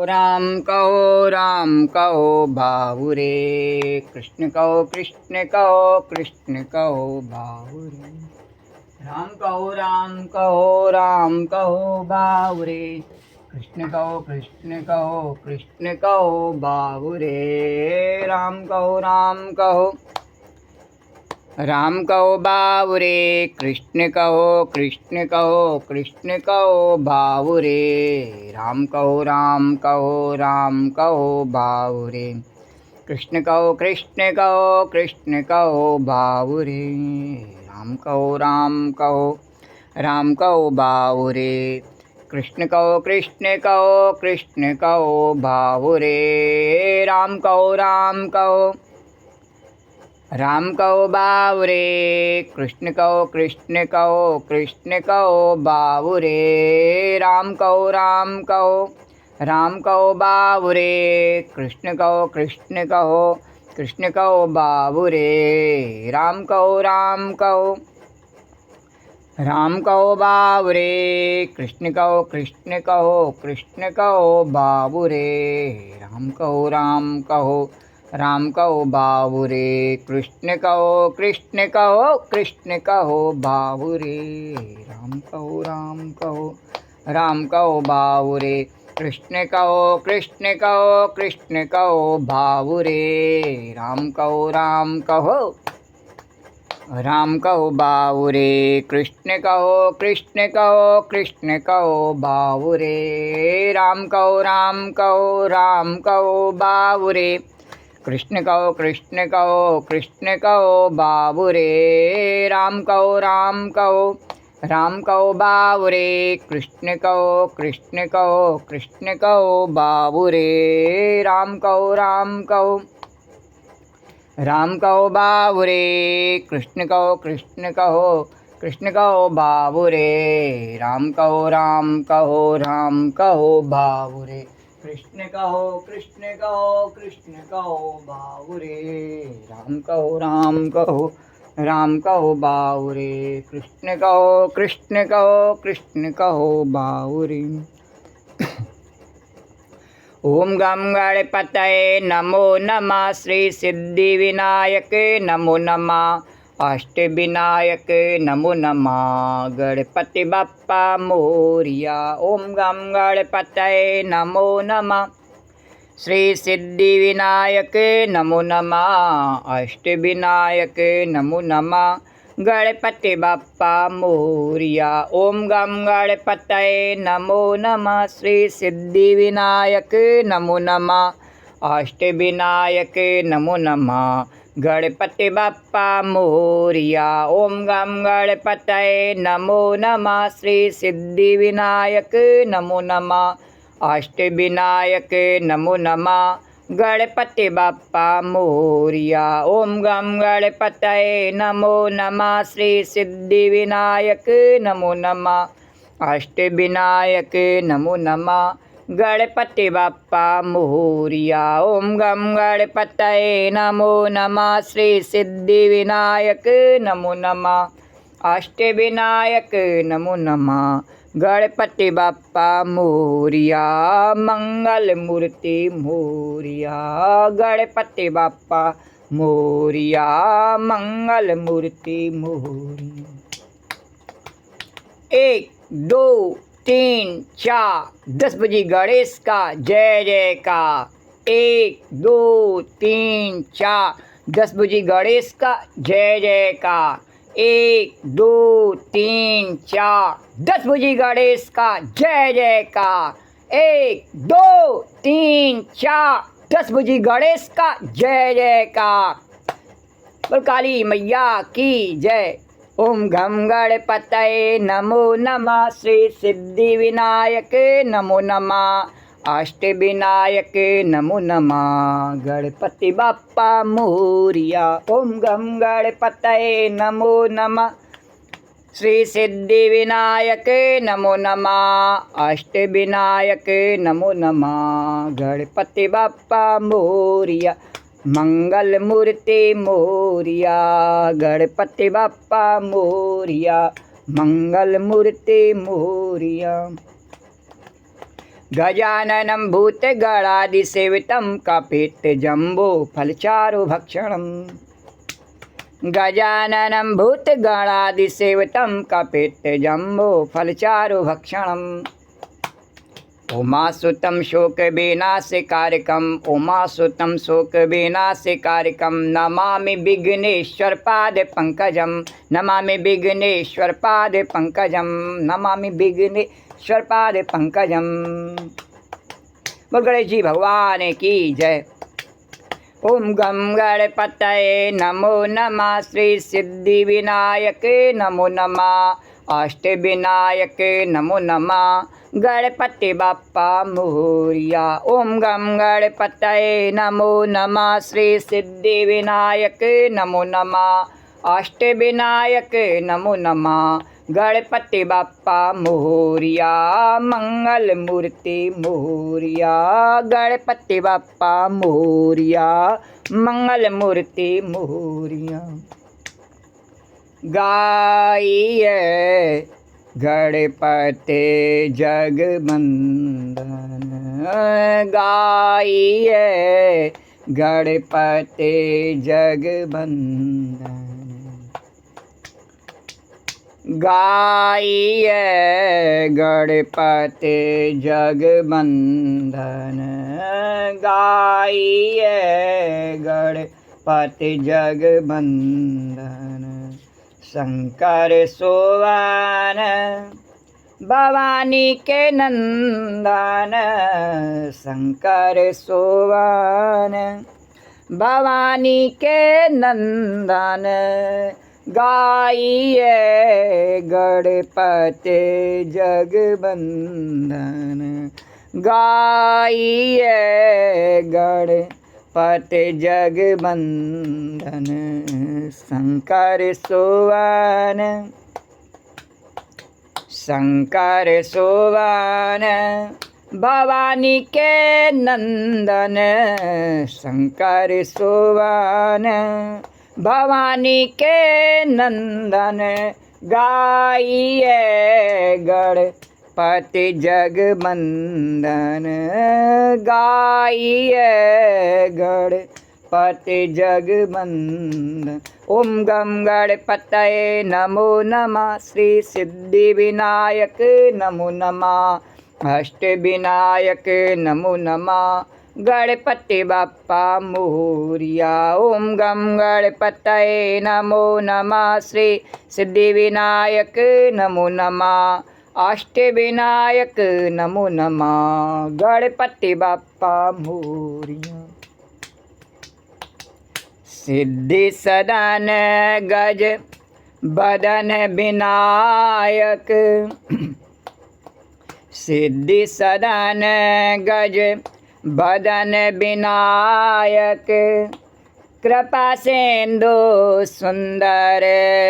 राम कहो बाहुरे, कृष्ण कहो कृष्ण कहो बाहुरे। राम कहो बाहुरे, कृष्ण कहो कृष्ण कहो बाहुरे। राम कहो बाहुरे, कृष्ण कहो कृष्ण कहो बाहुरे। राम कहो बाहुरे, कृष्ण कहो कृष्ण कहो बाहुरे। राम कहो बाहुरे, कृष्ण कहो कृष्ण कहो बाहुरे। राम कहो बाहुरे, कृष्ण कहो कृष्ण कहो बाहुरे। राम कहो बाहुरे, कृष्ण कहो कृष्ण कहो बाहुरे। राम कहो बाहुरे, कृष्ण कहो कृष्ण कहो बाहुरे। राम कहो बाहुरे, कृष्ण कहो कृष्ण कहो बाहुरे। राम कहो बाहुरे, कृष्ण कहो कृष्ण कहो बाहुरे। राम कहो बाहुरे, कृष्ण कहो कृष्ण कहो बाहुरे। राम कहो बाहुरे, कृष्ण कहो कृष्ण कहो बाहुरे। राम कहो बाहुरे, कृष्ण कहो कृष्ण कहो बाहुरे। राम कहो बाहुरे, कृष्ण कहो कृष्ण कहो बाहुरे। राम कहो बाहुरे, कृष्ण कहो कृष्ण कहो बाहुरे। राम कहो बाहुरे, कृष्ण कहो कृष्ण कहो बाहुरे। ओम गम गणपतये नमो नमः, श्री सिद्धि विनायक नमो नमः, अष्टविनायक नमो नमः, गणपति बप्पा मोरिया। ओम गम गणपतये नमो नमः, श्री सिद्धि विनायक नमो नमः, अष्टविनायक नमो नमः, गणपति बप्पा मोरिया। ओम गम गणपतये नमो नमः, श्री सिद्धि विनायक नमो नमः, अष्टविनायक नमो नमः, गणपति बप्पा मोरिया। ओम गम गणपतये नमो नमः, श्री सिद्धि विनायक नमो नमः, अष्टविनायक नमो नमः, गणपति बप्पा मोरिया। ओम गम गणपतये नमो नमः, श्री सिद्धि विनायक नमो नमः, अष्टविनायक नमो नमः, गणपति बप्पा मोरिया। ओम गम गणपतये नमो नमः, श्री सिद्धि विनायक नमो नमः, अष्टविनायक नमो नमः, गणपति बप्पा मोरिया। मंगल मूर्ति मोरिया, गणपति बप्पा मोरिया, मंगल मूर्ति मोरिया। 1 2 3 4 10 बजे गणेश का जय जयकार। 1 2 3 4 10 बजे गणेश का जय जयकार। 1 2 3 4 10 बजे गणेश का जय जयकार। 1 2 3 4 10 बजे गणेश का जय जयकार। बोल काली मैया की जय। ओम गम गणपतये नमो नमः, श्री सिद्धि विनायक नमो नमः, अष्टविनायक नमो नमः, गणपति बप्पा मोरिया। ओम गम गणपतये नमो नमः, श्री सिद्धि विनायक नमो नमः, अष्टविनायक नमो नमः, गणपति बप्पा मोरिया। मंगल मूर्ति मोरिया, गणपति बप्पा मोरिया, मंगल मूर्ति मोरिया। गजाननं भूतगणादिसेवितं कपित्थजम्बो फलचारुभक्षणम् गजाननं भूतगणादिसेवितं कपित्थजम्बो फलचारुभक्षणम् उमासुतं शोकविनाशकारिकम् उमासुतं शोकविनाशकारिकं नमामि विघ्नेश्वरपादपङ्कजं नमामि विघ्नेश्वरपादपङ्कजं नमामि विघ्नेश्वरपादपङ्कजं। बोल गणेश जी भगवान की जय। ओम गम गणपतये नमो नमः श्री सिद्धिविनायक नमो नमः अष्टविनायक नमो नमः गणपति बाप्पा मोरिया। ओम गम गणपतये नमो नमः श्री सिद्धिविनायक नमो नमः अष्टविनायक नमो नमः गणपति बाप्पा मोरिया मंगल मूर्ति मोरिया गणपति बाप्पा मोरिया मंगल मूर्ति मोरिया। गाइए गणपते जगवंदन गाइए गणपते जगवंदन गाइए गणपते जगवंदन गाइए गणपति जगवंदन। शंकर सोवन भवानी के नंदन शंकर सोवन भवानी के नंदन गाइए गणपते जगवंदन गाइए गणपते जगवंदन। शंकर सोवन शंकर सोवन भवानी के नंदन शंकर सोवन भवानी के नंदन गाइए गणपति जगवंदन गाइए गणपति जगवंदन। ओम गम गणपतये नमो नमः श्री सिद्धिविनायक नमो नमः अष्टविनायक नमो नमः गणपति बाप्पा मोरिया। ओम गम गणपतये नमो नमः श्री सिद्धिविनायक नमो नमः अष्टविनायक नमो नमः गणपति बाप्पा मोरिया। सिद्धि सदन गज बदन विनायक सिद्धि सदन गज बदन विनायक कृपा सिंधु सुंदर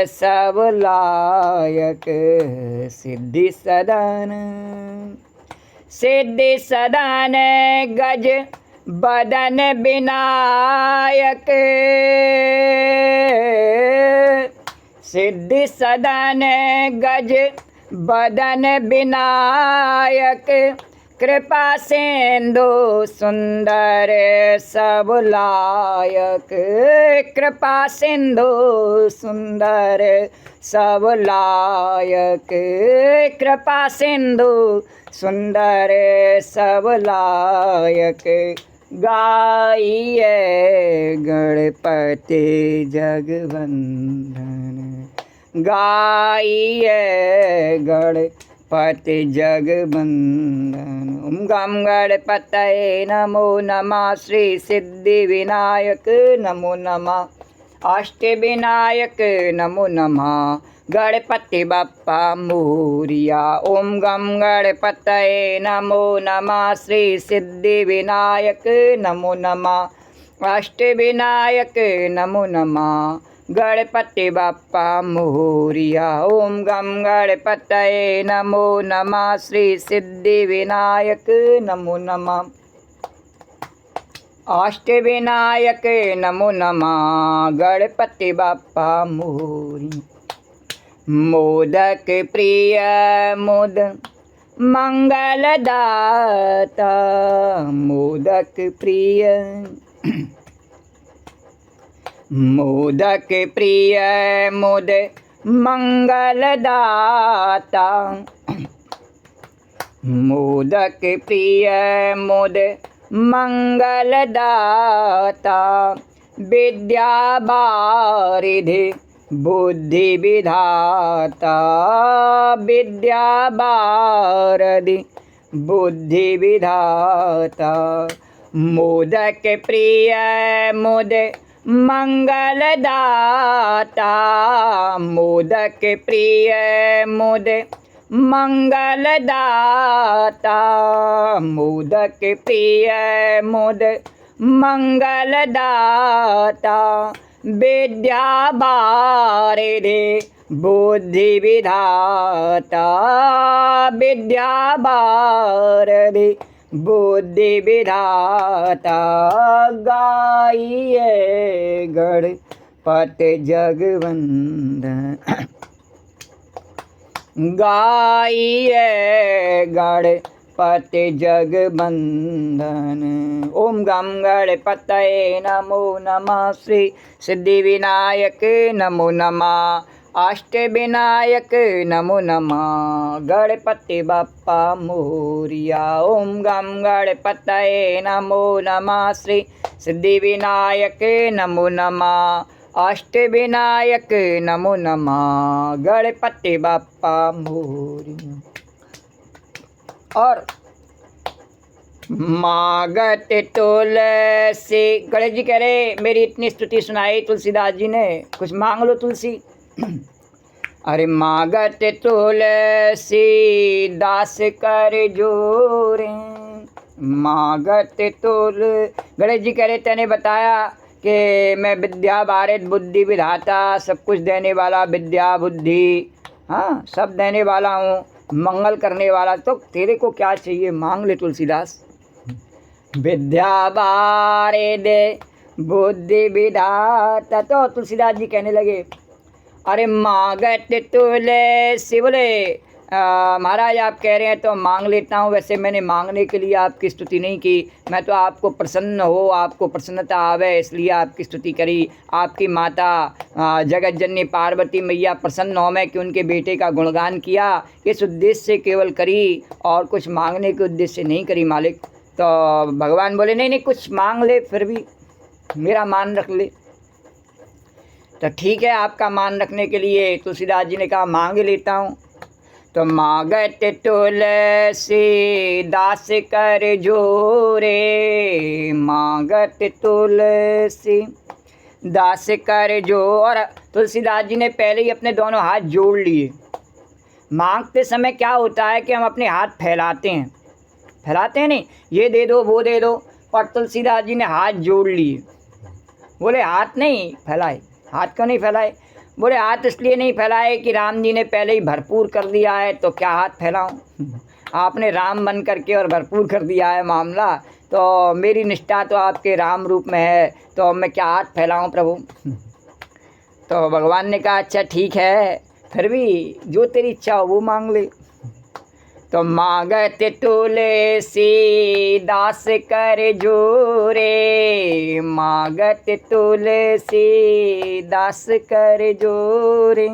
सब लायक। सिद्धि सदन गज बदन विनायक सिद्धि सदन गज बदन विनायक कृपा सिंधु सुंदर सब लायक। कृपा सिंधु सुंदर सब लायक कृपा सिंधु सुंदर सब लायक गाइए गणपति जगवंदन गाइए गणपति जगवंदन। ओम गम गणपतये नमो नमः श्री सिद्धिविनायक नमो नमः अष्टविनायक नमो नमः गणपति बाप्पा मोरिया। ओम गम गणपतये नमो नमः श्री सिद्धिविनायक नमो नमः अष्टविनायक नमो नमः गणपति बाप्पा मोरिया। ओम गम गणपतये नमो नमः श्री सिद्धिविनायक नमो नमः अष्टविनायक नमो नमः गणपति बाप्पा मोरिया। मोदक प्रिय मंगलदाता मोदक प्रिय मोदक प्रिय मुद मंगलदाता मोदक प्रिय मुद मंगलदाता विद्या वारिधि बुद्धि विधाता विद्या वारिधि बुद्धि विधाता मोदक प्रिय मुद मंगलदाता मोदक प्रिय मुद मंगलदाता मोदक प्रिय मुद मंगलदाता विद्या वारिधि बुद्धि विधाता विद्या वारिधि बुद्धि विधाता गाइए गणपति जगवंदन गाइए गणपति जगवंदन। ओम गम गणपतये नमो नमः श्री सिद्धि विनायक नमो नमः अष्ट विनायक नमो नमः गणपति बप्पा मोरिया। ओम गम गणपतये नमो नमः श्री सिद्धि विनायक नमो नमः अष्ट विनायक नमो नमः गणपति बप्पा मोरिया। और मागत तुलसी गणेश जी कह रहे मेरी इतनी स्तुति सुनाई तुलसीदास जी ने, कुछ मांग लो तुलसी। अरे मागत तुलसी दास कर जोरे मागत तुल गणेश जी कह रहे तेने बताया कि मैं विद्या वारिध बुद्धि विधाता सब कुछ देने वाला विद्या बुद्धि हाँ सब देने वाला हूँ मंगल करने वाला, तो तेरे को क्या चाहिए मांग ले तुलसीदास। विद्या वारिध बुद्धि विधाता। तो तुलसीदास जी कहने लगे अरे मागत तुलसी बोले महाराज आप कह रहे हैं तो मांग लेता हूँ, वैसे मैंने मांगने के लिए आपकी स्तुति नहीं की, मैं तो आपको प्रसन्न हो आपको प्रसन्नता आवे इसलिए आपकी स्तुति करी। आपकी माता जगत जननी पार्वती मैया प्रसन्न हो मैं कि उनके बेटे का गुणगान किया, इस उद्देश्य से केवल करी और कुछ मांगने के उद्देश्य से नहीं करी मालिक। तो भगवान बोले नहीं नहीं कुछ मांग ले फिर भी मेरा मान रख ले। तो ठीक है आपका मान रखने के लिए तुलसीदास जी ने कहा मांग लेता हूँ। तो मागत तुलसी दास कर जोरे मागत तुलसी दास कर जो। और तुलसीदास जी ने पहले ही अपने दोनों हाथ जोड़ लिए। मांगते समय क्या होता है कि हम अपने हाथ फैलाते हैं नहीं ये दे दो वो दे दो, पर तुलसीदास जी ने हाथ जोड़ लिए। बोले हाथ नहीं फैलाए। हाथ क्यों नहीं फैलाए? बोले हाथ इसलिए नहीं फैलाए कि राम जी ने पहले ही भरपूर कर दिया है तो क्या हाथ फैलाऊं। आपने राम बन करके और भरपूर कर दिया है मामला, तो मेरी निष्ठा तो आपके राम रूप में है तो मैं क्या हाथ फैलाऊं प्रभु। तो भगवान ने कहा अच्छा ठीक है फिर भी जो तेरी इच्छा हो वो मांग ले। तो मागत तुलसी दास कर जोरे मागत तुलसी दास कर जोरे।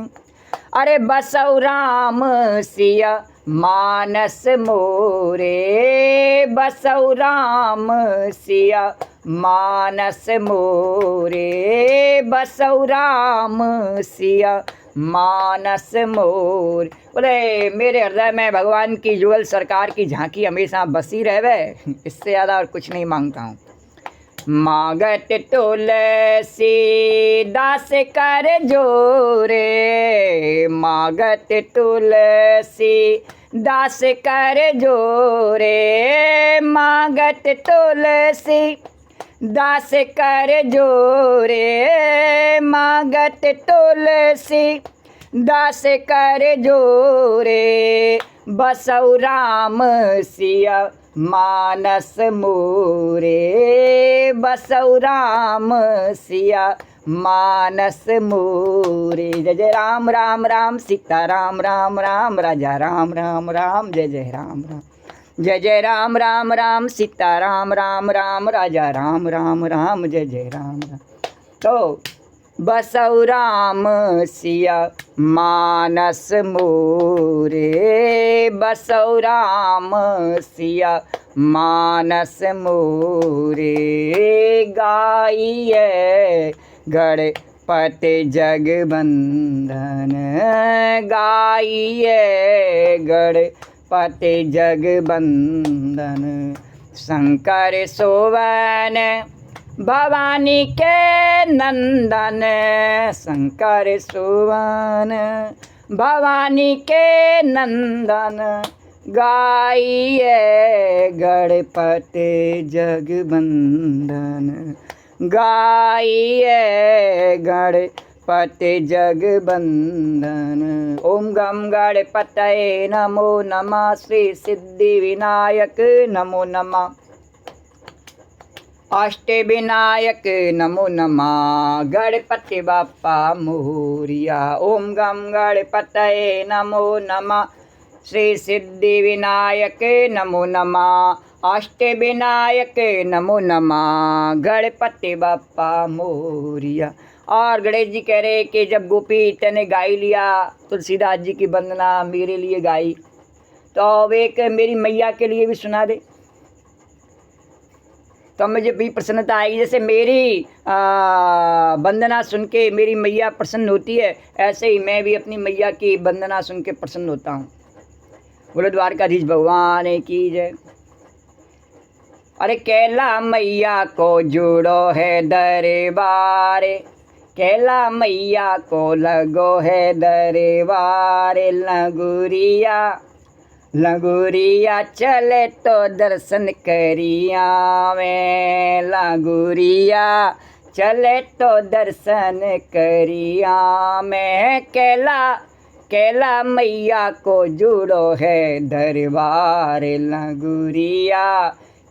अरे बसौ राम सिया मानस मोरे बसौ राम सिया मानस मोरे बसौ राम सिया मानस मोर। बोले मेरे हृदय में भगवान की जुगल सरकार की झांकी हमेशा बसी रहवे, इससे ज़्यादा और कुछ नहीं मांगता हूँ। मागत तुलसी दास कर जोरे मागत तुलसी दास कर जोरे मागत तुलसी दास कर जोरे मागत तुलसी दास कर जोरे बसौ राम सिया मानस मोरे बसौ राम सिया मानस मोरे। जय जय राम राम राम सीता राम राम राम राजा राम राम राम जय जय राम राम। जय जय राम राम राम सीता राम राम राम राजा राम राम राम जय जय राम राम। तो बसौ राम सिया मानस मोरे बसौ राम सिया मानस मोरे। गाइए गणपति जगबंदन गाइए गणपति जगबंदन। शंकर सोवन भवानी के नंदन शंकर सुवन भवानी के नंदन। गाइए गणपति जगबंदन गाइए गणपति जगबंदन। ओम गम गणपतये नमो नमः श्री सिद्धि विनायक नमो नमः अष्टे विनायक नमो नमः गणपति बाप्पा मोरिया। ओम गम गणपतये नमो नमः श्री सिद्धि विनायक नमो नमः अष्टे विनायक नमो नमः गणपति बाप्पा मोरिया। और गणेश जी कह रहे कि जब गोपी तेने गाई लिया तुलसीदास जी की वंदना मेरे लिए गाई, तो अब एक मेरी मैया के लिए भी सुना दे तो मुझे भी प्रसन्नता आएगी। जैसे मेरी वंदना सुन के मेरी मैया प्रसन्न होती है, ऐसे ही मैं भी अपनी मैया की वंदना सुन के प्रसन्न होता हूँ। बोलो द्वारकाधीश भगवान की जय। अरे कैला मैया को जोड़ो है दरबार कैला मैया को लगो है दरबार। लगुरिया लगुरिया चले तो दर्शन करिया में लगुरिया चले तो दर्शन करिया में। कैला मैया को जुड़ो है दरबार लगुरिया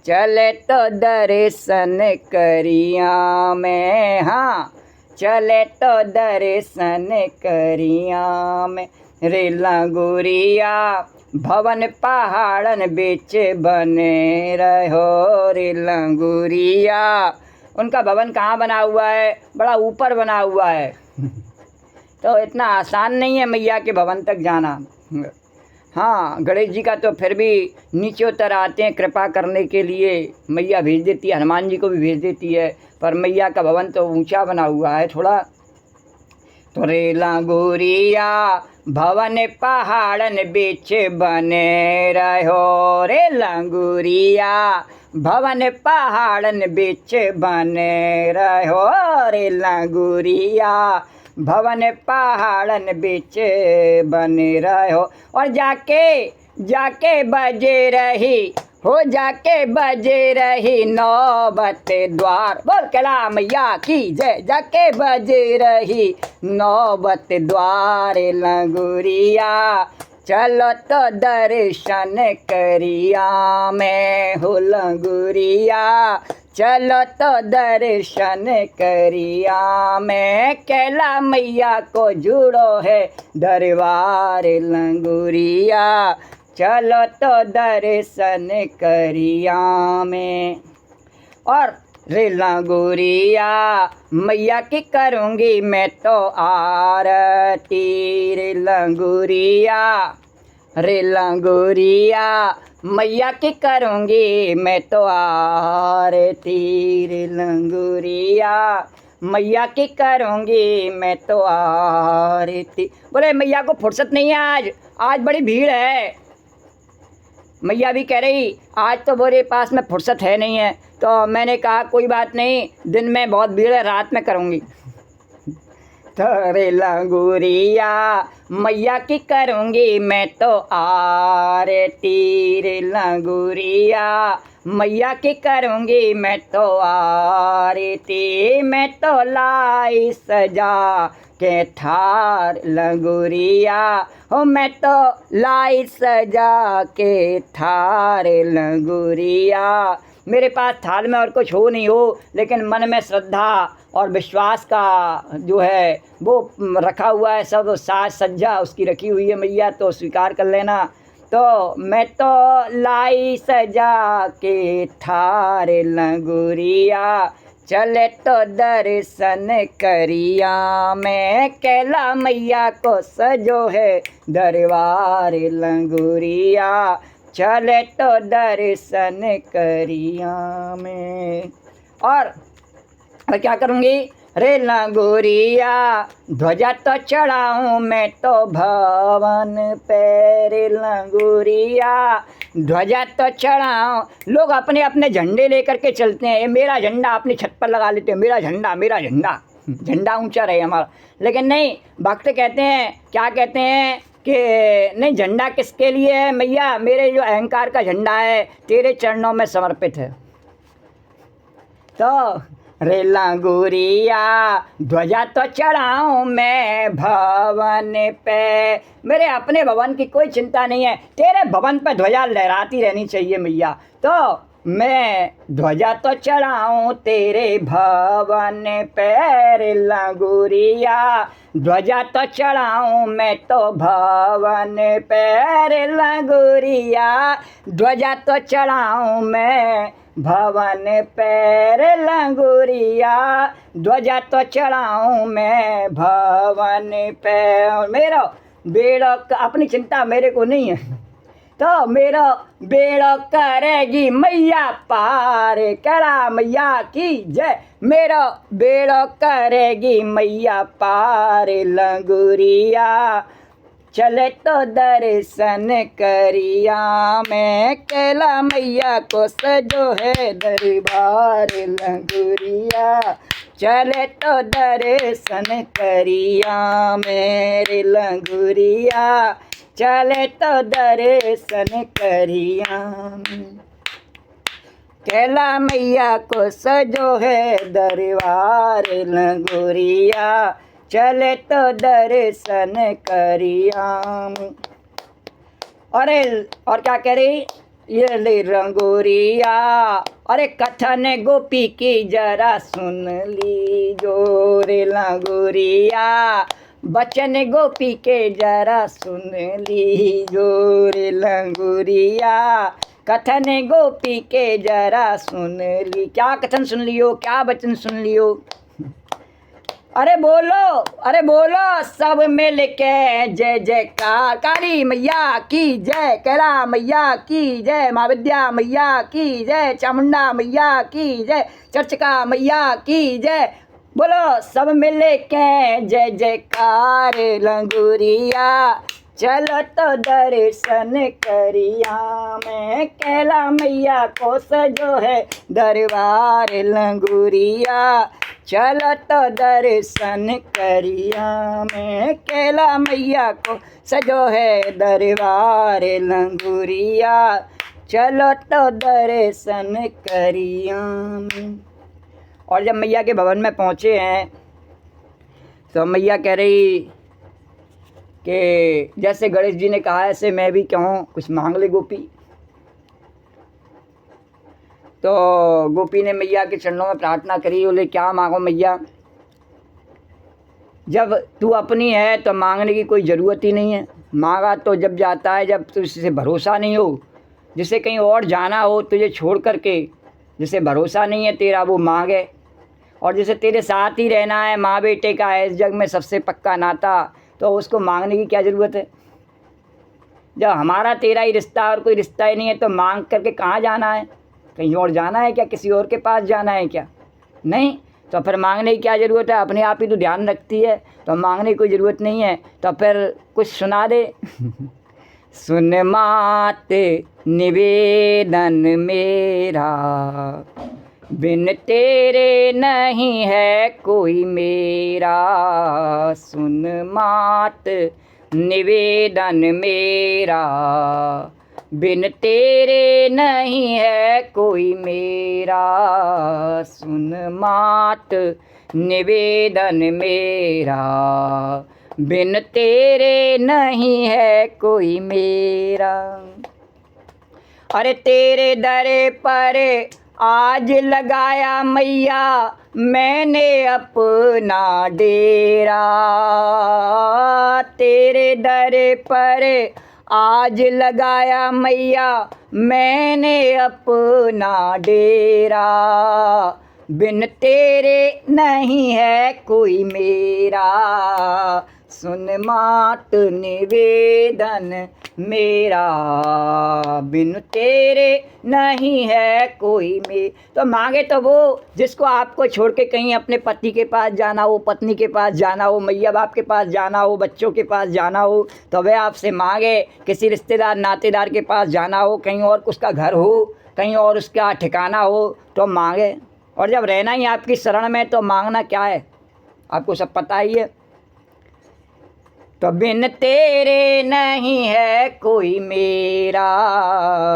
चले तो दर्शन करिया में। हाँ चले तो दर्शन करिया में। रे लगुरिया भवन पहाड़न बीच बने रहो रे लगुरिया। उनका भवन कहाँ बना हुआ है? बड़ा ऊपर बना हुआ है तो इतना आसान नहीं है मैया के भवन तक जाना। हाँ गणेश जी का तो फिर भी नीचे उतर आते हैं कृपा करने के लिए, मैया भेज देती है, हनुमान जी को भी भेज देती है, पर मैया का भवन तो ऊंचा बना हुआ है थोड़ा। तो रे लगुरिया भवन पहाड़न बीच बने रहो रे लगुरिया भवन पहाड़न बीच बने रहो रे लगुरिया भवन पहाड़न बीच बने रहो। और जाके बजे रही हो जाके बजे रही नौबत द्वार। बोल कैला मैया की जय। जाके बजे रही नौबत द्वार लगुरिया चलो तो दर्शन करिया मैं हो लगुरिया चलो तो दर्शन करिया मैं। कैला मैया को जुड़ो है दरबार लगुरिया चलो तो दर्शन करिया में। और रे लगुरिया मैया की करूँगी मैं तो आरती रे लगुरिया मैया की करूँगी मैं तो आरती रे लगुरिया मैया की करूँगी मैं तो आरती। बोले मैया को फुर्सत नहीं है आज बड़ी भीड़ है। मैया भी कह रही आज तो मेरे पास में फुर्सत है नहीं है, तो मैंने कहा कोई बात नहीं, दिन में बहुत भीड़ है, रात में करूँगी। तो रे लगुरिया मैया की करूँगी मैं तो आरती रे लगुरिया मैया की करूँगी मैं तो आरती। मैं तो लाई सजा के थार लंगूरिया, हो मैं तो लाई सजा के थार लंगूरिया। मेरे पास थाल में और कुछ हो नहीं हो, लेकिन मन में श्रद्धा और विश्वास का जो है वो रखा हुआ है, सब साज सज्जा उसकी रखी हुई है मैया, तो स्वीकार कर लेना। तो मैं तो लाई सजा के थार लंगूरिया, चले तो दर्शन करिया। मैं कैला मैया को सजो है दरबार लंगूरिया, चले तो दर्शन करिया मैं। और क्या करूँगी? रे लंगूरिया ध्वजा तो चढ़ाऊँ मैं तो भवन पे, रे लंगूरिया ध्वजा तो चढ़ाऊँ। लोग अपने अपने झंडे लेकर के चलते हैं, मेरा झंडा अपनी छत पर लगा लेते हैं, मेरा झंडा मेरा झंडा, झंडा ऊंचा रहे हमारा। लेकिन नहीं, भक्त कहते हैं, क्या कहते हैं कि नहीं, झंडा किसके लिए है मैया? मेरे जो अहंकार का झंडा है तेरे चरणों में समर्पित है। तो रे लंगूरिया ध्वजा तो चढ़ाऊँ मैं भवन पे, मेरे अपने भवन की कोई चिंता नहीं है, तेरे भवन पे ध्वजा लहराती रहनी चाहिए मैया। तो मैं ध्वजा तो चढ़ाऊँ तेरे भवन पे, रे लंगूरिया ध्वजा तो चढ़ाऊँ मैं तो भवन पे, रे लंगूरिया ध्वजा तो चढ़ाऊँ मैं भवन पे, रे लंगूरिया ध्वजा तो चढ़ाऊँ मैं भवन पे। और मेरा बेड़ा अपनी चिंता मेरे को नहीं है, तो मेरा बेड़ा करेगी मैया पार, करा मैया की जय। मेरा बेड़ा करेगी मैया पार लंगूरिया, चले तो दर्शन करिया। मैं कैला मैया को सजो है दरबार लंगूरिया, चले तो दर्शन करिया मेरे लंगूरिया, चले तो दर्शन करिया। कैला मैया को सजो है दरबार लंगूरिया, चले तो दर्शन करिया। अरे और क्या कह रही? ये ले रंगोरिया, अरे कथन गोपी की जरा सुन ली जो, रे लंगोरिया बचन गोपी के जरा सुन ली जो, रे लंगोरिया कथन गोपी के जरा सुन ली। क्या कथन सुन लियो, क्या वचन सुन लियो? अरे बोलो सब मिल के जय जयकार, काली मैया की जय, कैला मैया की जय, माँ विद्या मैया की जय, चामुंडा मैया की जय, चर्चिका मैया की जय। बोलो सब मिल के जय जयकार लंगूरिया, चलो तो दर्शन करिया। मैं कैला मैया को सजो है दरबार लंगूरिया, चलो तो दर्शन करिया। मैं कैला मैया को सजो है दरबार लंगूरिया, चलो तो दर्शन करिया। और जब मैया के भवन में पहुँचे हैं तो मैया कह रही कि जैसे गणेश जी ने कहा ऐसे मैं भी कहूँ, कुछ मांग ले गोपी। तो गोपी ने मैया के चरणों में प्रार्थना करी, बोले क्या मांगो मैया, जब तू अपनी है तो मांगने की कोई ज़रूरत ही नहीं है। मांगा तो जब जाता है जब तुझसे भरोसा नहीं हो, जिसे कहीं और जाना हो तुझे छोड़ करके, जिसे भरोसा नहीं है तेरा वो मांगे। और जिसे तेरे साथ ही रहना है, माँ बेटे का है इस जग में सबसे पक्का नाता, तो उसको मांगने की क्या ज़रूरत है। जब हमारा तेरा ही रिश्ता और कोई रिश्ता ही नहीं है तो मांग करके कहाँ जाना है? कहीं और जाना है क्या? किसी और के पास जाना है क्या? नहीं, तो फिर मांगने की क्या ज़रूरत है? अपने आप ही तो ध्यान रखती है, तो मांगने की कोई ज़रूरत नहीं है। तो फिर कुछ सुना दे। सुन मात निवेदन मेरा, बिन तेरे नहीं है कोई मेरा। सुन मात निवेदन मेरा, बिन तेरे नहीं है कोई मेरा, सुन मात निवेदन मेरा, बिन तेरे नहीं है कोई मेरा। अरे तेरे दर पर आज लगाया मैया मैंने अपना डेरा, तेरे दर पर आज लगाया मैया मैंने अपना डेरा, बिन तेरे नहीं है कोई मेरा, सुन मात निवेदन मेरा, बिन तेरे नहीं है कोई में। तो मांगे तो वो जिसको आपको छोड़ के कहीं अपने पति के पास जाना हो, पत्नी के पास जाना हो, मैया बाप के पास जाना हो, बच्चों के पास जाना हो, तो वह आपसे मांगे। किसी रिश्तेदार नातेदार के पास जाना हो, कहीं और उसका घर हो, कहीं और उसका ठिकाना हो, तो मांगे। और जब रहना ही आपकी शरण में तो मांगना क्या है, आपको सब पता ही है। तो बिन तेरे नहीं है कोई मेरा,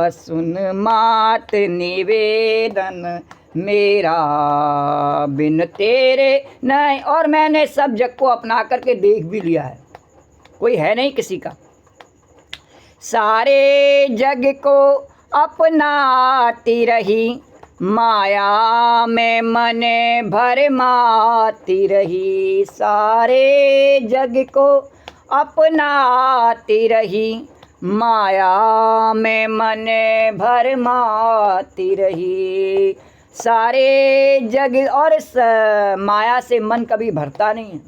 सुन मात निवेदन मेरा, बिन तेरे नहीं। और मैंने सब जग को अपना करके देख भी लिया है, कोई है नहीं किसी का। सारे जग को अपनाती रही, माया में मन भरमाती रही, सारे जग को अपनाती रही, माया में मन भरमाती रही, सारे जग। और माया से मन कभी भरता नहीं है,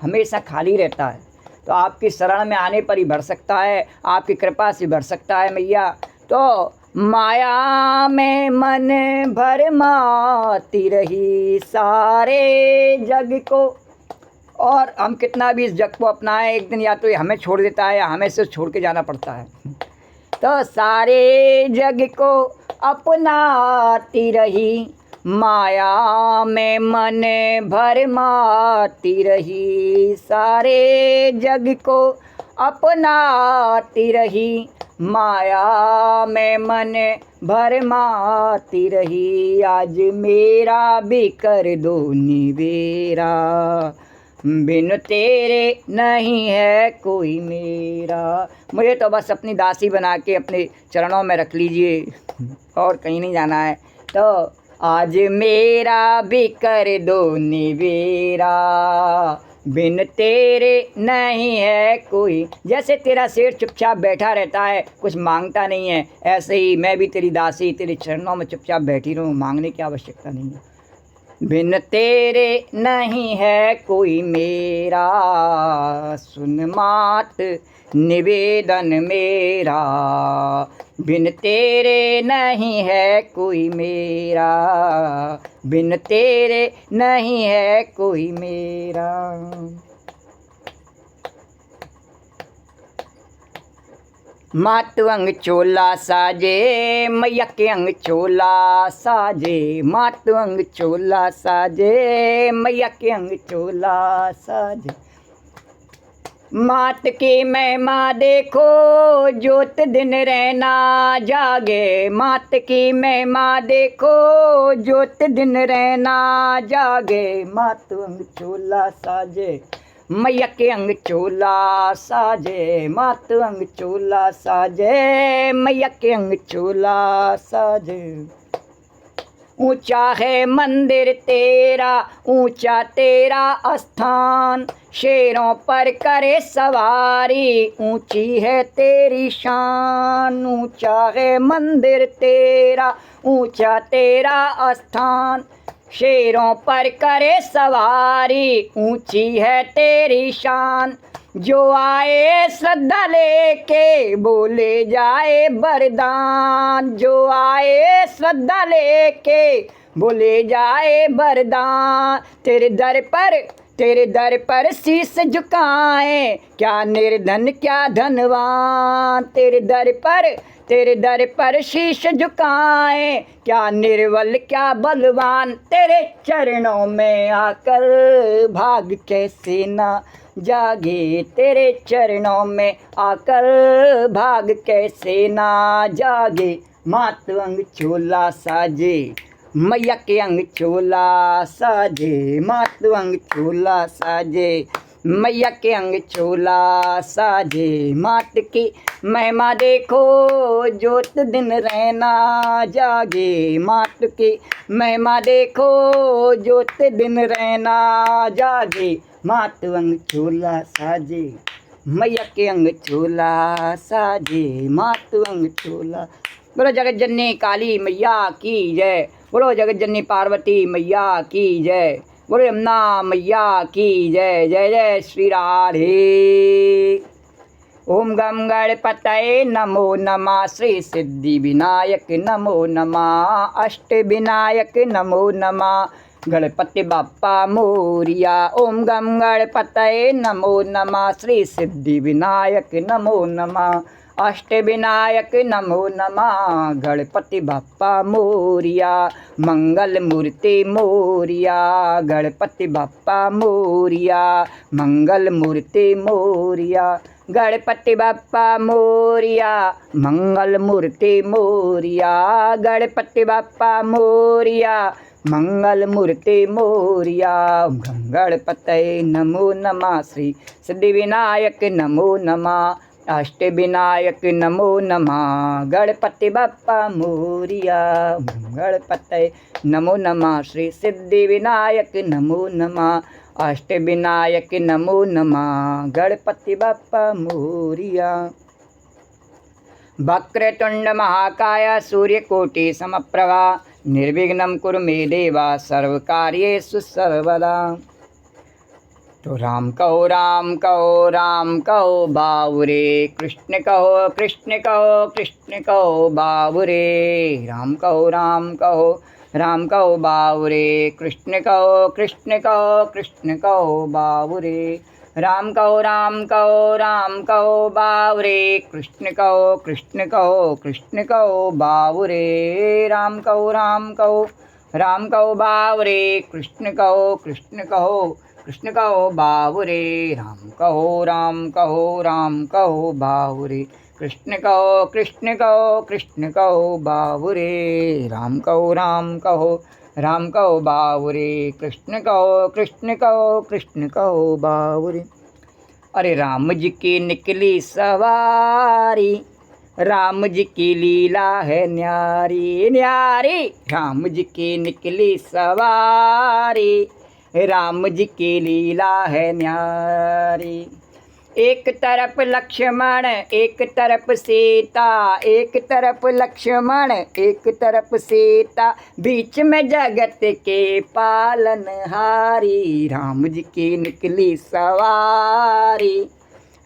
हमेशा खाली रहता है। तो आपकी शरण में आने पर ही भर सकता है, आपकी कृपा से भर सकता है मैया। तो माया में मन भरमाती रही सारे जग को। और हम कितना भी इस जग को अपनाएं, एक दिन या तो ये हमें छोड़ देता है या हमें से छोड़ के जाना पड़ता है। तो सारे जग को अपनाती रही, माया में मन भरमाती रही, सारे जग को अपनाती रही, माया में मन भरमाती रही। आज मेरा भी कर दो निवेरा, बिन तेरे नहीं है कोई मेरा। मुझे तो बस अपनी दासी बना के अपने चरणों में रख लीजिए, और कहीं नहीं जाना है। तो आज मेरा भी कर दो निवेरा, बिन तेरे नहीं है कोई। जैसे तेरा शेर चुपचाप बैठा रहता है, कुछ मांगता नहीं है, ऐसे ही मैं भी तेरी दासी तेरे चरणों में चुपचाप बैठी रहूँ, मांगने की आवश्यकता नहीं है। बिन तेरे नहीं है कोई मेरा, सुन मात निवेदन मेरा, बिन तेरे नहीं है कोई मेरा, बिन तेरे नहीं है कोई मेरा। मात अंग चोला साजे, मैया के अंग चोला साजे, मात अंग चोला साजे, मैया के अंग चोला साजे। मात की महिमा देखो ज्योत दिन रहना जागे, मात की महिमा देखो ज्योत दिन रहना जागे। मात अंग चोला साजे, मैया के अंग चोला साजे, मात अंग चोला साजे, मैया के अंग चोला साजे। ऊंचा है मंदिर तेरा, ऊंचा तेरा स्थान, शेरों पर करे सवारी, ऊंची है तेरी शान। ऊंचा है मंदिर तेरा, ऊंचा तेरा स्थान, शेरों पर करे सवारी, ऊंची है तेरी शान। जो आए श्रद्धा लेके बोले जाए वरदान, जो आए श्रद्धा लेके बोले जाए वरदान। तेरे दर पर शीश झुकाएं, क्या निर्धन क्या धनवान। तेरे दर पर शीश झुकाएं, क्या निर्बल क्या बलवान। तेरे चरणों में आकर भाग कैसे ना जागे तेरे चरणों में आकर भाग कैसे ना जागे। मात अंग चोला साजे मैया के अंग चोला साजे, मात अंग चोला साजे मैया के अंग चोला साजे। मात की महिमा देखो जोत दिन रहना जागे, मात की महिमा देखो जोत दिन रहना जागे। मात अंग चोला साजे मैया के अंग चोला साजे, मात अंग चोला। बोलो जगत जननी काली मैया की जय, बोलो जगत जननी पार्वती मैया की जय, बोलो यमुना मैया की जय। जय जय श्री राधे। ओम गम गणपतये नमो नमः, श्री सिद्धि विनायक नमो नमः, अष्ट विनायक नमो नमः, गणपति बाप्पा मोरिया। ओम गम गणपतये नमो नमः, श्री सिद्धि विनायक नमो नमः, अष्ट विनायक नमो नमः, गणपति बाप्पा मोरिया। मंगल मूर्ति मोरिया, गणपति बाप्पा मोरिया, मंगल मूर्ति मोरिया, गणपति बाप्पा मोरिया, मंगल मूर्ति मोरिया, गणपति बाप्पा मोरिया, मंगल मूर्ति मोरिया। गणपतये नमो नमः, श्री सिद्धि विनायक नमो नमः, अष्ट विनायक नमो नमः, गणपति बाप्पा मोरिया। गणपतये नमो नमः, श्री सिद्धि विनायक नमो नमः, अष्ट विनायक नमो नमः, गणपति बाप्पा मोरिया। वक्रतुंड महाकाय सूर्यकोटि समप्रभा, निर्विघ्नं कुरु मे देवा सर्वकार्येषु सर्वदा। तो राम कहो राम कहो राम कहो बाबुरे, कृष्ण कहो कृष्ण कहो कृष्ण कहो बाबुरे। राम कहो राम कहो राम कहो बाबुरे, कृष्ण कहो कृष्ण कहो कृष्ण कहो बाबुरे। राम कहो राम कहो राम कहो बाबुरे, कृष्ण कहो कृष्ण कहो कृष्ण कहो बाबुरे। राम कहो राम कहो राम कहो बाबुरे, कृष्ण कहो कृष्ण कहो कृष्ण कहो बाबुरे। राम कहो राम कहो राम कहो बाबुरे, कृष्ण कहो कृष्ण कहो कृष्ण कहो बाबुरे। राम कहो राम कहो बाबुरे, कृष्ण कहो कृष्ण कहो कृष्ण कहो बाबुरे। अरे राम जी की निकली सवारी, राम जी की लीला है न्यारी न्यारी। राम जी की निकली सवारी, राम जी की लीला है न्यारी। एक तरफ लक्ष्मण एक तरफ सीता, एक तरफ लक्ष्मण एक तरफ सीता, बीच में जगत के पालनहारी। राम जी की निकली सवारी,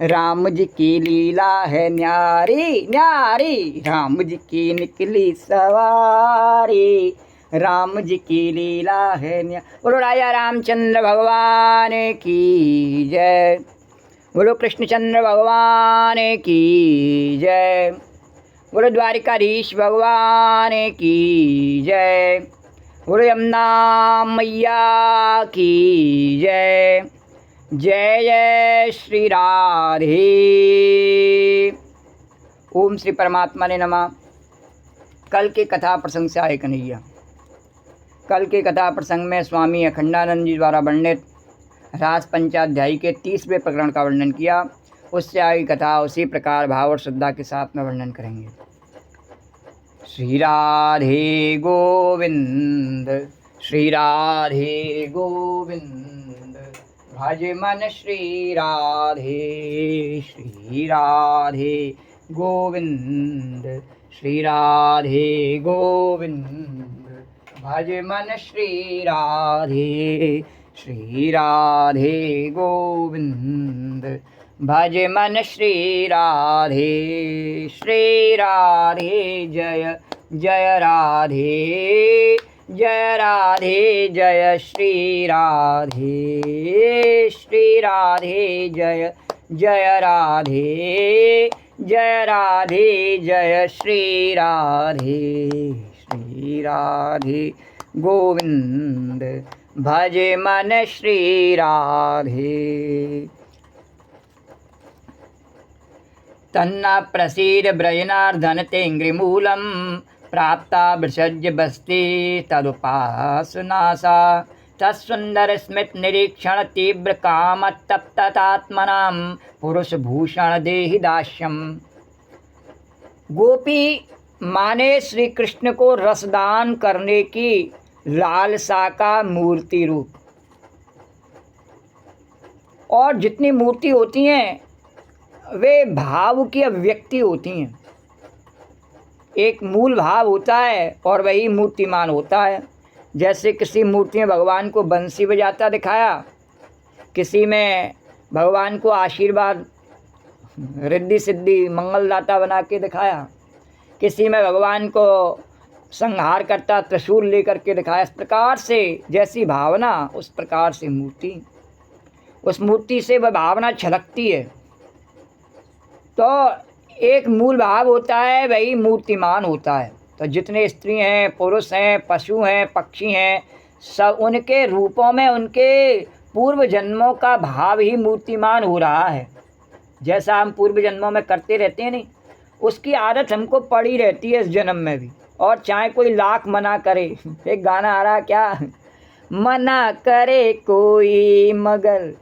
राम जी की लीला है न्यारी न्यारी। राम जी की निकली सवारी, राम जी की लीला है न्यारी। बोलो राजा रामचंद्र भगवान की जय, बोलो कृष्णचंद्र भगवान की जय, बोलो द्वारिकाधीश भगवान की जय, बोलो यमुना मैया की जय। जय जय श्री राधे। ओम श्री परमात्मा ने नमः। कल के कथा प्रसंग से आए कन्हैया। कल के कथा प्रसंग में स्वामी अखंडानंद जी द्वारा वर्णित रास पंचाध्यायी के 30वें प्रकरण का वर्णन किया। उससे आगे कथा उसी प्रकार भाव और श्रद्धा के साथ में वर्णन करेंगे। श्री राधे गोविंद, श्री राधे गोविंद, भज मन श्री राधे, श्री राधे गोविंद, श्री राधे गोविंद, भज मन श्री राधे, श्री राधे गोविंद, भज मन श्री राधे। श्री राधे जय जय राधे, जय राधे जय श्री राधे, श्री राधे जय जय राधे, जय राधे जय श्री राधे। श्री राधे गोविंद, भज मन श्री राधे। तन्ना प्रसीद ब्रजनार्दन तेङ्घ्रिमूलं प्राप्ता विसर्ज्य बस्ती तदुपासनासा तत्सुंदर स्मित निरीक्षण तीव्र काम तप्तात्मनां पुरुष भूषण देहि दास्यम। गोपी माने श्री कृष्ण को रसदान करने की लालसा का मूर्ति रूप। और जितनी मूर्ति होती हैं वे भाव की अभिव्यक्ति होती हैं। एक मूल भाव होता है और वही मूर्तिमान होता है। जैसे किसी मूर्ति में भगवान को बंसी बजाता दिखाया, किसी में भगवान को आशीर्वाद रिद्धि सिद्धि मंगलदाता बना के दिखाया, किसी में भगवान को संहार करता त्रिशूल लेकर के दिखाया। इस प्रकार से जैसी भावना उस प्रकार से मूर्ति, उस मूर्ति से वह भावना छलकती है। तो एक मूल भाव होता है, वही मूर्तिमान होता है। तो जितने स्त्री हैं, पुरुष हैं, पशु हैं, पक्षी हैं, सब उनके रूपों में उनके पूर्व जन्मों का भाव ही मूर्तिमान हो रहा है। जैसा हम पूर्व जन्मों में करते रहते हैं नहीं, उसकी आदत हमको पड़ी रहती है इस जन्म में भी। और चाहे कोई लाख मना करे, एक गाना आ रहा क्या, मना करे कोई मगर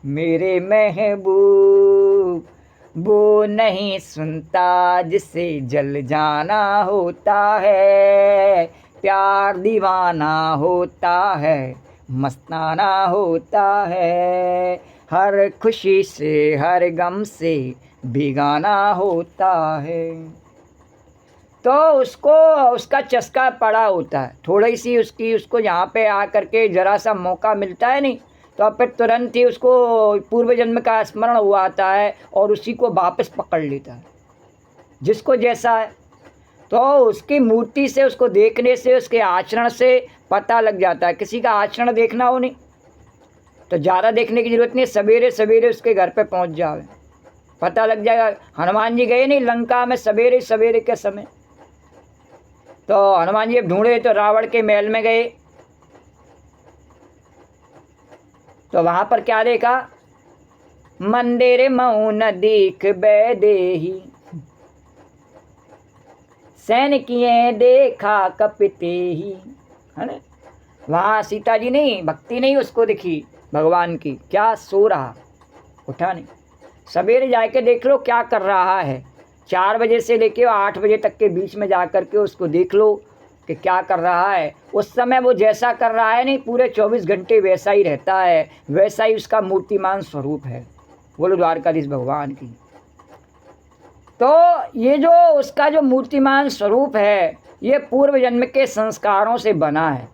मेरे महबूब वो नहीं सुनता जिसे जल जाना होता है, प्यार दीवाना होता है, मस्ताना होता है, हर खुशी से हर गम से बेगाना होता है। तो उसको उसका चस्का पड़ा होता है, थोड़ी सी उसको यहाँ पे आ करके ज़रा सा मौका मिलता है नहीं, तो फिर तुरंत ही उसको पूर्व जन्म का स्मरण हुआ आता है और उसी को वापस पकड़ लेता है, जिसको जैसा है। तो उसकी मूर्ति से, उसको देखने से, उसके आचरण से पता लग जाता है। किसी का आचरण देखना हो नहीं तो ज़्यादा देखने की ज़रूरत नहीं, सवेरे सवेरे उसके घर पे पहुंच जाओ, पता लग जाएगा। हनुमान जी गए नहीं लंका में सवेरे सवेरे के समय, तो हनुमान जी ढूंढे तो रावण के महल में गए, तो वहाँ पर क्या देखा, मंदिर मऊन दीख बैदेही सैनिकिए देखा कपिते ही, है ना। वहाँ सीता जी नहीं, भक्ति नहीं उसको दिखी भगवान की, क्या सो रहा, उठा नहीं। सवेरे जाके देख लो क्या कर रहा है, 4 बजे से लेके 8 बजे तक के बीच में जा कर के उसको देख लो कि क्या कर रहा है। उस समय वो जैसा कर रहा है नहीं, पूरे 24 घंटे वैसा ही रहता है, वैसा ही उसका मूर्तिमान स्वरूप है। बोलो द्वारकाधीश भगवान की। तो ये जो उसका जो मूर्तिमान स्वरूप है, ये पूर्व जन्म के संस्कारों से बना है।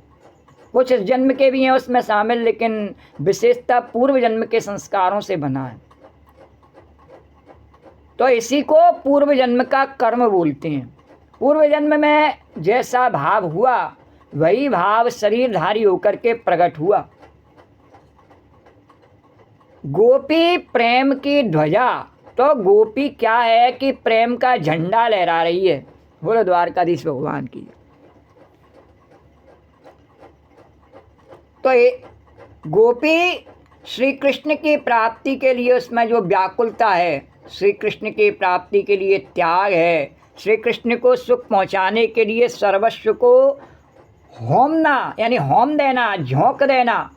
कुछ इस जन्म के भी हैं उसमें शामिल, लेकिन विशेषता पूर्व जन्म के संस्कारों से बना है। तो इसी को पूर्व जन्म का कर्म बोलते हैं। पूर्व जन्म में जैसा भाव हुआ वही भाव शरीरधारी होकर के प्रकट हुआ। गोपी प्रेम की ध्वजा, तो गोपी क्या है कि प्रेम का झंडा लहरा रही है। बोलो द्वारकाधीश भगवान की। तो ये गोपी श्री कृष्ण की प्राप्ति के लिए उसमें जो व्याकुलता है, श्री कृष्ण की प्राप्ति के लिए त्याग है, श्री कृष्ण को सुख पहुंचाने के लिए सर्वस्व को होमना यानी होम देना, झोंक देना,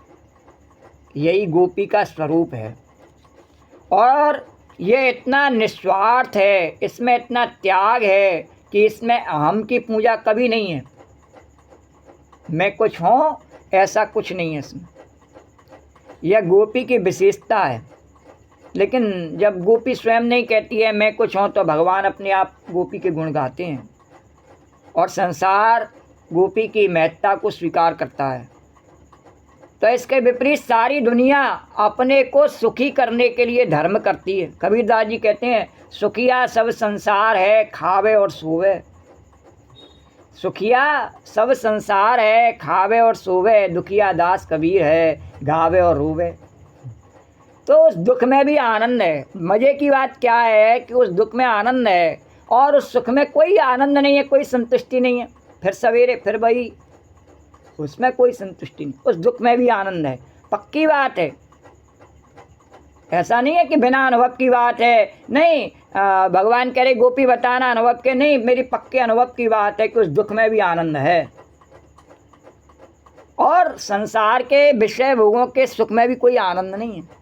यही गोपी का स्वरूप है। और ये इतना निस्वार्थ है, इसमें इतना त्याग है कि इसमें अहम की पूजा कभी नहीं है। मैं कुछ हूँ ऐसा कुछ नहीं है इसमें, यह गोपी की विशेषता है। लेकिन जब गोपी स्वयं नहीं कहती है मैं कुछ हूँ, तो भगवान अपने आप गोपी के गुण गाते हैं और संसार गोपी की महत्ता को स्वीकार करता है। तो इसके विपरीत सारी दुनिया अपने को सुखी करने के लिए धर्म करती है। कबीरदास जी कहते हैं सुखिया सब संसार है खावे और सोवे, सुखिया सब संसार है खावे और सोवे, दुखिया दास कबीर है गावे और रोवे। तो उस दुख में भी आनंद है। मज़े की बात क्या है कि उस दुख में आनंद है और उस सुख में कोई आनंद नहीं है, कोई संतुष्टि नहीं है। फिर सवेरे फिर वही, उसमें कोई संतुष्टि नहीं। उस दुख में भी आनंद है, पक्की बात है। ऐसा नहीं है कि बिना अनुभव की बात है, नहीं, भगवान कह रहे गोपी बताना अनुभव के, नहीं मेरी पक्के अनुभव की बात है कि उस दुख में भी आनंद है और संसार के विषय भोगों के सुख में भी कोई आनंद नहीं है।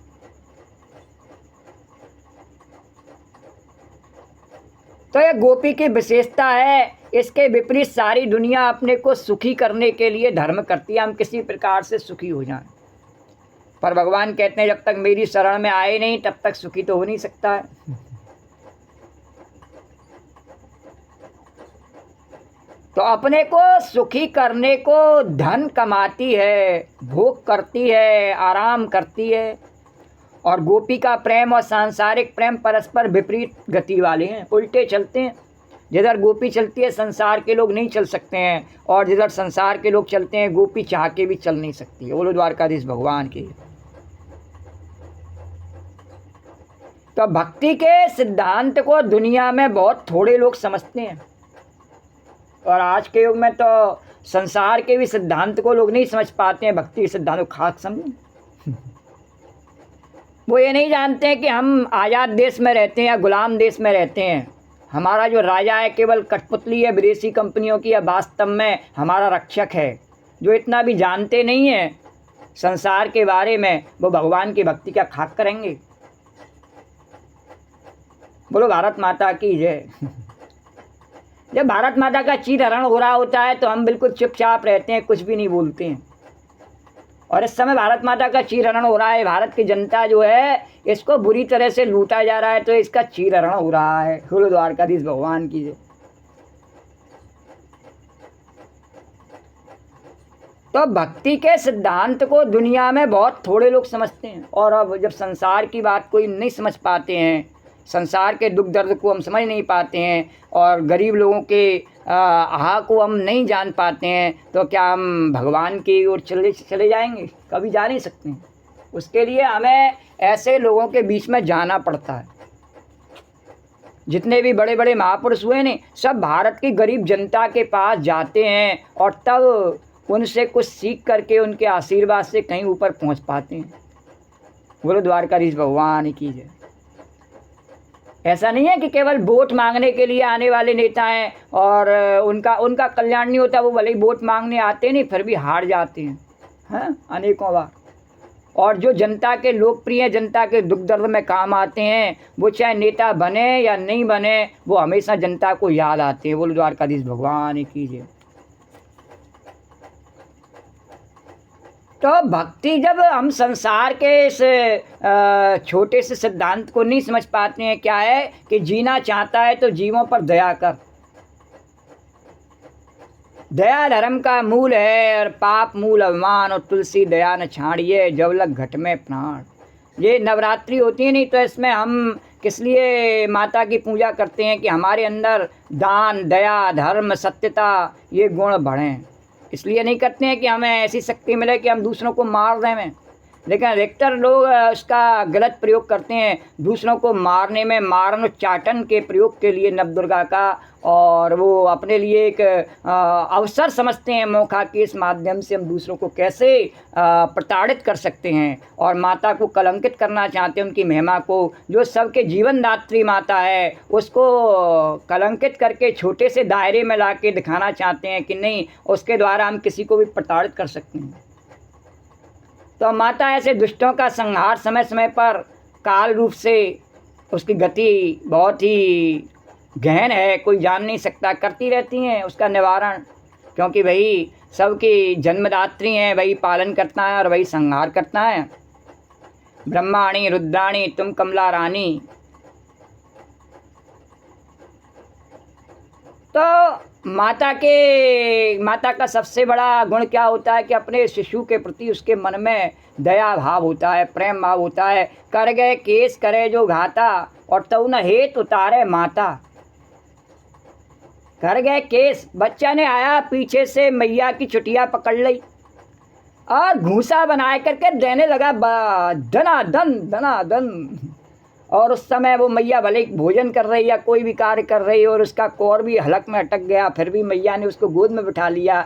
तो यह गोपी की विशेषता है। इसके विपरीत सारी दुनिया अपने को सुखी करने के लिए धर्म करती है, हम किसी प्रकार से सुखी हो जाएं। पर भगवान कहते हैं जब तक मेरी शरण में आए नहीं तब तक सुखी तो हो नहीं सकता है। तो अपने को सुखी करने को धन कमाती है, भोग करती है, आराम करती है। और गोपी का प्रेम और सांसारिक प्रेम परस्पर विपरीत गति वाले हैं, उल्टे चलते हैं। जिधर गोपी चलती है संसार के लोग नहीं चल सकते हैं, और जिधर संसार के लोग चलते हैं गोपी चाह के भी चल नहीं सकती है। बोलो द्वारकाधीश भगवान की। तो भक्ति के सिद्धांत को दुनिया में बहुत थोड़े लोग समझते हैं, और आज के युग में तो संसार के भी सिद्धांत को लोग नहीं समझ पाते हैं, भक्ति के सिद्धांत को खास समझें। वो ये नहीं जानते हैं कि हम आज़ाद देश में रहते हैं या गुलाम देश में रहते हैं। हमारा जो राजा है केवल कठपुतली है विदेशी कंपनियों की, या वास्तव में हमारा रक्षक है। जो इतना भी जानते नहीं हैं संसार के बारे में, वो भगवान की भक्ति का खाक करेंगे। बोलो भारत माता की जय। जब भारत माता का चीरहरण हो रहा होता है तो हम बिल्कुल चुपचाप रहते हैं, कुछ भी नहीं बोलते हैं। और इस समय भारत माता का चीरहरण हो रहा है, भारत की जनता जो है इसको बुरी तरह से लूटा जा रहा है, तो इसका चीरहरण हो रहा है। बोलो द्वारकाधीश भगवान की जय। तो भक्ति के सिद्धांत को दुनिया में बहुत थोड़े लोग समझते हैं, और अब जब संसार की बात कोई नहीं समझ पाते हैं, संसार के दुख दर्द को हम समझ नहीं पाते हैं, और गरीब लोगों के आह को हम नहीं जान पाते हैं, तो क्या हम भगवान की ओर चले जाएंगे? कभी जा नहीं सकते हैं। उसके लिए हमें ऐसे लोगों के बीच में जाना पड़ता है। जितने भी बड़े बड़े महापुरुष हुए ने सब भारत की गरीब जनता के पास जाते हैं, और तब उनसे कुछ सीख करके उनके आशीर्वाद से कहीं ऊपर पहुंच पाते हैं। बोलो द्वारकाधीश भगवान की जय। ऐसा नहीं है कि केवल वोट मांगने के लिए आने वाले नेता हैं और उनका कल्याण नहीं होता। वो भले ही वोट मांगने आते नहीं, फिर भी हार जाते हैं, हाँ, अनेकों बार। और जो जनता के लोकप्रिय, जनता के दुख दर्द में काम आते हैं, वो चाहे नेता बने या नहीं बने, वो हमेशा जनता को याद आते हैं। बोलो द्वारकाधीश भगवान की जय। तो भक्ति, जब हम संसार के इस छोटे से सिद्धांत को नहीं समझ पाते हैं, क्या है कि जीना चाहता है तो जीवों पर दया कर। दया धर्म का मूल है, और पाप मूल अभिमान, और तुलसी दया न छाड़िए जब लग घट में प्राण। ये नवरात्रि होती है नहीं तो इसमें हम किस लिए माता की पूजा करते हैं कि हमारे अंदर दान, दया, धर्म, सत्यता ये गुण बढ़ें। इसलिए नहीं करते हैं कि हमें ऐसी शक्ति मिले कि हम दूसरों को मार दें। लेकिन अधिकतर लोग उसका गलत प्रयोग करते हैं, दूसरों को मारने में, मारनोच्चाटन के प्रयोग के लिए नवदुर्गा का, और वो अपने लिए एक अवसर समझते हैं, मौका के इस माध्यम से हम दूसरों को कैसे प्रताड़ित कर सकते हैं, और माता को कलंकित करना चाहते हैं। उनकी महिमा को, जो सबके जीवनदात्री माता है, उसको कलंकित करके छोटे से दायरे में ला के दिखाना चाहते हैं कि नहीं, उसके द्वारा हम किसी को भी प्रताड़ित कर सकते हैं। तो माता ऐसे दुष्टों का संहार समय समय पर काल रूप से, उसकी गति बहुत ही गहन है, कोई जान नहीं सकता, करती रहती हैं उसका निवारण। क्योंकि वही सबकी जन्मदात्री हैं, वही पालन करता है और वही संहार करता है। ब्रह्माणी रुद्राणी तुम कमला रानी। तो माता का सबसे बड़ा गुण क्या होता है कि अपने शिशु के प्रति उसके मन में दया भाव होता है, प्रेम भाव होता है। कर गए केस करे जो घाता, और तऊ न हेत उतारे माता। कर गए केस, बच्चा ने आया पीछे से, मैया की चुटिया पकड़ ली और घूसा बना करके देने लगा धना धन। और उस समय वो मैया भले भोजन कर रही या कोई भी कार्य कर रही, और उसका कौर भी हलक में अटक गया, फिर भी मैया ने उसको गोद में बिठा लिया,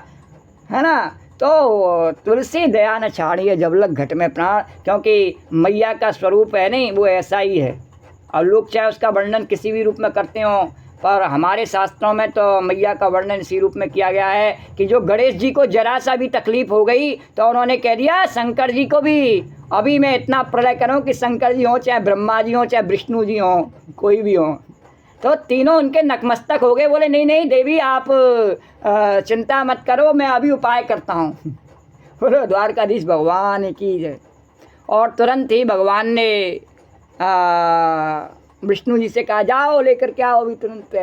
है ना। तो तुलसी दया न छाड़िए जब लग घट में प्राण, क्योंकि मैया का स्वरूप है नहीं, वो ऐसा ही है। और लोग चाहे उसका वर्णन किसी भी रूप में करते हों, पर हमारे शास्त्रों में तो मैया का वर्णन इसी रूप में किया गया है कि जो गणेश जी को जरा सा भी तकलीफ हो गई तो उन्होंने कह दिया शंकर जी को भी अभी मैं इतना प्रलय करूं कि शंकर जी हों, चाहे ब्रह्मा जी हों, चाहे विष्णु जी हों, कोई भी हों, तो तीनों उनके नतमस्तक हो गए। बोले नहीं नहीं देवी आप चिंता मत करो, मैं अभी उपाय करता हूँ। बोलो द्वारकाधीश भगवान की जय। और तुरंत ही भगवान ने विष्णु जी से कहा जाओ लेकर के आओ अभी तुरंत।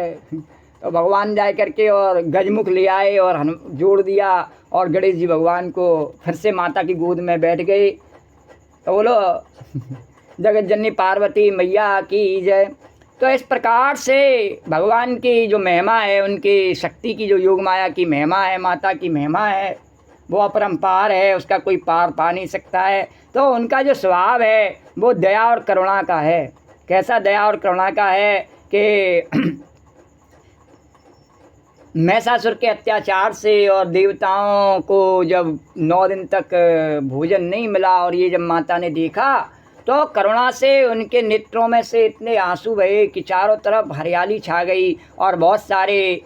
तो भगवान जा करके और गजमुख ले आए और जोड़ दिया और गणेश जी भगवान को फिर से माता की गोद में बैठ गए। तो बोलो जगत जननी पार्वती मैया की जय। तो इस प्रकार से भगवान की जो महिमा है, उनकी शक्ति की जो योग माया की महिमा है, माता की महिमा है, वो अपरंपार है, उसका कोई पार पा नहीं सकता है। तो उनका जो स्वभाव है वो दया और करुणा का है। कैसा दया और करुणा का है कि महिषासुर के अत्याचार से और देवताओं को जब 9 दिन तक भोजन नहीं मिला और ये जब माता ने देखा तो करुणा से उनके नेत्रों में से इतने आंसू बहे कि चारों तरफ हरियाली छा गई और बहुत सारे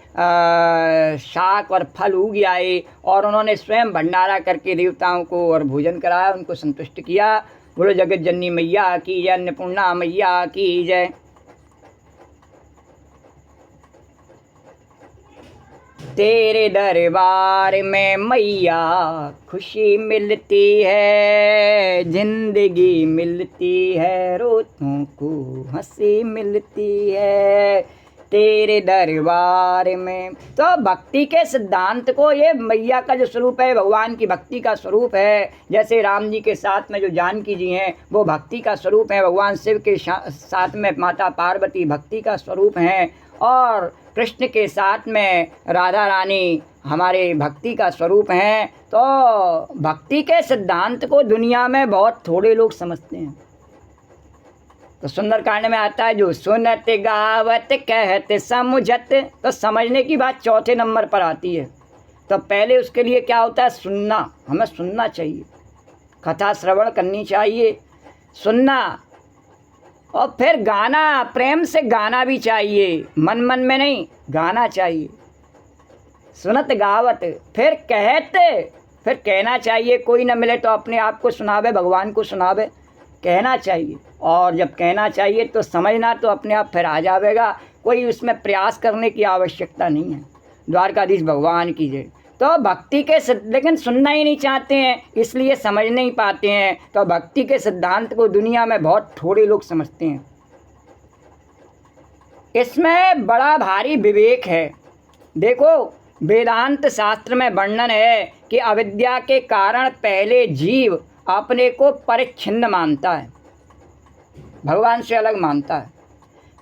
शाक और फल उग आए और उन्होंने स्वयं भंडारा करके देवताओं को और भोजन कराया, उनको संतुष्ट किया। बोलो जगत जननी मैया की जय, अन्नपूर्णा मैया की जय। तेरे दरबार में मैया खुशी मिलती है, जिंदगी मिलती है, रोतों को हंसी मिलती है तेरे दरबार में। तो भक्ति के सिद्धांत को, ये मैया का जो स्वरूप है भगवान की भक्ति का स्वरूप है। जैसे राम जी के साथ में जो जानकी जी हैं वो भक्ति का स्वरूप है, भगवान शिव के साथ में माता पार्वती भक्ति का स्वरूप हैं और कृष्ण के साथ में राधा रानी हमारे भक्ति का स्वरूप हैं। तो भक्ति के सिद्धांत को दुनिया में बहुत थोड़े लोग समझते हैं। तो सुंदरकांड में आता है जो सुनत गावत कहत समझत, तो समझने की बात चौथे नंबर पर आती है। तो पहले उसके लिए क्या होता है, सुनना। हमें सुनना चाहिए, कथा श्रवण करनी चाहिए, सुनना, और फिर गाना, प्रेम से गाना भी चाहिए, मन मन में नहीं, गाना चाहिए। सुनत गावत, फिर कहत, फिर कहना चाहिए। कोई न मिले तो अपने आप को सुनावे, भगवान को सुनावे, कहना चाहिए। और जब कहना चाहिए तो समझना तो अपने आप फिर आ जाएगा, कोई उसमें प्रयास करने की आवश्यकता नहीं है। द्वारकाधीश भगवान की जय। तो भक्ति के लेकिन सुनना ही नहीं चाहते हैं, इसलिए समझ नहीं पाते हैं। तो भक्ति के सिद्धांत को दुनिया में बहुत थोड़े लोग समझते हैं। इसमें बड़ा भारी विवेक है। देखो वेदांत शास्त्र में वर्णन है कि अविद्या के कारण पहले जीव अपने को परिच्छिन्न मानता है, भगवान से अलग मानता है।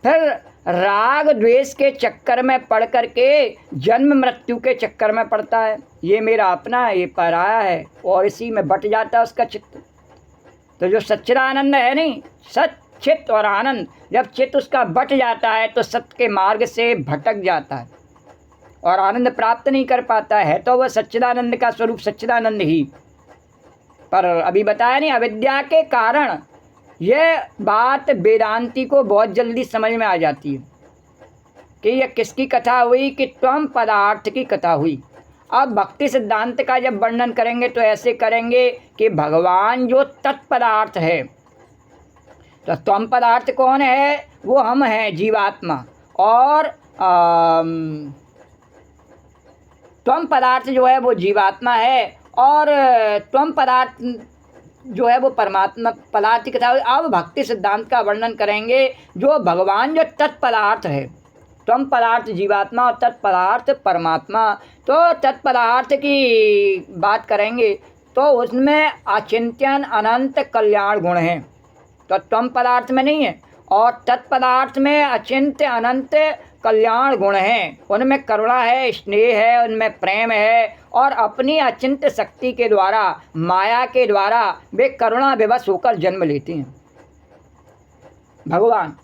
फिर राग द्वेष के चक्कर में पड़ करके जन्म मृत्यु के चक्कर में पड़ता है, ये मेरा अपना है, ये पराया है, और इसी में बट जाता है उसका चित्त। तो जो सच्चिदानंद है नहीं, सच चित्त और आनंद, जब चित्त उसका बट जाता है तो सत्य के मार्ग से भटक जाता है और आनंद प्राप्त नहीं कर पाता है। तो वह सच्चिदानंद का स्वरूप सच्चिदानंद ही, पर अभी बताया नहीं, अविद्या के कारण यह बात वेदांती को बहुत जल्दी समझ में आ जाती है कि यह किसकी कथा हुई, कि त्वम पदार्थ की कथा हुई। अब भक्ति सिद्धांत का जब वर्णन करेंगे तो ऐसे करेंगे कि भगवान जो तत्पदार्थ है, तो त्वम पदार्थ कौन है, वो हम हैं, जीवात्मा। और त्वम पदार्थ जो है वो जीवात्मा है और त्वम पदार्थ जो है वो परमात्मा पदार्थ की कथा। अब भक्ति सिद्धांत का वर्णन करेंगे जो भगवान जो तत्पदार्थ है, त्वम पदार्थ जीवात्मा और तत्पदार्थ परमात्मा। तो तत्पदार्थ की बात करेंगे तो उसमें अचिंत्यन अनंत कल्याण गुण हैं, तो त्वम पदार्थ में नहीं है, और तत्पदार्थ में अचिंत्य अनंत कल्याण गुण हैं। उनमें करुणा है, स्नेह है, उनमें प्रेम है, और अपनी अचिंत्य शक्ति के द्वारा, माया के द्वारा वे करुणा विवश होकर जन्म लेते हैं भगवान।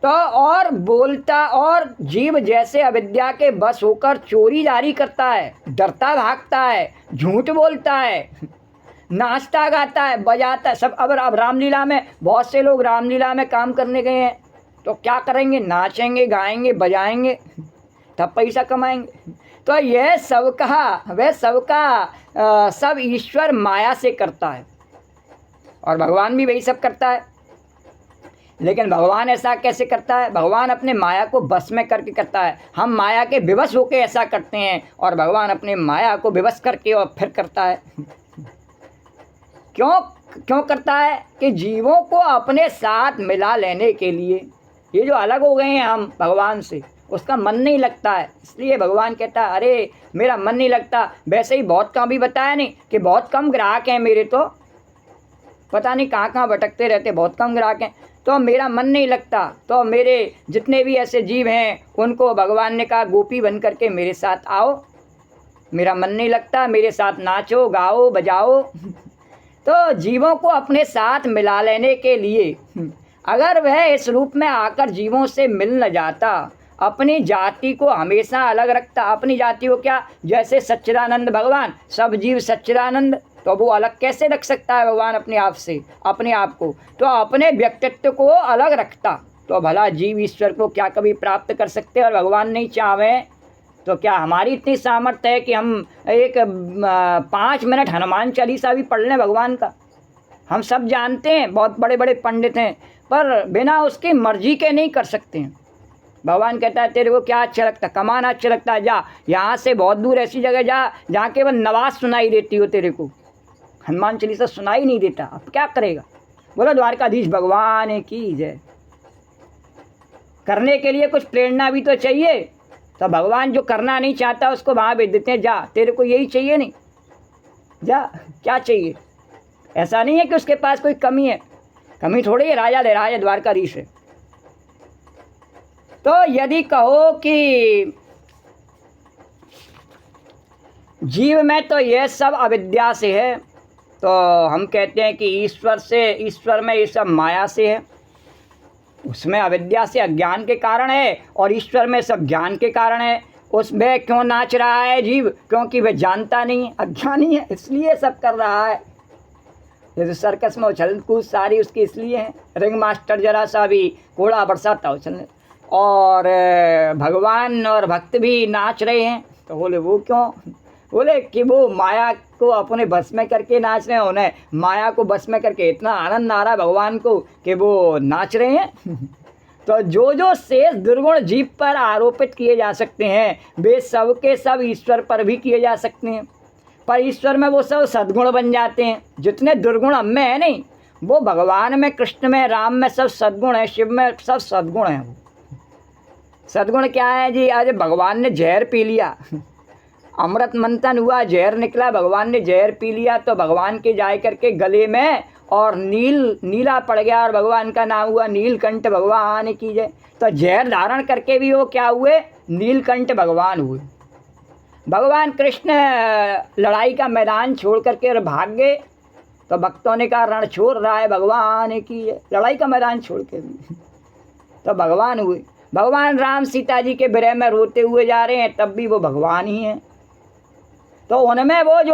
तो और बोलता, और जीव जैसे अविद्या के बस होकर चोरी जारी करता है, डरता भागता है, झूठ बोलता है, नाचता गाता है, बजाता है सब। अब रामलीला में बहुत से लोग रामलीला में काम करने गए हैं तो क्या करेंगे? नाचेंगे, गाएंगे, बजाएंगे, तब पैसा कमाएंगे। तो यह सबका सब ईश्वर माया से करता है और भगवान भी वही सब करता है। लेकिन भगवान ऐसा कैसे करता है? भगवान अपने माया को बस में करके करता है। हम माया के विवश होकर ऐसा करते हैं और भगवान अपने माया को विवश करके और फिर करता है। क्यों करता है? कि जीवों को अपने साथ मिला लेने के लिए। ये जो अलग हो गए हैं हम भगवान से, उसका मन नहीं लगता है, इसलिए भगवान कहता है अरे मेरा मन नहीं लगता। वैसे ही बहुत कम भी बताया नहीं कि बहुत कम ग्राहक हैं मेरे, तो पता नहीं कहाँ भटकते रहते, बहुत कम ग्राहक हैं, तो मेरा मन नहीं लगता। तो मेरे जितने भी ऐसे जीव हैं उनको भगवान ने कहा गोपी बन करके मेरे साथ आओ, मेरा मन नहीं लगता, मेरे साथ नाचो, गाओ, बजाओ। तो जीवों को अपने साथ मिला लेने के लिए अगर वह इस रूप में आकर जीवों से मिल न जाता, अपनी जाति को हमेशा अलग रखता। अपनी जाति को क्या? जैसे सच्चिदानंद भगवान, सब जीव सच्चिदानंद, तो वो अलग कैसे रख सकता है भगवान अपने आप से, अपने आप को? तो अपने व्यक्तित्व को अलग रखता तो भला जीव ईश्वर को क्या कभी प्राप्त कर सकते? और भगवान नहीं चाहें तो क्या हमारी इतनी सामर्थ्य है कि हम 5 मिनट हनुमान चालीसा भी पढ़ लें भगवान का? हम सब जानते हैं, बहुत बड़े बड़े पंडित हैं, पर बिना उसकी मर्जी के नहीं कर सकते हैं। भगवान कहता है तेरे को क्या अच्छा लगता? कमाना अच्छा लगता है, जा यहाँ से बहुत दूर ऐसी जगह जा जहाँ केवल नवाज सुनाई देती हो, तेरे को हनुमान चालीसा सुनाई नहीं देता, अब क्या करेगा? बोलो द्वारकाधीश भगवान की जय। करने के लिए कुछ प्रेरणा भी तो चाहिए, तो भगवान जो करना नहीं चाहता उसको वहाँ भेज देते हैं, जा तेरे को यही चाहिए, नहीं जा, क्या चाहिए? ऐसा नहीं है कि उसके पास कोई कमी है, कमी थोड़ी है, राजा ले राजा द्वारकाधीश है। तो यदि कहो कि जीव में तो यह सब अविद्या से है, तो हम कहते हैं कि ईश्वर में ये सब माया से है। उसमें अविद्या से अज्ञान के कारण है और ईश्वर में सब ज्ञान के कारण है। उसमें क्यों नाच रहा है जीव? क्योंकि वह जानता नहीं, अज्ञानी है, इसलिए सब कर रहा है। जैसे सर्कस में उछल कूद सारी उसकी इसलिए है। रिंग मास्टर जरा सा भी कोड़ा बरसाता उछलने, और भगवान और भक्त भी नाच रहे हैं, तो बोले वो क्यों? बोले कि वो माया को अपने बस में करके नाच रहे हैं, उन्हें माया को बस में करके इतना आनंद आ रहा है भगवान को कि वो नाच रहे हैं। तो जो शेष दुर्गुण जीव पर आरोपित किए जा सकते हैं वे सब के सब ईश्वर पर भी किए जा सकते हैं, पर ईश्वर में वो सब सद्गुण बन जाते हैं। जितने दुर्गुण हम में है नहीं, वो भगवान में, कृष्ण में, राम में सब सद्गुण है, शिव में सब सद्गुण है। वो सद्गुण क्या है जी? आज भगवान ने जहर पी लिया, अमृत मंथन हुआ, जहर निकला, भगवान ने जहर पी लिया, तो भगवान के जाए करके गले में और नीला पड़ गया और भगवान का नाम हुआ नीलकंठ भगवान की जय। तो जहर धारण करके भी वो क्या हुए? नीलकंठ भगवान हुए। भगवान कृष्ण लड़ाई का मैदान छोड़ करके और भाग गए, तो भक्तों ने कहा रण छोड़ रहा है भगवान की जय, लड़ाई का मैदान छोड़ के भी तो भगवान हुए। भगवान राम सीता जी के विरह में रोते हुए जा रहे हैं, तब भी वो भगवान ही हैं। तो उनमें वो जो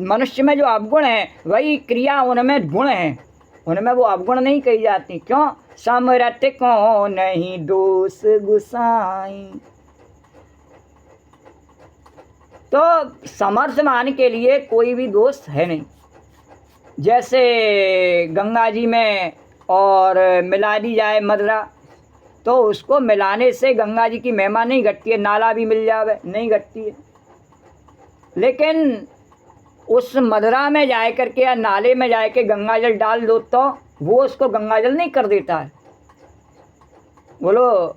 मनुष्य में जो अवगुण है, वही क्रिया उनमें गुण है, उनमें वो अवगुण नहीं कही जाती। क्यों? समरथ को नहीं दोष गुसाई। तो समर्थमान के लिए कोई भी दोष है नहीं। जैसे गंगा जी में और मिला दी जाए मदरा, तो उसको मिलाने से गंगा जी की महिमा नहीं घटती है, नाला भी मिल जावे नहीं घटती है। लेकिन उस मदरा में जाए करके या नाले में जाए के गंगा जल डाल दो तो वो उसको गंगा जल नहीं कर देता है। बोलो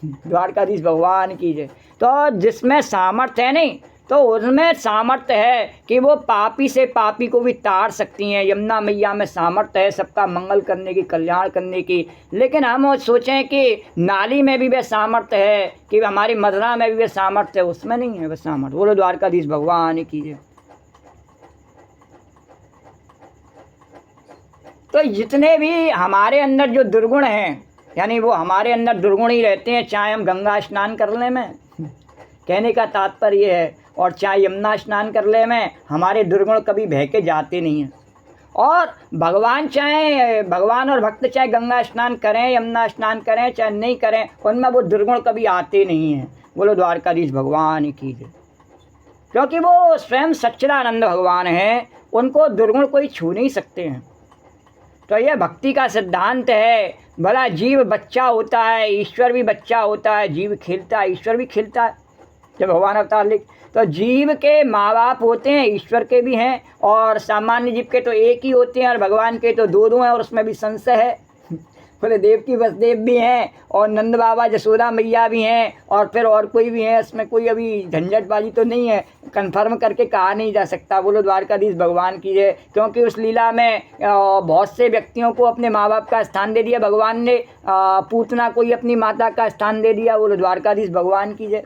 द्वारकाधीश भगवान की जय। तो जिसमें सामर्थ्य है नहीं, तो उनमें सामर्थ्य है कि वो पापी से पापी को भी तार सकती हैं। यमुना मैया में सामर्थ्य है सबका मंगल करने की, कल्याण करने की। लेकिन हम सोचें कि नाली में भी वह सामर्थ्य है, कि हमारी मदरा में भी वह सामर्थ्य है, उसमें नहीं है वह सामर्थ्य। बोलो द्वारकाधीश भगवान की जय। तो जितने भी हमारे अंदर जो दुर्गुण हैं, यानी वो हमारे अंदर दुर्गुण ही रहते हैं, चाहे हम गंगा स्नान करने में, कहने का तात्पर्य है और चाहे यमुना स्नान कर ले में, हमारे दुर्गुण कभी बह के जाते नहीं हैं। और भगवान और भक्त चाहे गंगा स्नान करें, यमुना स्नान करें, चाहे नहीं करें, उनमें वो दुर्गुण कभी आते नहीं हैं। बोलो द्वारकाधीश भगवान की जय। क्योंकि वो स्वयं सच्चिदानंद भगवान हैं, उनको दुर्गुण कोई छू नहीं सकते हैं। तो यह भक्ति का सिद्धांत है। भला जीव बच्चा होता है, ईश्वर भी बच्चा होता है, जीव खिलता है, ईश्वर भी खिलता है। जब भगवान अवतार लिख, तो जीव के माँ बाप होते हैं, ईश्वर के भी हैं, और सामान्य जीव के तो एक ही होते हैं, और भगवान के तो दो हैं, और उसमें भी संशय है। बोले देव की वसुदेव भी हैं, और नंद बाबा जसोदा मैया भी हैं, और फिर और कोई भी है। इसमें कोई अभी झंझटबाजी तो नहीं है, कन्फर्म करके कहा नहीं जा सकता। बोलो द्वारकाधीश भगवान की जय। क्योंकि उस लीला में बहुत से व्यक्तियों को अपने माँ बाप का स्थान दे दिया भगवान ने, पूतना कोई अपनी माता का स्थान दे दिया। बोलो द्वारकाधीश भगवान की जय।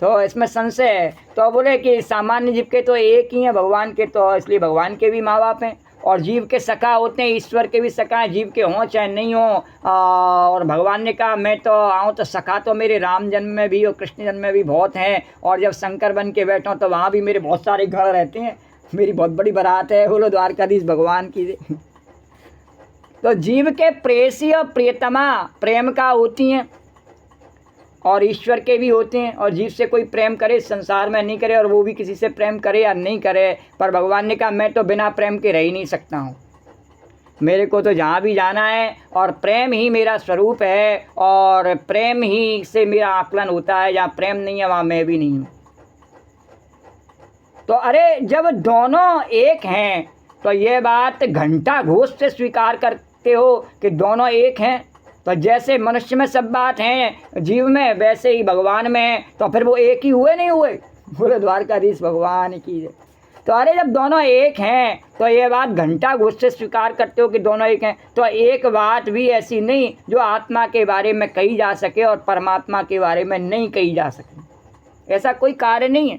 तो इसमें संशय है। तो बोले कि सामान्य जीव के तो एक ही हैं, भगवान के तो इसलिए भगवान के भी माँ बाप हैं, और जीव के सखा होते हैं, ईश्वर के भी सखा हैं, जीव के हों चाहे नहीं हों। और भगवान ने कहा मैं तो आऊँ तो सखा तो मेरे राम जन्म में भी और कृष्ण जन्म में भी बहुत हैं, और जब शंकर बन के बैठूँ तो वहाँ भी मेरे बहुत सारे घर रहते हैं, मेरी बहुत बड़ी बारात है। बोलो द्वारकाधीश भगवान की। तो जीव के प्रेयसी और प्रियतमा प्रेम का होती हैं, और ईश्वर के भी होते हैं। और जीव से कोई प्रेम करे संसार में नहीं करे, और वो भी किसी से प्रेम करे या नहीं करे, पर भगवान ने कहा मैं तो बिना प्रेम के रह ही नहीं सकता हूँ। मेरे को तो जहाँ भी जाना है, और प्रेम ही मेरा स्वरूप है, और प्रेम ही से मेरा आकलन होता है। जहाँ प्रेम नहीं है वहाँ मैं भी नहीं हूँ। तो अरे जब दोनों एक हैं तो ये बात घंटा घोष से स्वीकार करते हो कि दोनों एक हैं। तो जैसे मनुष्य में सब बात हैं, जीव में, वैसे ही भगवान में है। तो फिर वो एक ही हुए नहीं हुए। बोले द्वारकाधीश भगवान की जय। तो अरे जब दोनों एक हैं तो ये बात घंटा घोष से स्वीकार करते हो कि दोनों एक हैं। तो एक बात भी ऐसी नहीं जो आत्मा के बारे में कही जा सके और परमात्मा के बारे में नहीं कही जा सके। ऐसा कोई कार्य नहीं है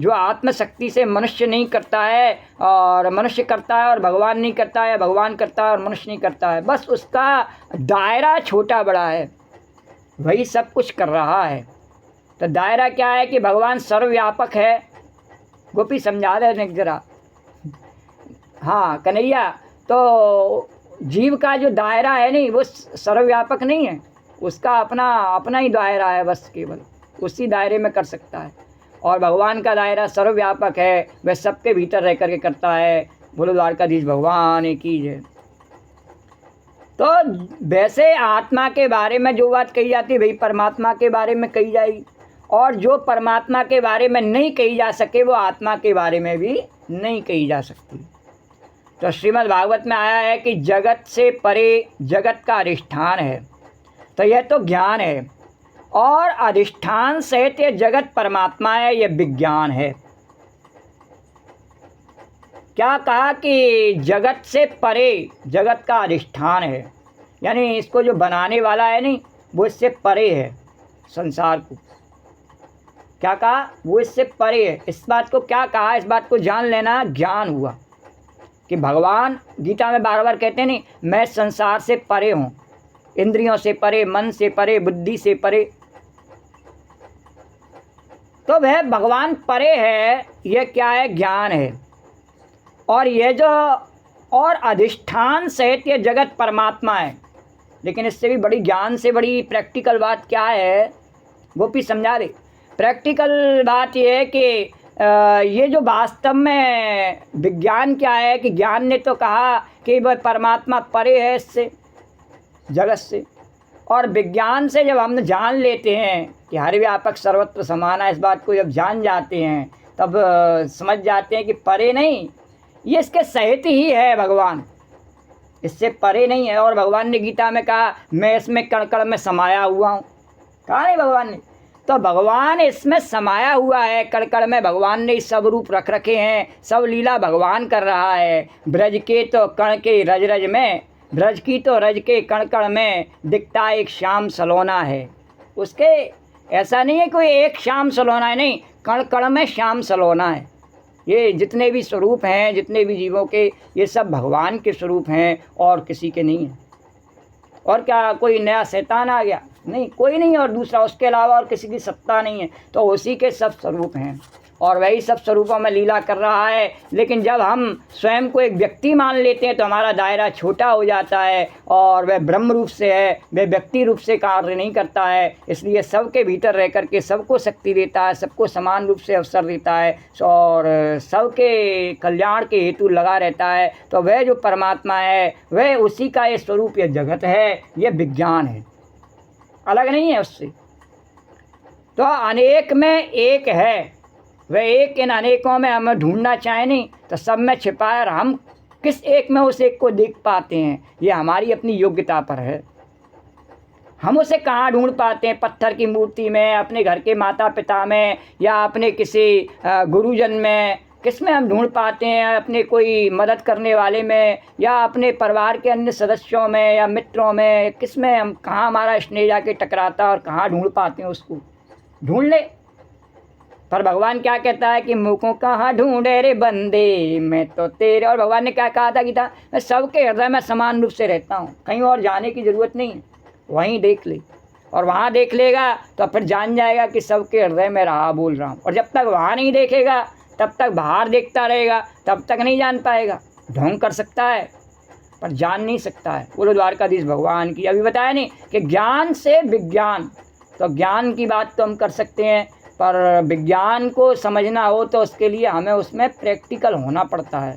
जो आत्मशक्ति से मनुष्य नहीं करता है, और मनुष्य करता है और भगवान नहीं करता है, भगवान करता है और मनुष्य नहीं करता है। बस उसका दायरा छोटा बड़ा है, वही सब कुछ कर रहा है। तो दायरा क्या है कि भगवान सर्वव्यापक है। गोपी समझा रहे जरा। हाँ कन्हैया, तो जीव का जो दायरा है नहीं वो सर्वव्यापक नहीं है, उसका अपना अपना ही दायरा है, बस केवल उसी दायरे में कर सकता है। और भगवान का दायरा सर्वव्यापक है, वह सबके भीतर रह करके करता है। बोलो द्वारकाधीश भगवान की जय। तो वैसे आत्मा के बारे में जो बात कही जाती है वही परमात्मा के बारे में कही जाएगी, और जो परमात्मा के बारे में नहीं कही जा सके वो आत्मा के बारे में भी नहीं कही जा सकती। तो श्रीमद् भागवत में आया है कि जगत से परे जगत का अधिष्ठान है। तो यह तो ज्ञान है, और अधिष्ठान सहित ये जगत परमात्मा है, यह विज्ञान है। क्या कहा कि जगत से परे जगत का अधिष्ठान है, यानी इसको जो बनाने वाला है नहीं वो इससे परे है। संसार को क्या कहा, वो इससे परे है। इस बात को क्या कहा, इस बात को जान लेना ज्ञान हुआ कि भगवान गीता में बार बार कहते नहीं मैं संसार से परे हूँ, इंद्रियों से परे, मन से परे, बुद्धि से परे। तो वह भगवान परे है, यह क्या है, ज्ञान है। और यह जो और अधिष्ठान सहित ये जगत परमात्मा है। लेकिन इससे भी बड़ी ज्ञान से बड़ी प्रैक्टिकल बात क्या है, गोपी समझा दे। प्रैक्टिकल बात यह है कि ये जो वास्तव में विज्ञान क्या है कि ज्ञान ने तो कहा कि वह परमात्मा परे है इससे, जगत से। और विज्ञान से जब हम जान लेते हैं कि हर व्यापक सर्वत्र समान है, इस बात को जब जान जाते हैं तब समझ जाते हैं कि परे नहीं, ये इसके सहित ही है भगवान, इससे परे नहीं है। और भगवान ने गीता में कहा मैं इसमें कण कण में समाया हुआ हूँ, कहा नहीं भगवान ने। तो भगवान इसमें समाया हुआ है, कण कण में भगवान ने सब रूप रख रखे हैं, सब लीला भगवान कर रहा है। ब्रज के तो कण के रज रज में, ब्रज की तो रज के कण कण में दिखता एक श्याम सलोना है। उसके ऐसा नहीं है कोई एक श्याम सलोना है, नहीं, कण कण में श्याम सलोना है। ये जितने भी स्वरूप हैं, जितने भी जीवों के, ये सब भगवान के स्वरूप हैं और किसी के नहीं हैं। और क्या कोई नया शैतान आ गया? नहीं, कोई नहीं और दूसरा, उसके अलावा और किसी की सत्ता नहीं है। तो उसी के सब स्वरूप हैं और वही सब स्वरूपों में लीला कर रहा है। लेकिन जब हम स्वयं को एक व्यक्ति मान लेते हैं तो हमारा दायरा छोटा हो जाता है और वह ब्रह्म रूप से है, वह व्यक्ति रूप से कार्य नहीं करता है। इसलिए सबके भीतर रह करके सबको शक्ति देता है, सबको समान रूप से अवसर देता है और सबके कल्याण के हेतु लगा रहता है। तो वह जो परमात्मा है वह उसी का ये स्वरूप, यह जगत है, यह विज्ञान है, अलग नहीं है उससे। तो अनेक में एक है, वह एक इन अनेकों में हमें ढूंढना चाहे नहीं तो सब में छिपा है और हम किस एक में उस एक को देख पाते हैं, ये हमारी अपनी योग्यता पर है। हम उसे कहाँ ढूंढ पाते हैं? पत्थर की मूर्ति में, अपने घर के माता पिता में, या अपने किसी गुरुजन में? किस में हम ढूंढ पाते हैं? अपने कोई मदद करने वाले में, या अपने परिवार के अन्य सदस्यों में, या मित्रों में? किस में हम, कहाँ हमारा स्नेह जाके टकराता और कहाँ ढूंढ पाते हैं उसको? ढूंढ ले। पर भगवान क्या कहता है कि मुँह को कहाँ ढूंढे रे बंदे, मैं तो तेरे। और भगवान ने क्या कहा था गीता, मैं सबके हृदय में समान रूप से रहता हूँ, कहीं और जाने की ज़रूरत नहीं है, वहीं देख ले। और वहाँ देख लेगा तो फिर जान जाएगा कि सबके हृदय में रहा बोल रहा हूँ। और जब तक वहाँ नहीं देखेगा तब तक बाहर देखता रहेगा, तब तक नहीं जान पाएगा। ढोंग कर सकता है पर जान नहीं सकता है। बोलो द्वारकाधीश भगवान की। अभी बताया नहीं कि ज्ञान से विज्ञान, तो ज्ञान की बात तो हम कर सकते हैं पर विज्ञान को समझना हो तो उसके लिए हमें उसमें प्रैक्टिकल होना पड़ता है।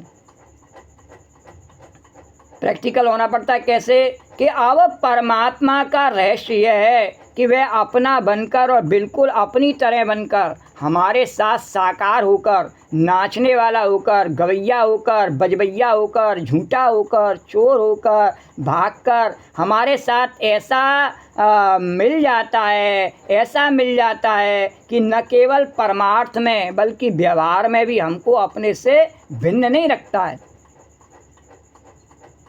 प्रैक्टिकल होना पड़ता है कैसे? कि अब परमात्मा का रहस्य यह है कि वह अपना बनकर और बिल्कुल अपनी तरह बनकर हमारे साथ साकार होकर, नाचने वाला होकर, गवैया होकर, बजबैया होकर, झूठा होकर, चोर होकर, भागकर हमारे साथ ऐसा मिल जाता है, ऐसा मिल जाता है कि न केवल परमार्थ में बल्कि व्यवहार में भी हमको अपने से भिन्न नहीं रखता है।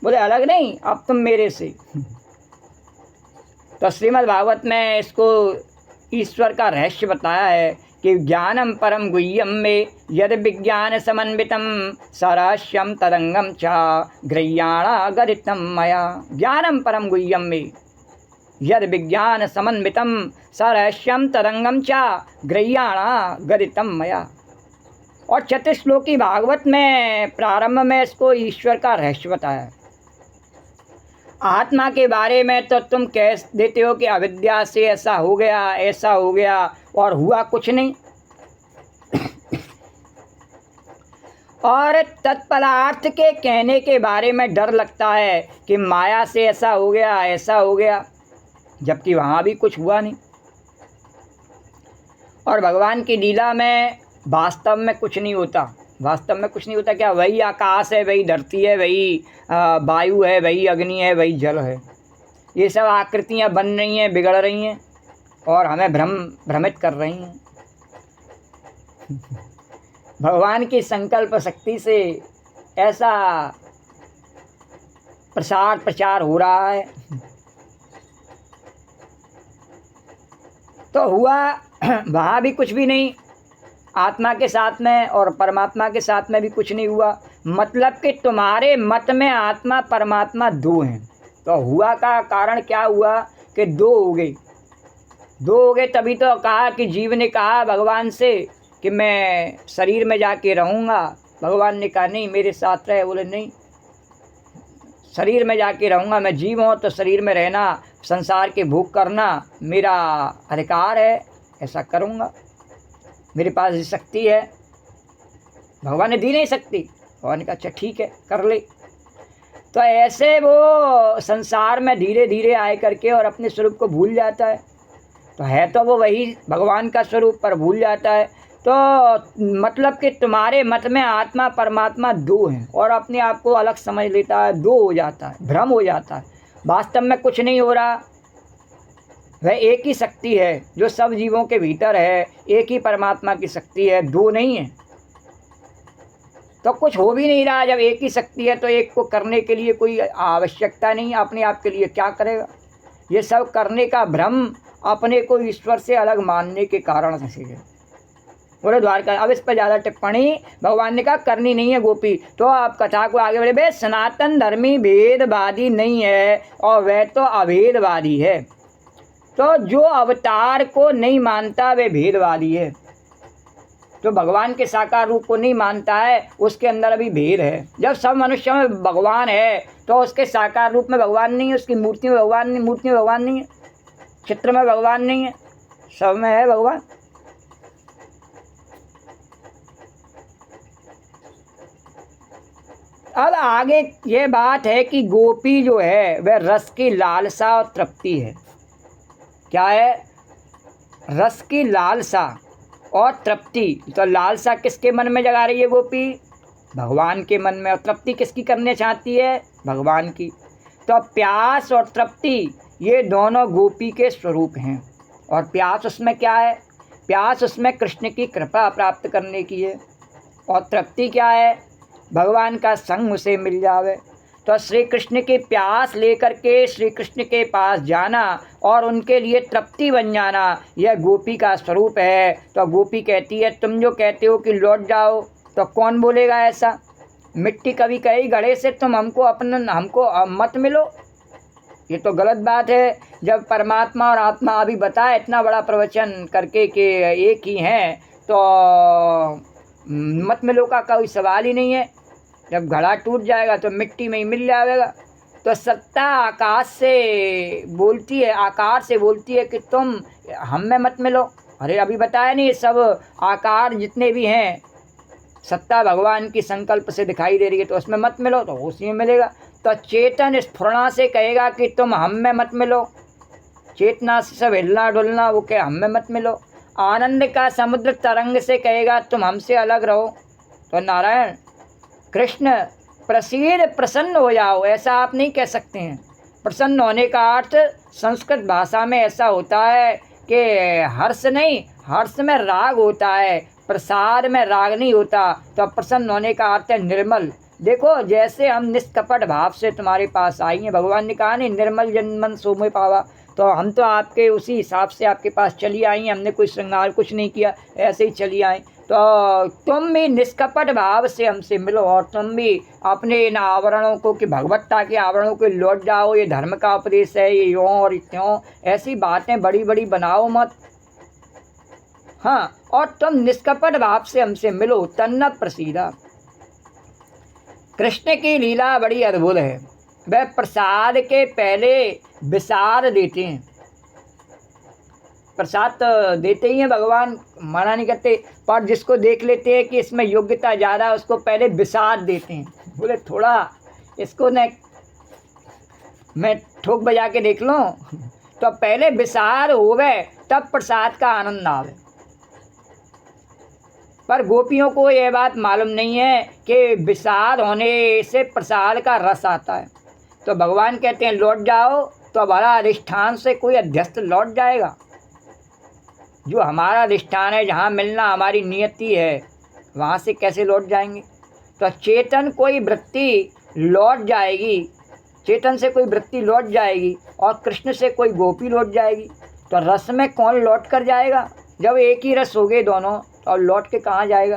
बोले अलग नहीं, अब तुम मेरे से। तो श्रीमद् भागवत में इसको ईश्वर का रहस्य बताया है कि ज्ञानम परम गुह्यम में यद विज्ञान समन्वितम सरहस्यम तरंगम च गृह्याणा गरितम मया। ज्ञानम परम गुह्यम में यद विज्ञान समन्वितम सरहस्यम तरंगम च गृह्याणा गरितम मया। और चतुश्लोकी भागवत में प्रारंभ में इसको ईश्वर का रहस्य बताया है। आत्मा के बारे में तो तुम कह देते हो कि अविद्या से ऐसा हो गया, ऐसा हो गया, और हुआ कुछ नहीं। और तत्पदार्थ के कहने के बारे में डर लगता है कि माया से ऐसा हो गया, ऐसा हो गया, जबकि वहाँ भी कुछ हुआ नहीं। और भगवान की लीला में वास्तव में कुछ नहीं होता, वास्तव में कुछ नहीं होता। क्या? वही आकाश है, वही धरती है, वही वायु है, वही अग्नि है, वही जल है। ये सब आकृतियाँ बन रही हैं, बिगड़ रही हैं और हमें भ्रमित कर रही हैं। भगवान की संकल्प शक्ति से ऐसा प्रचार हो रहा है। तो हुआ वहाँ भी कुछ भी नहीं, आत्मा के साथ में और परमात्मा के साथ में भी कुछ नहीं हुआ। मतलब कि तुम्हारे मत में आत्मा परमात्मा दो हैं। तो हुआ का कारण क्या हुआ कि दो हो गए। तभी तो कहा कि जीव ने कहा भगवान से कि मैं शरीर में जाके रहूँगा। भगवान ने कहा नहीं, मेरे साथ रहे। बोले नहीं, शरीर में जाके रहूँगा, मैं जीव हूँ तो शरीर में रहना, संसार के भोग करना मेरा अधिकार है, ऐसा करूँगा, मेरे पास ये शक्ति है। भगवान ने दी नहीं सकती। भगवान ने कहा अच्छा ठीक है, कर ले। तो ऐसे वो संसार में धीरे धीरे आए करके और अपने स्वरूप को भूल जाता है। तो है तो वो वही भगवान का स्वरूप, पर भूल जाता है। तो मतलब कि तुम्हारे मत में आत्मा परमात्मा दो हैं और अपने आप को अलग समझ लेता है, दो हो जाता है, भ्रम हो जाता है। वास्तव में कुछ नहीं हो रहा, वह एक ही शक्ति है जो सब जीवों के भीतर है, एक ही परमात्मा की शक्ति है, दो नहीं है। तो कुछ हो भी नहीं रहा। जब एक ही शक्ति है तो एक को करने के लिए कोई आवश्यकता नहीं, अपने आप के लिए क्या करेगा? ये सब करने का भ्रम अपने को ईश्वर से अलग मानने के कारण से है। बोले द्वारका। अब इस पर ज़्यादा टिप्पणी भगवान ने कहा करनी नहीं है गोपी। तो आप कथा को आगे बढ़े। वे सनातन धर्मी भेदवादी नहीं है और वह तो अभेदवादी है। तो जो अवतार को नहीं मानता वे भेदवादी है। जो भगवान के साकार रूप को नहीं मानता है उसके अंदर अभी भेद है। जब सब मनुष्यों में भगवान है तो उसके साकार रूप में भगवान नहीं है, उसकी मूर्ति में भगवान नहीं, मूर्ति में भगवान नहीं है, चित्र में भगवान नहीं है, सब में है भगवान। अब आगे ये बात है कि गोपी जो है वह रस की लालसा और तृप्ति है। क्या है? रस की लालसा और तृप्ति। तो लालसा किसके मन में जगा रही है गोपी? भगवान के मन में। और तृप्ति किसकी करने चाहती है? भगवान की। तो प्यास और तृप्ति ये दोनों गोपी के स्वरूप हैं। और प्यास उसमें क्या है? प्यास उसमें कृष्ण की कृपा प्राप्त करने की है। और तृप्ति क्या है? भगवान का संग उसे मिल जावे। तो श्री कृष्ण की प्यास लेकर के श्री कृष्ण के पास जाना और उनके लिए तृप्ति बन जाना, यह गोपी का स्वरूप है। तो गोपी कहती है तुम जो कहते हो कि लौट जाओ, तो कौन बोलेगा ऐसा? मिट्टी कभी कही घड़े से तुम हमको मत मिलो, ये तो गलत बात है। जब परमात्मा और आत्मा अभी बताए इतना बड़ा प्रवचन करके कि एक ही हैं, तो मत मिलो का कोई सवाल ही नहीं है। जब घड़ा टूट जाएगा तो मिट्टी में ही मिल जाएगा। तो सत्ता आकाश से बोलती है, आकार से बोलती है कि तुम हम में मत मिलो। अरे अभी बताया नहीं, सब आकार जितने भी हैं सत्ता भगवान की संकल्प से दिखाई दे रही है, तो उसमें मत मिलो, तो उसी में मिलेगा। तो चेतन स्फुरणा से कहेगा कि तुम हम में मत मिलो, चेतना से सब हिलना डुलना वो कहे हम में मत मिलो। आनंद का समुद्र तरंग से कहेगा तुम हमसे अलग रहो। तो नारायण कृष्ण प्रसीद प्रसन्न हो जाओ, ऐसा आप नहीं कह सकते हैं। प्रसन्न होने का अर्थ संस्कृत भाषा में ऐसा होता है कि हर्ष नहीं, हर्ष में राग होता है, प्रसाद में राग नहीं होता। तो प्रसन्न होने का अर्थ है निर्मल। देखो जैसे हम निष्कपट भाव से तुम्हारे पास आई हैं, भगवान ने कहा नहीं निर्मल जन मन सो में पावा, तो हम तो आपके उसी हिसाब से आपके पास चली आई हैं। हमने कोई श्रृंगार कुछ नहीं किया, ऐसे ही चली आई। तो तुम भी निष्कपट भाव से हमसे मिलो और तुम भी अपने इन आवरणों को कि भगवत्ता के आवरणों को लौट जाओ। ये धर्म का उपदेश है, ये यों और त्यों ऐसी बातें बड़ी बड़ी बनाओ मत। हाँ, और तुम निष्कपट भाव से हमसे मिलो, तन्न प्रसीदा। कृष्ण की लीला बड़ी अद्भुत है। वह प्रसाद के पहले विसार देते हैं। प्रसाद तो देते ही हैं भगवान, मना नहीं करते, पर जिसको देख लेते हैं कि इसमें योग्यता ज़्यादा है उसको पहले विसार देते हैं। बोले थोड़ा इसको न मैं ठोक बजा के देख लूँ, तो पहले विसार होवे तब प्रसाद का आनंद आवे। पर गोपियों को यह बात मालूम नहीं है कि विसार होने से प्रसाद का रस आता है। तो भगवान कहते हैं लौट जाओ, तो हमारा अधिष्ठान से कोई अध्यस्त लौट जाएगा? जो हमारा अधिष्ठान है, जहाँ मिलना हमारी नियति है, वहाँ से कैसे लौट जाएंगे? तो चेतन कोई वृत्ति लौट जाएगी, चेतन से कोई वृत्ति लौट जाएगी और कृष्ण से कोई गोपी लौट जाएगी। तो रस में कौन लौट कर जाएगा? जब एक ही रस हो गए दोनों, तो लौट के कहाँ जाएगा?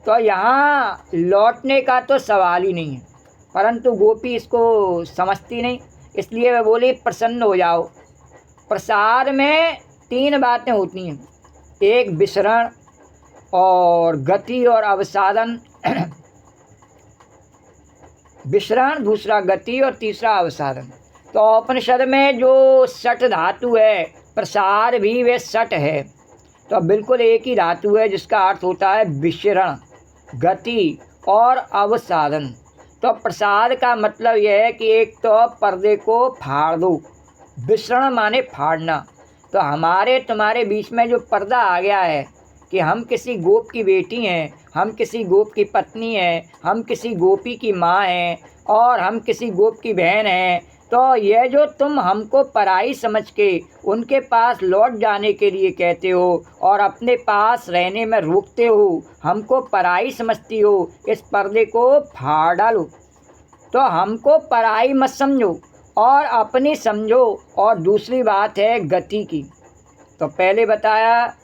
तो यहाँ लौटने का तो सवाल ही नहीं है, परंतु गोपी इसको समझती नहीं, इसलिए वह बोली प्रसन्न हो जाओ। प्रसाद में तीन बातें होती हैं, एक विसरण और गति और अवसादन। विसरण, दूसरा गति और तीसरा अवसादन। तो उपनिषद में जो सठ धातु है, प्रसाद भी वे सठ है, तो बिल्कुल एक ही धातु है जिसका अर्थ होता है विसरण, गति और अवसादन। तो प्रसाद का मतलब यह है कि एक तो पर्दे को फाड़ दो, विसरण माने फाड़ना। तो हमारे तुम्हारे बीच में जो पर्दा आ गया है कि हम किसी गोप की बेटी हैं, हम किसी गोप की पत्नी हैं, हम किसी गोपी की माँ हैं और हम किसी गोप की बहन हैं, तो यह जो तुम हमको पराई समझ के उनके पास लौट जाने के लिए कहते हो और अपने पास रहने में रोकते हो, हमको पराई समझती हो, इस पर्दे को फाड़ डालो। तो हमको पराई मत समझो और अपनी समझो। और दूसरी बात है गति की। तो पहले बताया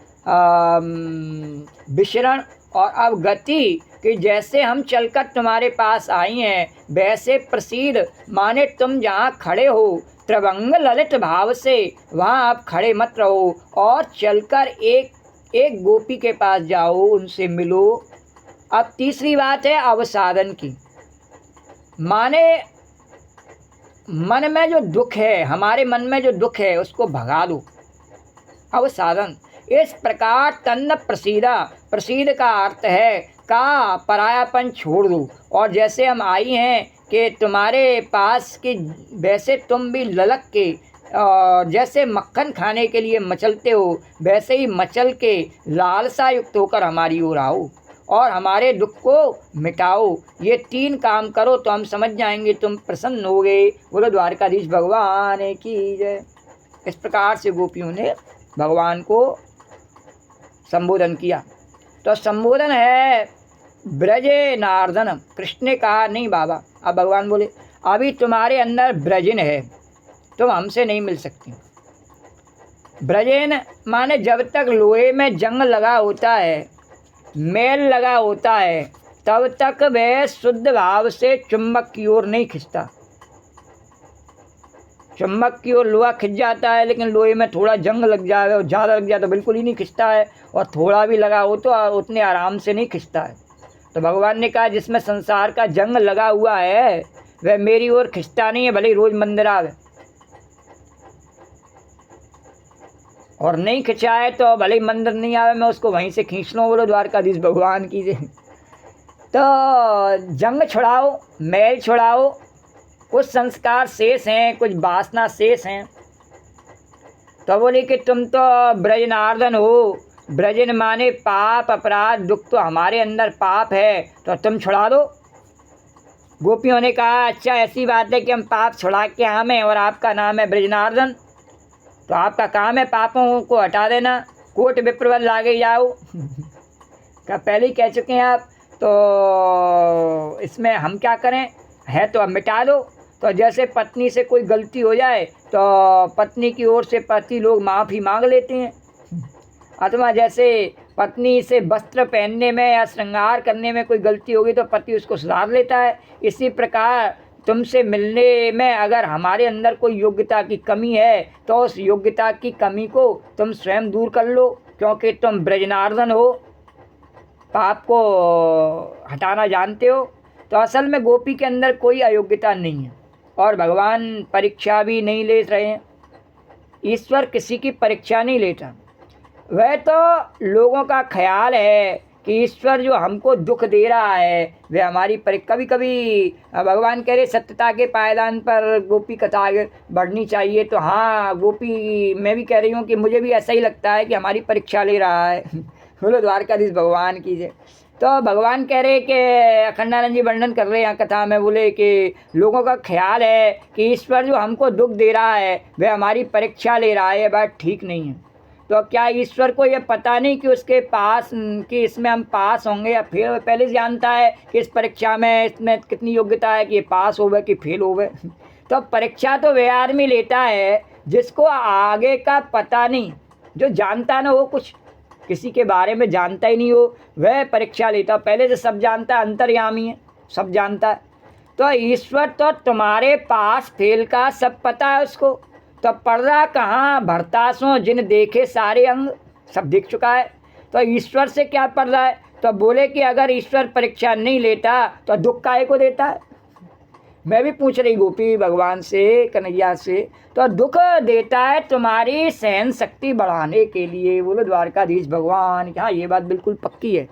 विसरण और अब गति, कि जैसे हम चलकर तुम्हारे पास आई हैं वैसे प्रसीद माने तुम जहाँ खड़े हो त्रिभंग ललित भाव से वहाँ आप खड़े मत रहो और चलकर एक गोपी के पास जाओ, उनसे मिलो। अब तीसरी बात है अवसादन की, माने मन में जो दुख है, हमारे मन में जो दुख है उसको भगा दो, अवसादन। इस प्रकार तन्न प्रसीदा, प्रसीद का अर्थ है का परायापन छोड़ दो। और जैसे हम आई हैं कि तुम्हारे पास कि वैसे तुम भी ललक के जैसे मक्खन खाने के लिए मचलते हो, वैसे ही मचल के लालसा युक्त होकर हमारी ओर आओ और हमारे दुख को मिटाओ। ये 3 काम करो तो हम समझ जाएंगे तुम प्रसन्न हो गए। बोलो द्वारकाधीश भगवान की जय। इस प्रकार से गोपियों ने भगवान को संबोधन किया। तो संबोधन है ब्रजे नारदनम। कृष्ण ने कहा नहीं बाबा, अब भगवान बोले अभी तुम्हारे अंदर ब्रजन है, तुम हमसे नहीं मिल सकती। ब्रजन माने जब तक लोहे में जंग लगा होता है, मेल लगा होता है, तब तक वह शुद्ध भाव से चुंबक की ओर नहीं खिंचता। चुंबक की ओर लोहा खिंच जाता है, लेकिन लोहे में थोड़ा जंग लग जाए और ज़्यादा लग जाए तो बिल्कुल ही नहीं खिंचता है, और थोड़ा भी लगा हो तो उतने आराम से नहीं खिंचता है। तो भगवान ने कहा जिसमें संसार का जंग लगा हुआ है वह मेरी ओर खिंचता नहीं है, भले ही रोज मंदिर आवे, और नहीं खिंचाए तो भले ही मंदिर नहीं आवे, मैं उसको वहीं से खींच लूँ। बोलो द्वारकाधीश भगवान की जय। तो जंग छुड़ाओ, मैल छुड़ाओ, कुछ संस्कार शेष हैं, कुछ वासना शेष हैं। तो बोले कि तुम तो ब्रजनार्दन हो, ब्रजन माने पाप अपराध दुख, तो हमारे अंदर पाप है तो तुम छुड़ा दो। गोपियों ने कहा अच्छा ऐसी बात है कि हम पाप छुड़ा के आए और आपका नाम है ब्रजनार्दन, तो आपका काम है पापों को हटा देना, कोट विप्रवल लागे जाओ। क्या पहले ही कह चुके हैं आप, तो इसमें हम क्या करें, है तो अब मिटा दो। तो जैसे पत्नी से कोई गलती हो जाए तो पत्नी की ओर से पति लोग माफ़ी मांग लेते हैं, अथवा जैसे पत्नी से वस्त्र पहनने में या श्रृंगार करने में कोई गलती होगी तो पति उसको सुधार लेता है। इसी प्रकार तुमसे मिलने में अगर हमारे अंदर कोई योग्यता की कमी है तो उस योग्यता की कमी को तुम स्वयं दूर कर लो, क्योंकि तुम ब्रजनार्दन हो, पाप को हटाना जानते हो। तो असल में गोपी के अंदर कोई अयोग्यता नहीं है और भगवान परीक्षा भी नहीं ले रहे हैं। ईश्वर किसी की परीक्षा नहीं लेता। वह तो लोगों का ख्याल है कि ईश्वर जो हमको दुख दे रहा है वह हमारी कभी कभी भगवान कह रहे सत्यता के पायदान पर गोपी कथा आगे बढ़नी चाहिए। तो हाँ गोपी, मैं भी कह रही हूँ कि मुझे भी ऐसा ही लगता है कि हमारी परीक्षा ले रहा है। बोलो द्वारकाधीश भगवान की जय। तो भगवान कह रहे कि अखंडानंद जी वर्णन कर रहे हैं यहाँ कथा में, बोले कि लोगों का ख्याल है कि ईश्वर जो हमको दुख दे रहा है वह हमारी परीक्षा ले रहा है, ये बात ठीक नहीं है। तो क्या ईश्वर को ये पता नहीं कि उसके पास कि इसमें हम पास होंगे या फेल? हो पहले से जानता है कि इस परीक्षा में इसमें कितनी योग्यता है कि ये पास होवे कि फेल होवे। तो परीक्षा तो वह आदमी लेता है जिसको आगे का पता नहीं, जो जानता ना हो, कुछ किसी के बारे में जानता ही नहीं हो, वह परीक्षा लेता। पहले से सब जानता है, अंतर्यामी है, सब जानता है। तो ईश्वर तो तुम्हारे पास फेल का सब पता है उसको। तो पर्दा कहाँ भरता सो जिन देखे सारे अंग, सब दिख चुका है। तो ईश्वर से क्या पर्दा है? तो बोले कि अगर ईश्वर परीक्षा नहीं लेता तो दुख काहे को देता है? मैं भी पूछ रही गोपी भगवान से, कन्हैया से, तो दुख देता है तुम्हारी सहन शक्ति बढ़ाने के लिए। बोलो द्वारकाधीश भगवान। हाँ ये बात बिल्कुल पक्की है,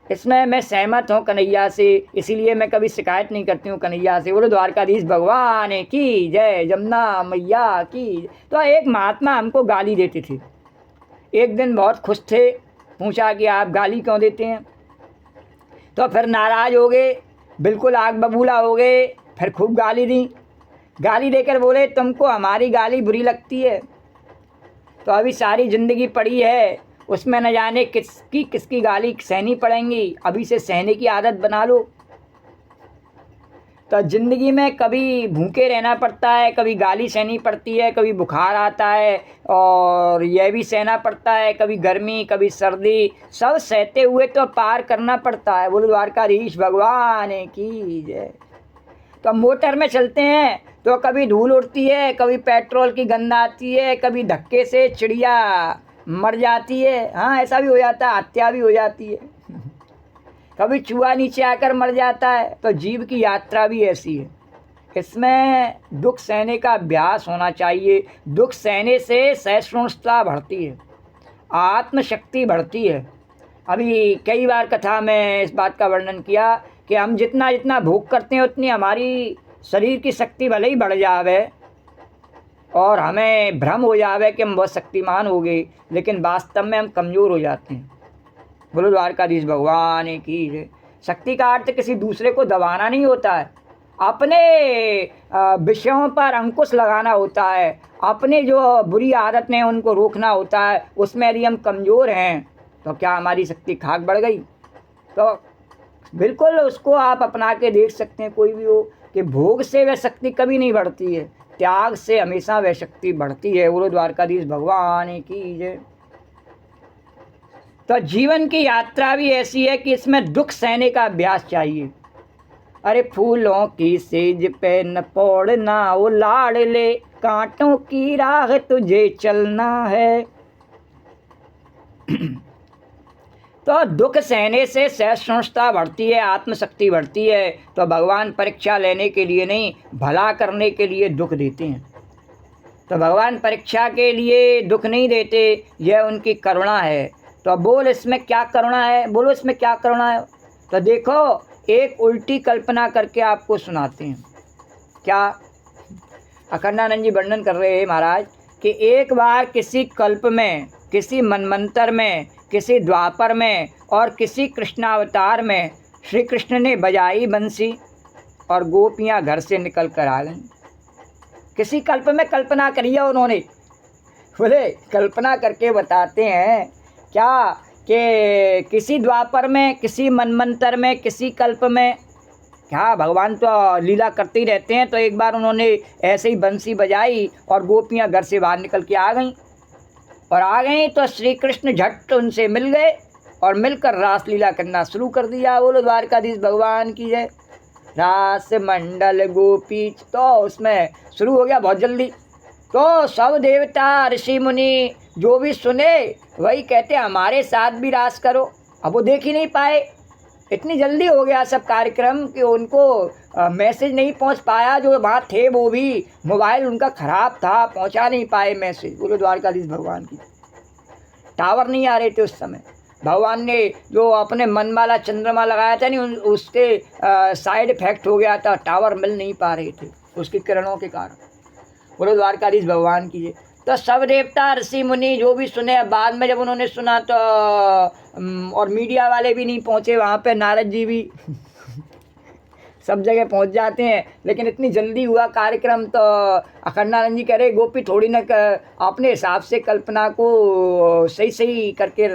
इसमें मैं सहमत हूँ कन्हैया से, इसीलिए मैं कभी शिकायत नहीं करती हूँ कन्हैया से। बोलो द्वारकाधीश भगवान की जय, जमुना मैया की। तो एक महात्मा हमको गाली देते थे। एक दिन बहुत खुश थे, पूछा कि आप गाली क्यों देते हैं? तो फिर नाराज़ हो गए, बिल्कुल आग बबूला हो गए, फिर खूब गाली दी। गाली देकर बोले तुमको हमारी गाली बुरी लगती है? तो अभी सारी ज़िंदगी पड़ी है, उसमें न जाने किसकी गाली सहनी पड़ेंगी, अभी से सहने की आदत बना लो। तो ज़िंदगी में कभी भूखे रहना पड़ता है, कभी गाली सहनी पड़ती है, कभी बुखार आता है और यह भी सहना पड़ता है, कभी गर्मी कभी सर्दी, सब सहते हुए तो पार करना पड़ता है। बोलो द्वारकाधीश भगवान की जय। तो मोटर में चलते हैं तो कभी धूल उड़ती है, कभी पेट्रोल की गंध आती है, कभी धक्के से चिड़िया मर जाती है, हाँ ऐसा भी हो जाता है, हत्या भी हो जाती है, कभी चूहा नीचे आकर मर जाता है। तो जीव की यात्रा भी ऐसी है, इसमें दुख सहने का अभ्यास होना चाहिए। दुख सहने से सहिष्णुता बढ़ती है, आत्मशक्ति बढ़ती है। अभी कई बार कथा में इस बात का वर्णन किया कि हम जितना जितना भोग करते हैं उतनी हमारी शरीर की शक्ति भले ही बढ़ जावे और हमें भ्रम हो जावे कि हम बहुत शक्तिमान हो गए, लेकिन वास्तव में हम कमज़ोर हो जाते हैं। बोलो द्वारकाधीश भगवान की जय। शक्ति का अर्थ किसी दूसरे को दबाना नहीं होता है, अपने विषयों पर अंकुश लगाना होता है, अपने जो बुरी आदतें हैं उनको रोकना होता है। उसमें यदि हम कमज़ोर हैं तो क्या हमारी शक्ति खाक बढ़ गई? तो बिल्कुल उसको आप अपना के देख सकते हैं, कोई भी हो, कि भोग से वह शक्ति कभी नहीं बढ़ती है, त्याग से हमेशा वह शक्ति बढ़ती है। बोलो द्वारकाधीश भगवान की जय। तो जीवन की यात्रा भी ऐसी है कि इसमें दुख सहने का अभ्यास चाहिए। अरे फूलों की सेज पे न पौड़ना ओ लाडले, कांटों की राह तुझे चलना है। तो दुख सहने से सहिष्णुता बढ़ती है, आत्मशक्ति बढ़ती है। तो भगवान परीक्षा लेने के लिए नहीं, भला करने के लिए दुख देते हैं। तो भगवान परीक्षा के लिए दुख नहीं देते, यह उनकी करुणा है। तो बोल इसमें क्या करुणा है, बोलो इसमें क्या करुणा है? तो देखो एक उल्टी कल्पना करके आपको सुनाते हैं। क्या? अखंडानंद जी वर्णन कर रहे हैं महाराज कि एक बार किसी कल्प में, किसी मनमंतर में, किसी द्वापर में और किसी कृष्णावतार में श्री कृष्ण ने बजाई बंसी और गोपियाँ घर से निकल कर आ गईं। किसी कल्प में कल्पना करी है उन्होंने, बोले कल्पना करके बताते हैं क्या कि किसी द्वापर में, किसी मनमंतर में, किसी कल्प में, क्या भगवान तो लीला करते ही रहते हैं। तो एक बार उन्होंने ऐसे ही बंसी बजाई और गोपियाँ घर से बाहर निकल के आ गईं, और आ गई तो श्री कृष्ण झट उनसे मिल गए और मिलकर रासलीला करना शुरू कर दिया। बोलो द्वारकाधीश भगवान की जय। रास मंडल गोपी तो उसमें शुरू हो गया बहुत जल्दी। तो सब देवता ऋषि मुनि जो भी सुने वही कहते हमारे साथ भी रास करो। अब वो देख ही नहीं पाए, इतनी जल्दी हो गया सब कार्यक्रम कि उनको मैसेज नहीं पहुंच पाया। जो वहाँ थे वो भी, मोबाइल उनका ख़राब था, पहुंचा नहीं पाए मैसेज। बोलो द्वारकाधीश भगवान की। टावर नहीं आ रहे थे उस समय। भगवान ने जो अपने मन वाला चंद्रमा लगाया था नहीं, उसके साइड इफेक्ट हो गया था, टावर मिल नहीं पा रहे थे उसकी किरणों के कारण। बोलो द्वारकाधीश भगवान की। तो सब देवता ऋषि मुनि जो भी सुने, बाद में जब उन्होंने सुना तो और मीडिया वाले भी नहीं पहुँचे वहाँ पे, नारद जी भी सब जगह पहुँच जाते हैं, लेकिन इतनी जल्दी हुआ कार्यक्रम। तो अखंडानंद जी कह रहे गोपी थोड़ी ना अपने हिसाब से कल्पना को सही सही करके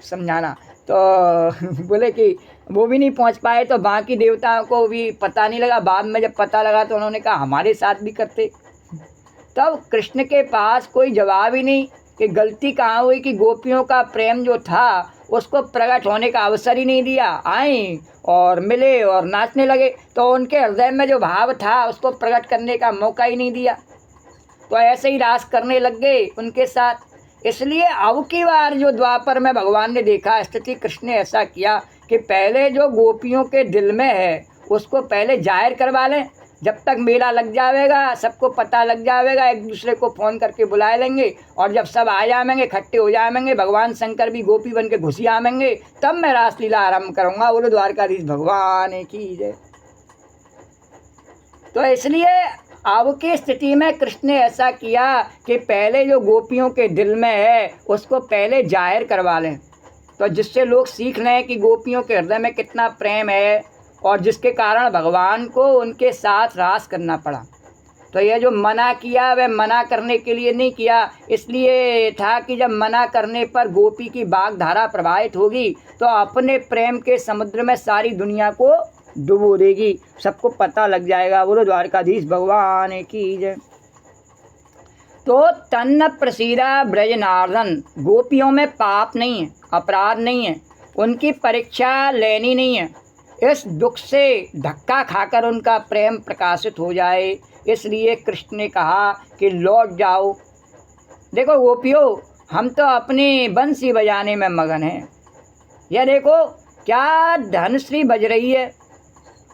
समझाना। तो बोले कि वो भी नहीं पहुँच पाए, तो बाकी देवताओं को भी पता नहीं लगा। बाद में जब पता लगा तो उन्होंने कहा हमारे साथ भी करते। तब कृष्ण के पास कोई जवाब ही नहीं कि गलती कहाँ हुई कि गोपियों का प्रेम जो था उसको प्रकट होने का अवसर ही नहीं दिया। आए और मिले और नाचने लगे, तो उनके हृदय में जो भाव था उसको प्रकट करने का मौका ही नहीं दिया। तो ऐसे ही रास करने लग गए उनके साथ। इसलिए अब की बार जो द्वापर में भगवान ने देखा स्थिति, कृष्ण ने ऐसा किया कि पहले जो गोपियों के दिल में है उसको पहले जाहिर करवा लें। जब तक मेला लग जाएगा, सबको पता लग जाएगा, एक दूसरे को फ़ोन करके बुला लेंगे, और जब सब आ जाएंगे, इकट्ठे हो जाएंगे, भगवान शंकर भी गोपी बन के घुसी आएंगे, तब मैं रासलीला आरंभ करूँगा। बोलो द्वारकाधीश भगवान की जय। तो इसलिए अब की स्थिति में कृष्ण ने ऐसा किया कि पहले जो गोपियों के दिल में है उसको पहले जाहिर करवा लें, तो जिससे लोग सीख लें कि गोपियों के हृदय में कितना प्रेम है, और जिसके कारण भगवान को उनके साथ रास करना पड़ा। तो यह जो मना किया वह मना करने के लिए नहीं किया, इसलिए था कि जब मना करने पर गोपी की वाग्धारा प्रभावित होगी तो अपने प्रेम के समुद्र में सारी दुनिया को डुबो देगी, सबको पता लग जाएगा। बोलो द्वारकाधीश भगवान की जय। तो तन्न प्रसीदा ब्रजनार्दन, गोपियों में पाप नहीं है, अपराध नहीं है, उनकी परीक्षा लेनी नहीं है। इस दुख से धक्का खाकर उनका प्रेम प्रकाशित हो जाए, इसलिए कृष्ण ने कहा कि लौट जाओ। देखो गोपियों, हम तो अपनी बंसी बजाने में मगन हैं। यह देखो क्या धनश्री बज रही है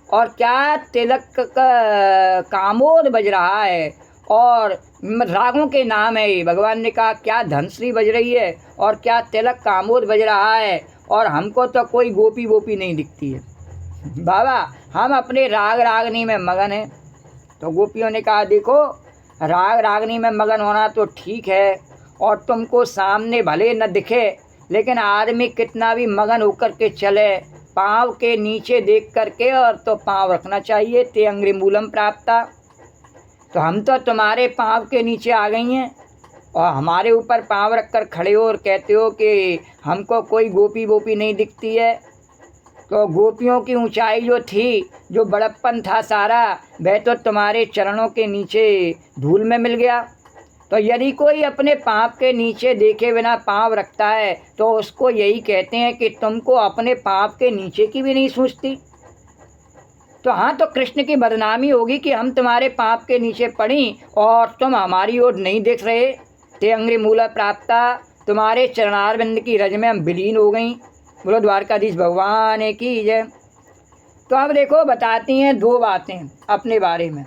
और क्या तिलक का कामोद बज रहा है, और रागों के नाम है। भगवान ने कहा क्या धनश्री बज रही है और क्या तिलक कामोद बज रहा है, और हमको तो कोई गोपी वोपी नहीं दिखती है। बाबा हम अपने राग रागनी में मगन हैं। तो गोपियों ने कहा देखो, राग रागनी में मगन होना तो ठीक है, और तुमको सामने भले न दिखे, लेकिन आदमी कितना भी मगन होकर के चले, पाँव के नीचे देख करके और तो पाँव रखना चाहिए। ते अंग्रि मूलम प्राप्ता। तो हम तो तुम्हारे पाँव के नीचे आ गई हैं और हमारे ऊपर पाँव रख कर खड़े हो और कहते हो कि हमको कोई गोपी वोपी नहीं दिखती है। तो गोपियों की ऊंचाई जो थी, जो बड़प्पन था सारा, वह तो तुम्हारे चरणों के नीचे धूल में मिल गया। तो यदि कोई अपने पाँव के नीचे देखे बिना पाँव रखता है तो उसको यही कहते हैं कि तुमको अपने पाँव के नीचे की भी नहीं सूझती। तो हाँ, तो कृष्ण की बदनामी होगी कि हम तुम्हारे पाँव के नीचे पड़ी और तुम हमारी ओर नहीं देख रहे। ते अंग्रि मूला प्राप्ता, तुम्हारे चरणारविंद की रज में हम विलीन हो गई। बोलो द्वारकाधीश भगवान की जय। तो अब देखो बताती हैं दो बातें अपने बारे में।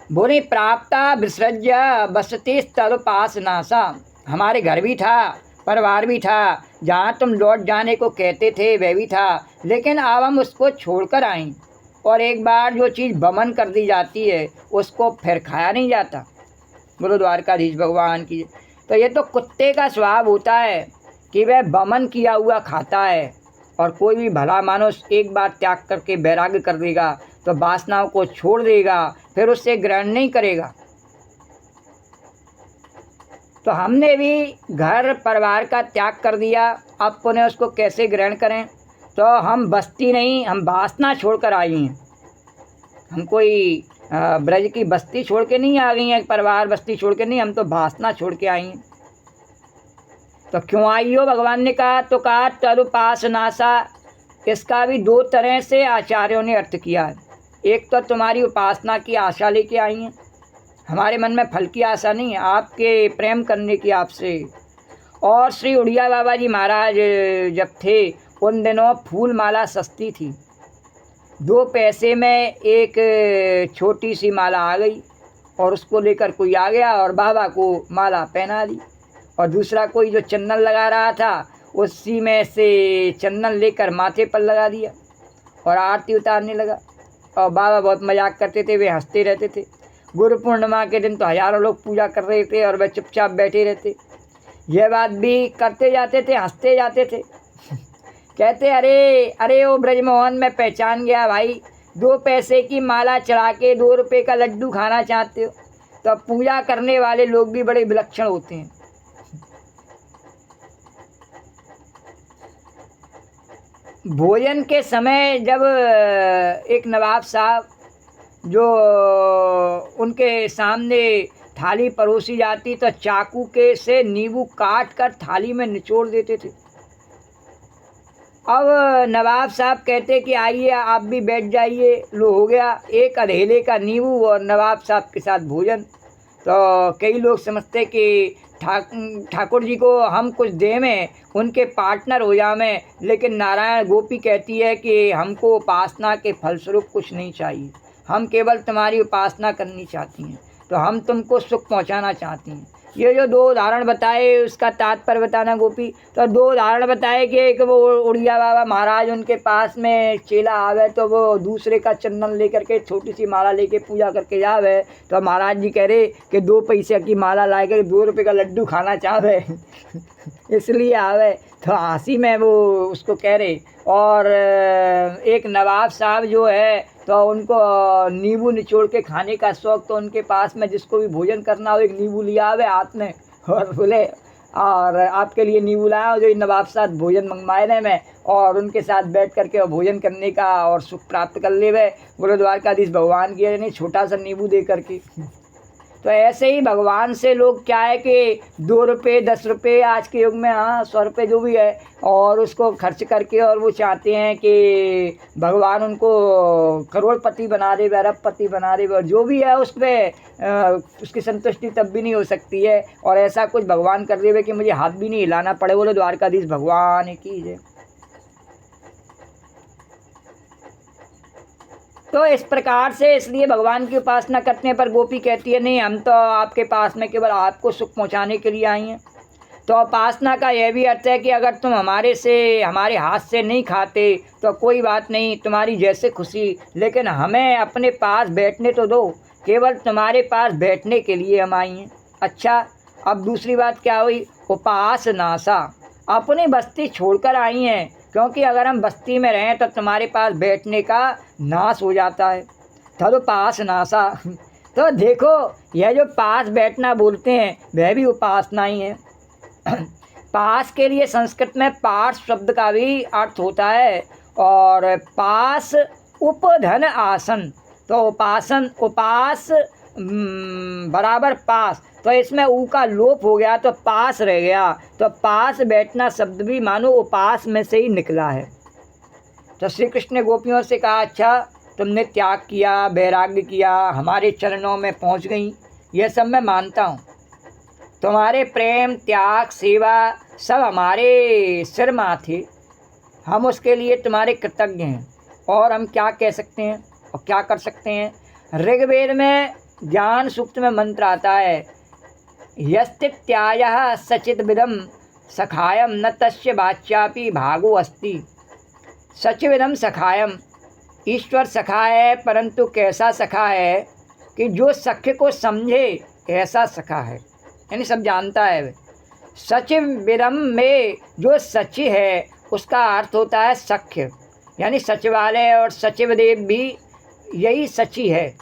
बोले प्राप्ता विसृज्य बसते स्थल पास नासा। हमारे घर भी था, परिवार भी था, जहाँ तुम लौट जाने को कहते थे वह भी था, लेकिन अब हम उसको छोड़कर आए। और एक बार जो चीज़ बमन कर दी जाती है उसको फिर खाया नहीं जाता। बोलो द्वारकाधीश भगवान की। तो ये तो कुत्ते का स्वभाव होता है कि वह बमन किया हुआ खाता है, और कोई भी भला मानुष एक बार त्याग करके वैराग्य कर देगा तो वासनाओं को छोड़ देगा, फिर उससे ग्रहण नहीं करेगा। तो हमने भी घर परिवार का त्याग कर दिया, अब पुनः उसको कैसे ग्रहण करें। तो हम बस्ती नहीं, हम वासना छोड़कर आई हैं। हम कोई ब्रज की बस्ती छोड़ के नहीं आ गई हैं, परिवार बस्ती छोड़ के नहीं, हम तो वासना छोड़ के आई हैं। तो क्यों आई हो, भगवान ने कहा। तो कहा तदुपासनासा। इसका भी दो तरह से आचार्यों ने अर्थ किया है। एक तो तुम्हारी उपासना की आशा लेके आई हैं, हमारे मन में फल की आशा नहीं है, आपके प्रेम करने की आपसे। और श्री उड़िया बाबा जी महाराज जब थे उन दिनों फूल माला सस्ती थी। 2 पैसे में एक छोटी सी माला आ गई और उसको लेकर कोई आ गया और बाबा को माला पहना दी। और दूसरा कोई जो चंदन लगा रहा था उसी में से चंदन लेकर माथे पर लगा दिया और आरती उतारने लगा। और बाबा बहुत मजाक करते थे, वे हंसते रहते थे। गुरु पूर्णिमा के दिन तो हज़ारों लोग पूजा कर रहे थे और वह चुपचाप बैठे रहते। यह बात भी करते जाते थे, हंसते जाते थे। कहते अरे अरे ओ ब्रजमोहन, मैं पहचान गया भाई, 2 पैसे की माला चढ़ा के 2 रुपये का लड्डू खाना चाहते हो। तो पूजा करने वाले लोग भी बड़े विलक्षण होते हैं। भोजन के समय जब एक नवाब साहब जो उनके सामने थाली परोसी जाती तो चाकू के से नींबू काट कर थाली में निचोड़ देते थे। अब नवाब साहब कहते कि आइए आप भी बैठ जाइए। लो हो गया एक अधेले का नींबू और नवाब साहब के साथ भोजन। तो कई लोग समझते कि ठाकुर जी को हम कुछ देवें, उनके पार्टनर हो जावें, लेकिन नारायण गोपी कहती है कि हमको उपासना के फलस्वरूप कुछ नहीं चाहिए, हम केवल तुम्हारी उपासना करनी चाहती हैं, तो हम तुमको सुख पहुंचाना चाहती हैं। ये जो 2 उदाहरण बताए उसका तात्पर्य बताना गोपी। तो 2 उदाहरण बताए कि एक वो उड़िया बाबा महाराज, उनके पास में चेला आवे तो वो दूसरे का चंदन लेकर के छोटी सी माला लेके पूजा करके जावे, तो महाराज जी कह रहे कि 2 पैसे की माला ला कर 2 रुपये का लड्डू खाना चाहे इसलिए आवे। तो हंसी में वो उसको कह रहे। और एक नवाब साहब जो है तो उनको नींबू निचोड़ के खाने का शौक़, तो उनके पास में जिसको भी भोजन करना हो एक नींबू लिया आवे हाथ में और बोले और आपके लिए नींबू लाया जो नवाब साहब भोजन मंगवाए रहे मैं, और उनके साथ बैठ करके भोजन करने का और सुख प्राप्त कर ले। वे बोलो द्वारकाधीश भगवान की नहीं, छोटा सा नींबू दे करके। तो ऐसे ही भगवान से लोग क्या है कि 2 रुपये 10 रुपये आज के युग में, हाँ 100 रुपये जो भी है, और उसको खर्च करके और वो चाहते हैं कि भगवान उनको करोड़पति बना दे, अरबपति बना दे, और जो भी है उस पर उसकी संतुष्टि तब भी नहीं हो सकती है। और ऐसा कुछ भगवान कर देवे कि मुझे हाथ भी नहीं हिलाना पड़े। बोलो द्वारकाधीश भगवान की जय। तो इस प्रकार से इसलिए भगवान की उपासना करने पर गोपी कहती है नहीं, हम तो आपके पास में केवल आपको सुख पहुंचाने के लिए आई हैं। तो उपासना का यह भी अर्थ है कि अगर तुम हमारे हाथ से नहीं खाते तो कोई बात नहीं, तुम्हारी जैसे खुशी, लेकिन हमें अपने पास बैठने तो दो, केवल तुम्हारे पास बैठने के लिए हम आई हैं। अच्छा, अब दूसरी बात क्या हुई? उपासनासा, अपनी बस्ती छोड़कर आई हैं, क्योंकि अगर हम बस्ती में रहें तो तुम्हारे पास बैठने का नाश हो जाता है। तदुपासनासा, तो देखो यह जो पास बैठना बोलते हैं वह भी उपासना ही है। पास के लिए संस्कृत में पार्श शब्द का भी अर्थ होता है, और पास उपधन आसन, तो उपास बराबर पास, तो इसमें ऊ का लोप हो गया तो पास रह गया, तो पास बैठना शब्द भी मानो उपास में से ही निकला है। तो श्री कृष्ण ने गोपियों से कहा, अच्छा तुमने त्याग किया, वैराग्य किया, हमारे चरणों में पहुंच गई, यह सब मैं मानता हूँ। तुम्हारे प्रेम, त्याग, सेवा सब हमारे सिर माथे, हम उसके लिए तुम्हारे कृतज्ञ हैं। और हम क्या कह सकते हैं और क्या कर सकते हैं? ऋग्वेद में ज्ञान सूक्त में मंत्र आता है, यस्तित्यायः सचिद्विदं सखायम न तस्य वाच्यापि भागो अस्ति। सचिविदम सखायम, ईश्वर सखा है, परंतु कैसा सखा है कि जो सख्य को समझे ऐसा सखा है, यानी सब जानता है। सचिविदम में जो सचि है उसका अर्थ होता है सख्य, यानी सचिवालय और सचिवदेव भी यही सची है।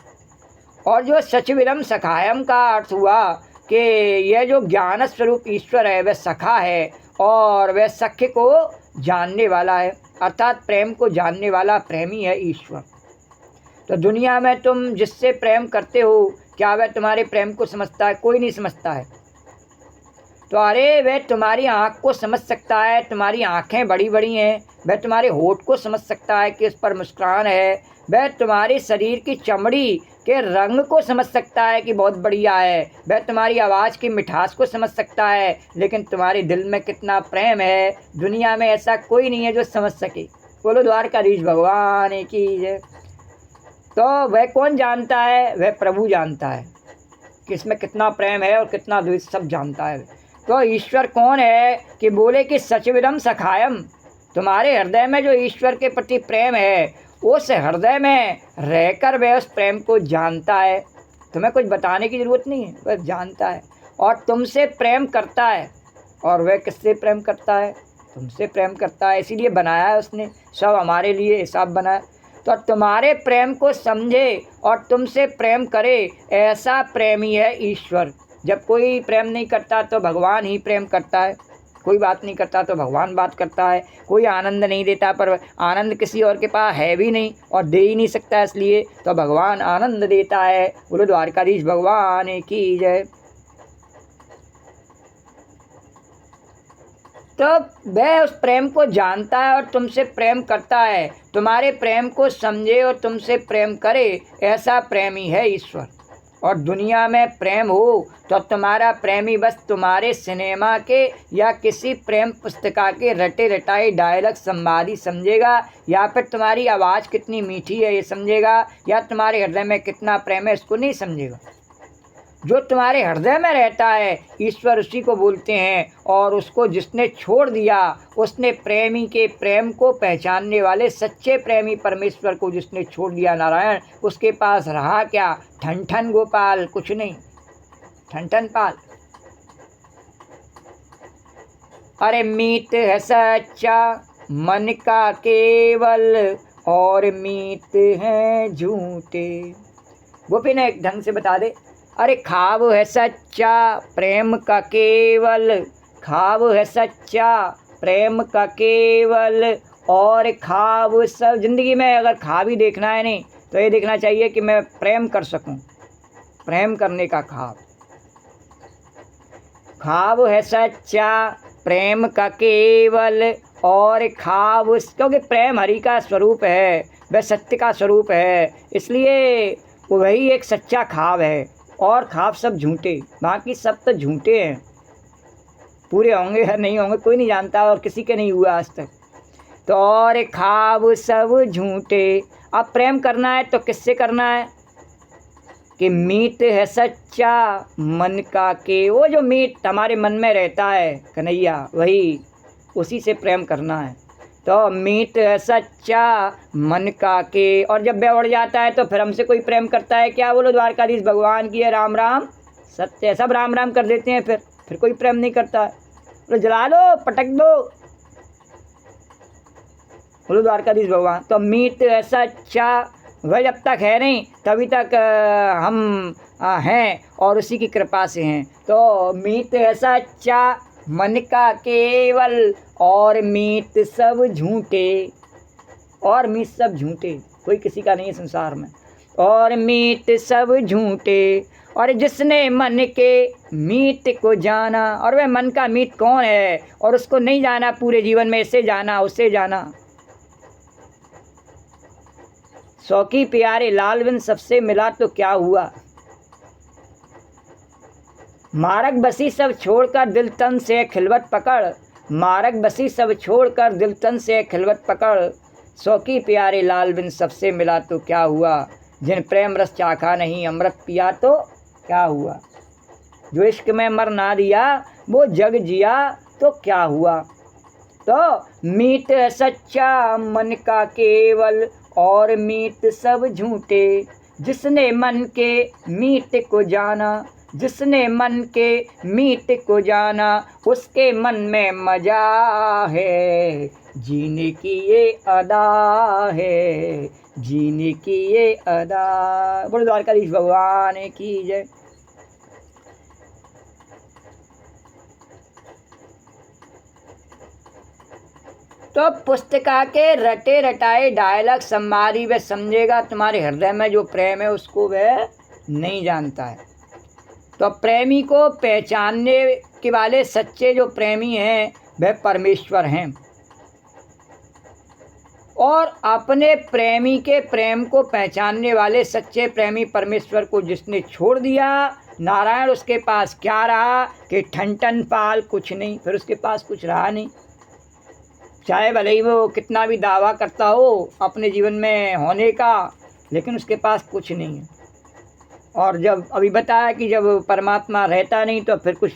और जो सचिविदम सखायम का अर्थ हुआ कि यह जो ज्ञान स्वरूप ईश्वर है वह सखा है और वह सख्य को जानने वाला है, अर्थात प्रेम को जानने वाला प्रेमी है ईश्वर। तो दुनिया में तुम जिससे प्रेम करते हो, क्या वह तुम्हारे प्रेम को समझता है? कोई नहीं समझता है। तो अरे वह तुम्हारी आँख को समझ सकता है, तुम्हारी आँखें बड़ी बड़ी हैं, वह तुम्हारे होठ को समझ सकता है कि उस पर मुस्कान है, वह तुम्हारे शरीर की चमड़ी के रंग को समझ सकता है कि बहुत बढ़िया है, वह तुम्हारी आवाज़ की मिठास को समझ सकता है, लेकिन तुम्हारे दिल में कितना प्रेम है दुनिया में ऐसा कोई नहीं है जो समझ सके। बोलो द्वारकाधीश भगवान की जय। तो वह कौन जानता है? वह प्रभु जानता है कि इसमें कितना प्रेम है और कितना द्वेष, सब जानता है। तो ईश्वर कौन है कि बोले कि सचिविदम सखायम, तुम्हारे हृदय में जो ईश्वर के प्रति प्रेम है उस हृदय में रहकर वह उस प्रेम को जानता है। तुम्हें कुछ बताने की ज़रूरत नहीं है, वह जानता है और तुमसे प्रेम करता है। और वह किससे प्रेम करता है? तुमसे प्रेम करता है, इसीलिए बनाया है उसने, सब हमारे लिए हिसाब बनाया। तो तुम्हारे प्रेम को समझे और तुमसे प्रेम करे, ऐसा प्रेमी है ईश्वर। जब कोई प्रेम नहीं करता तो भगवान ही प्रेम करता है, कोई बात नहीं करता तो भगवान बात करता है। कोई आनंद नहीं देता, पर आनंद किसी और के पास है भी नहीं और दे ही नहीं सकता, इसलिए तो भगवान आनंद देता है। बोलो द्वारकाधीश भगवान की जय। तो वह उस प्रेम को जानता है और तुमसे प्रेम करता है, तुम्हारे प्रेम को समझे और तुमसे प्रेम करे, ऐसा प्रेमी है ईश्वर। और दुनिया में प्रेम हो तो तुम्हारा प्रेमी बस तुम्हारे सिनेमा के या किसी प्रेम पुस्तिका के रटे रटाए डायलॉग संवादी समझेगा, या फिर तुम्हारी आवाज़ कितनी मीठी है ये समझेगा, या तुम्हारे हृदय में कितना प्रेम है इसको नहीं समझेगा। जो तुम्हारे हृदय में रहता है ईश्वर उसी को बोलते हैं, और उसको जिसने छोड़ दिया उसने प्रेमी के प्रेम को पहचानने वाले सच्चे प्रेमी परमेश्वर को जिसने छोड़ दिया नारायण, उसके पास रहा क्या? ठन ठन गोपाल, कुछ नहीं, ठन ठन पाल। अरे मीत है सच्चा मन का केवल और मीत हैं झूठे। गोपी ने एक ढंग से बता दे, अरे ख्वाब है सच्चा प्रेम का केवल, ख्वाब है सच्चा प्रेम का केवल, और ख्वाब सब जिंदगी में अगर ख्वाब ही देखना है नहीं तो ये देखना चाहिए कि मैं प्रेम कर सकूं। प्रेम करने का ख्वाब। ख्वाब है सच्चा प्रेम का केवल, और ख्वाब क्योंकि प्रेम हरि का स्वरूप है, वह सत्य का स्वरूप है, इसलिए वही एक सच्चा ख्वाब है। और ख्वाब सब झूठे, बाकी सब तो झूठे हैं। पूरे होंगे या नहीं होंगे कोई नहीं जानता, और किसी के नहीं हुआ आज तक। तो और ख्वाब सब झूठे। अब प्रेम करना है तो किससे करना है कि मीत है सच्चा मन का के, वो जो मीत हमारे मन में रहता है कन्हैया, वही उसी से प्रेम करना है। तो मीत है सच्चा मन का के, और जब वह उड़ जाता है तो फिर हमसे कोई प्रेम करता है क्या? बोलो द्वारकाधीश भगवान की है, राम राम सत्य। सब राम राम कर देते हैं, फिर कोई प्रेम नहीं करता है। बोलो जला दो, पटक दो, बोलो द्वारकाधीश भगवान। तो मीत है सच्चा, वह जब तक है नहीं तभी तक हम हैं, और उसी की कृपा से हैं। तो मीत है सच्चा मन का केवल, और मीत सब झूठे, और मीत सब झूठे, कोई किसी का नहीं है संसार में। और मीत सब झूठे, और जिसने मन के मीत को जाना, और वह मन का मीत कौन है, और उसको नहीं जाना पूरे जीवन में, इससे जाना उससे जाना। शौकी प्यारे लाल बिन सबसे मिला तो क्या हुआ, मारक बसी सब छोड़कर दिल तन से खिलवत पकड़, मारक बसी सब छोड़कर दिल तन से खिलवत पकड़। शौकी प्यारे लाल बिन सबसे मिला तो क्या हुआ, जिन प्रेम रस चाखा नहीं अमृत पिया तो क्या हुआ। जो इश्क में मर ना दिया वो जग जिया तो क्या हुआ। तो मीत सच्चा मन का केवल, और मीत सब झूठे। जिसने मन के मीत को जाना, जिसने मन के मीत को जाना, उसके मन में मजा है, जीने की ये अदा है, जीने की ये अदा। बोलो द्वारकाधीश भगवान की जय। तो पुस्तिका के रटे रटाए डायलॉग संवादी वह समझेगा, तुम्हारे हृदय में जो प्रेम है उसको वह नहीं जानता है। तो प्रेमी को पहचानने के वाले सच्चे जो प्रेमी हैं वह परमेश्वर हैं, और अपने प्रेमी के प्रेम को पहचानने वाले सच्चे प्रेमी परमेश्वर को जिसने छोड़ दिया, नारायण उसके पास क्या रहा कि ठन पाल कुछ नहीं, फिर उसके पास कुछ रहा नहीं। चाहे भले ही वो कितना भी दावा करता हो अपने जीवन में होने का, लेकिन उसके पास कुछ नहीं है। और जब अभी बताया कि जब परमात्मा रहता नहीं तो फिर कुछ